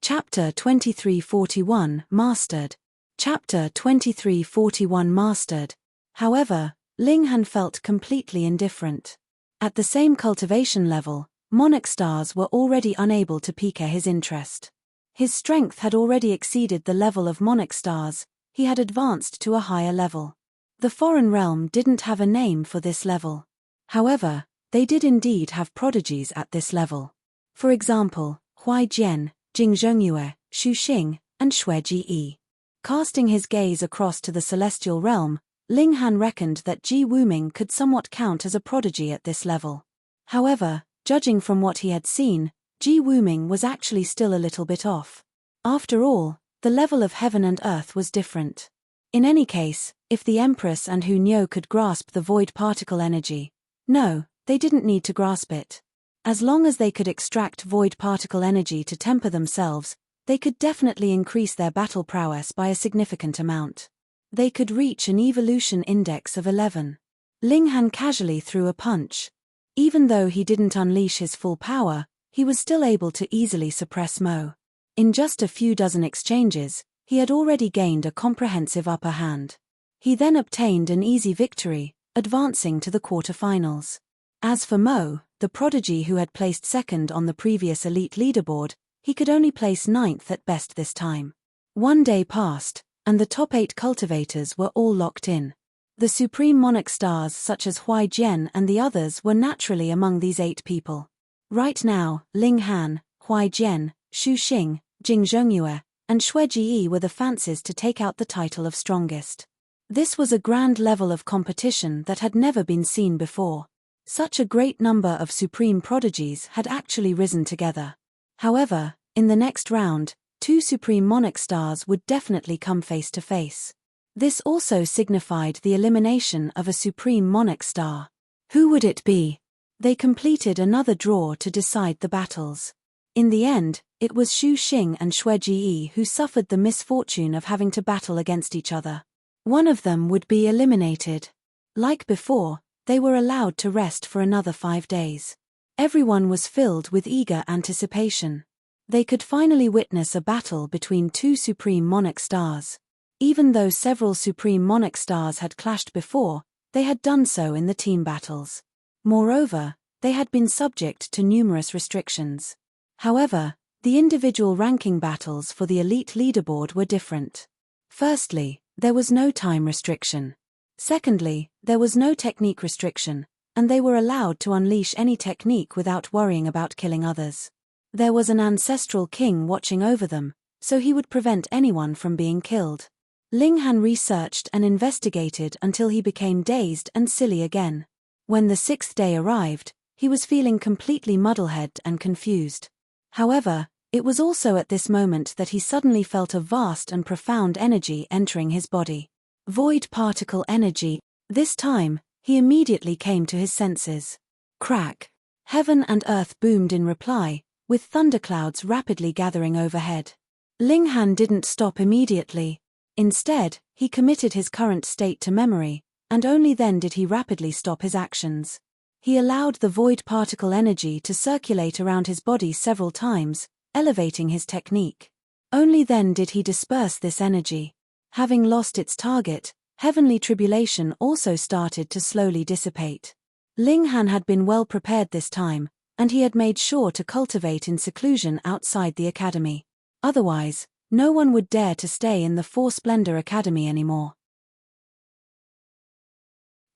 Chapter 2341 Mastered. Chapter 2341 Mastered. However, Ling Han felt completely indifferent. At the same cultivation level, Monarch stars were already unable to pique his interest. His strength had already exceeded the level of Monarch stars. He had advanced to a higher level. The foreign realm didn't have a name for this level. However, they did indeed have prodigies at this level. For example, Huaijian, Jing Zhengyue, Xu Xing, and Xue Ji. Casting his gaze across to the celestial realm, Ling Han reckoned that Ji Wuming could somewhat count as a prodigy at this level. However, judging from what he had seen, Ji Wuming was actually still a little bit off. After all, the level of heaven and earth was different. In any case, if the Empress and Hu Nyo could grasp the void particle energy, no, they didn't need to grasp it. As long as they could extract void particle energy to temper themselves, they could definitely increase their battle prowess by a significant amount. They could reach an evolution index of 11. Ling Han casually threw a punch. Even though he didn't unleash his full power, he was still able to easily suppress Mo. In just a few dozen exchanges, he had already gained a comprehensive upper hand. He then obtained an easy victory, advancing to the quarterfinals. As for Mo, the prodigy who had placed second on the previous elite leaderboard, he could only place ninth at best this time. One day passed, and the top 8 cultivators were all locked in. The supreme monarch stars such as Huai Jian and the others were naturally among these 8 people. Right now, Ling Han, Huai Jian, Xu Xing, Jing Zhongyue, and Xue Ji were the fancies to take out the title of strongest. This was a grand level of competition that had never been seen before. Such a great number of supreme prodigies had actually risen together. However, in the next round, 2 supreme monarch stars would definitely come face to face. This also signified the elimination of a supreme monarch star. Who would it be? They completed another draw to decide the battles. In the end, it was Xu Xing and Xue Ji who suffered the misfortune of having to battle against each other. One of them would be eliminated. Like before, they were allowed to rest for another 5 days. Everyone was filled with eager anticipation. They could finally witness a battle between 2 supreme monarch stars. Even though several supreme monarch stars had clashed before, they had done so in the team battles. Moreover, they had been subject to numerous restrictions. However, the individual ranking battles for the elite leaderboard were different. Firstly, there was no time restriction. Secondly, there was no technique restriction, and they were allowed to unleash any technique without worrying about killing others. There was an ancestral king watching over them, so he would prevent anyone from being killed. Ling Han researched and investigated until he became dazed and silly again. When the 6th day arrived, he was feeling completely muddlehead and confused. However, it was also at this moment that he suddenly felt a vast and profound energy entering his body. Void particle energy. This time, he immediately came to his senses. Crack! Heaven and earth boomed in reply, with thunderclouds rapidly gathering overhead. Ling Han didn't stop immediately. Instead, he committed his current state to memory, and only then did he rapidly stop his actions. He allowed the void particle energy to circulate around his body several times, elevating his technique. Only then did he disperse this energy. Having lost its target, heavenly tribulation also started to slowly dissipate. Ling Han had been well prepared this time, and he had made sure to cultivate in seclusion outside the academy. Otherwise, no one would dare to stay in the Four Splendor Academy anymore.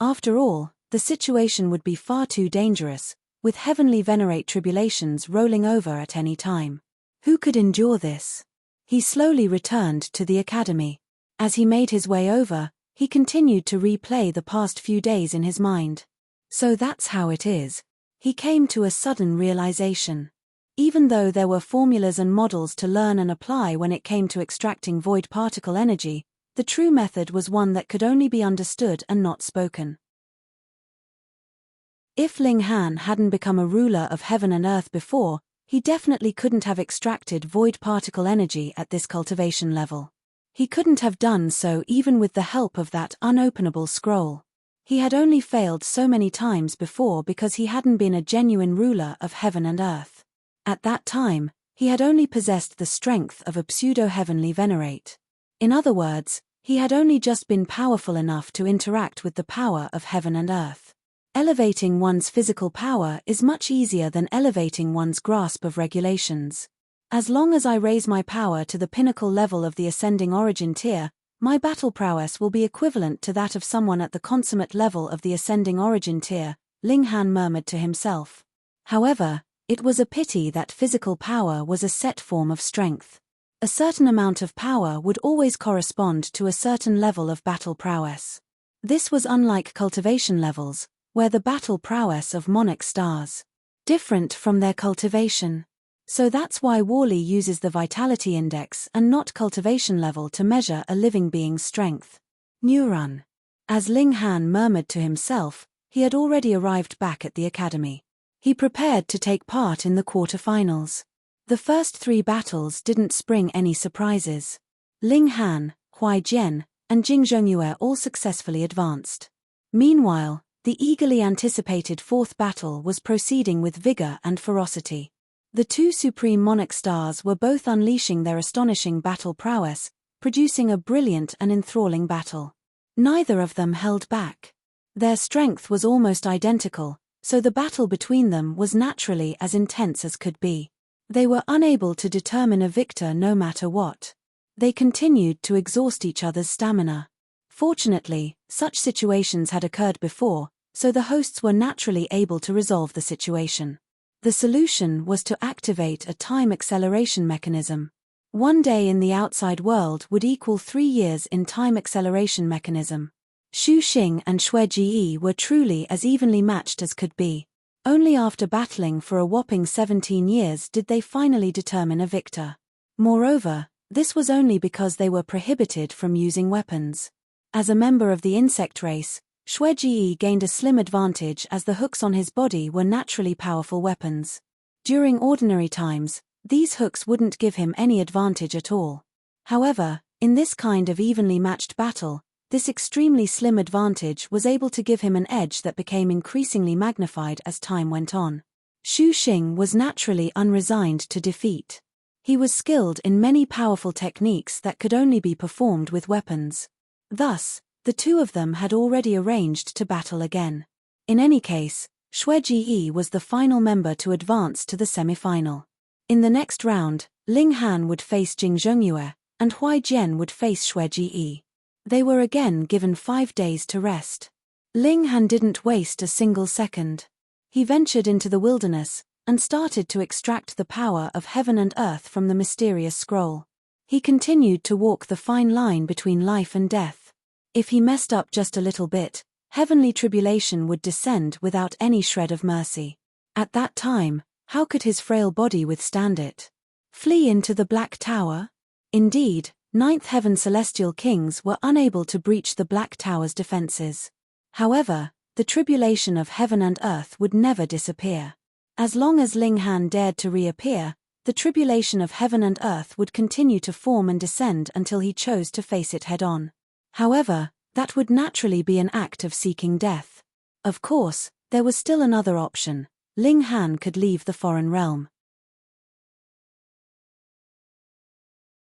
After all, the situation would be far too dangerous, with heavenly venerate tribulations rolling over at any time. Who could endure this? He slowly returned to the academy. As he made his way over, he continued to replay the past few days in his mind. So that's how it is. He came to a sudden realization. Even though there were formulas and models to learn and apply when it came to extracting void particle energy, the true method was one that could only be understood and not spoken. If Ling Han hadn't become a ruler of heaven and earth before, he definitely couldn't have extracted void particle energy at this cultivation level. He couldn't have done so even with the help of that unopenable scroll. He had only failed so many times before because he hadn't been a genuine ruler of heaven and earth. At that time, he had only possessed the strength of a pseudo-heavenly venerate. In other words, he had only just been powerful enough to interact with the power of heaven and earth. Elevating one's physical power is much easier than elevating one's grasp of regulations. As long as I raise my power to the pinnacle level of the ascending origin tier, my battle prowess will be equivalent to that of someone at the consummate level of the ascending origin tier, Ling Han murmured to himself. However, it was a pity that physical power was a set form of strength. A certain amount of power would always correspond to a certain level of battle prowess. This was unlike cultivation levels, where the battle prowess of monarch stars different from their cultivation. So that's why Worley uses the vitality index and not cultivation level to measure a living being's strength. Neuron. As Ling Han murmured to himself, he had already arrived back at the academy. He prepared to take part in the quarterfinals. The first 3 battles didn't spring any surprises. Ling Han, Huai Jian, and Jing Zhongyue all successfully advanced. Meanwhile, the eagerly anticipated 4th battle was proceeding with vigor and ferocity. The 2 supreme monarch stars were both unleashing their astonishing battle prowess, producing a brilliant and enthralling battle. Neither of them held back. Their strength was almost identical, so the battle between them was naturally as intense as could be. They were unable to determine a victor no matter what. They continued to exhaust each other's stamina. Fortunately, such situations had occurred before, so the hosts were naturally able to resolve the situation. The solution was to activate a time acceleration mechanism. 1 day in the outside world would equal 3 years in time acceleration mechanism. Xu Xing and Xue Ji were truly as evenly matched as could be. Only after battling for a whopping 17 years did they finally determine a victor. Moreover, this was only because they were prohibited from using weapons. As a member of the insect race, Xue Ji gained a slim advantage as the hooks on his body were naturally powerful weapons. During ordinary times, these hooks wouldn't give him any advantage at all. However, in this kind of evenly matched battle, this extremely slim advantage was able to give him an edge that became increasingly magnified as time went on. Xu Xing was naturally unresigned to defeat. He was skilled in many powerful techniques that could only be performed with weapons. Thus, the two of them had already arranged to battle again. In any case, Xue Ji was the final member to advance to the semi-final. In the next round, Ling Han would face Jing Zhengyue, and Huai Jian would face Xue Ji. They were again given 5 days to rest. Ling Han didn't waste a single second. He ventured into the wilderness, and started to extract the power of heaven and earth from the mysterious scroll. He continued to walk the fine line between life and death. If he messed up just a little bit, heavenly tribulation would descend without any shred of mercy. At that time, how could his frail body withstand it? Flee into the Black Tower? Indeed, Ninth Heaven celestial kings were unable to breach the Black Tower's defenses. However, the tribulation of heaven and earth would never disappear. As long as Ling Han dared to reappear, the tribulation of heaven and earth would continue to form and descend until he chose to face it head-on. However, that would naturally be an act of seeking death. Of course, there was still another option. Ling Han could leave the foreign realm.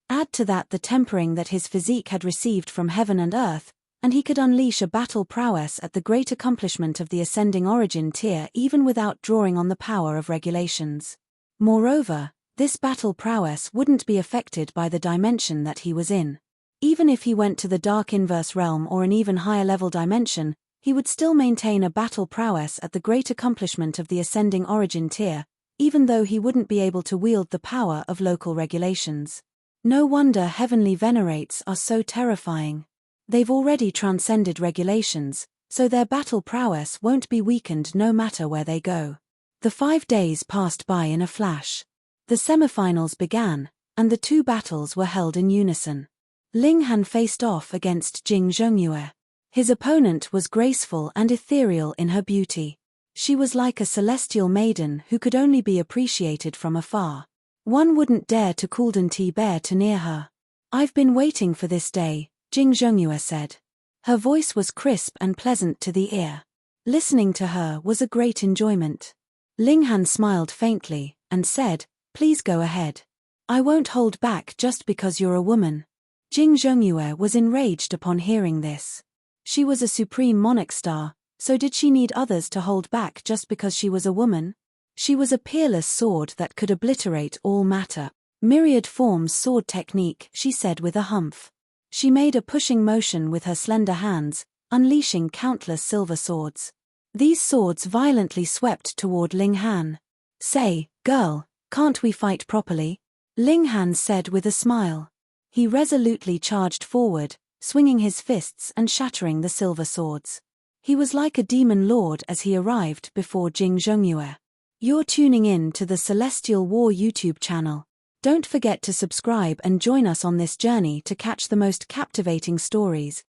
Add to that the tempering that his physique had received from heaven and earth, and he could unleash a battle prowess at the great accomplishment of the ascending origin tier even without drawing on the power of regulations. Moreover, this battle prowess wouldn't be affected by the dimension that he was in. Even if he went to the dark inverse realm or an even higher level dimension, he would still maintain a battle prowess at the great accomplishment of the ascending origin tier, even though he wouldn't be able to wield the power of local regulations. No wonder heavenly venerates are so terrifying. They've already transcended regulations, so their battle prowess won't be weakened no matter where they go. The 5 days passed by in a flash. The semifinals began, and the two battles were held in unison. Ling Han faced off against Jing Zhengyue. His opponent was graceful and ethereal in her beauty. She was like a celestial maiden who could only be appreciated from afar. One wouldn't dare to bear too near her. "I've been waiting for this day," Jing Zhengyue said. Her voice was crisp and pleasant to the ear. Listening to her was a great enjoyment. Ling Han smiled faintly, and said, "Please go ahead. I won't hold back just because you're a woman." Jing Zhengyue was enraged upon hearing this. She was a supreme monarch star, so did she need others to hold back just because she was a woman? She was a peerless sword that could obliterate all matter. "Myriad forms sword technique," she said with a humph. She made a pushing motion with her slender hands, unleashing countless silver swords. These swords violently swept toward Ling Han. "Say, girl, can't we fight properly?" Ling Han said with a smile. He resolutely charged forward, swinging his fists and shattering the silver swords. He was like a demon lord as he arrived before Jing Zhengyue. You're tuning in to the Celestial War YouTube channel. Don't forget to subscribe and join us on this journey to catch the most captivating stories.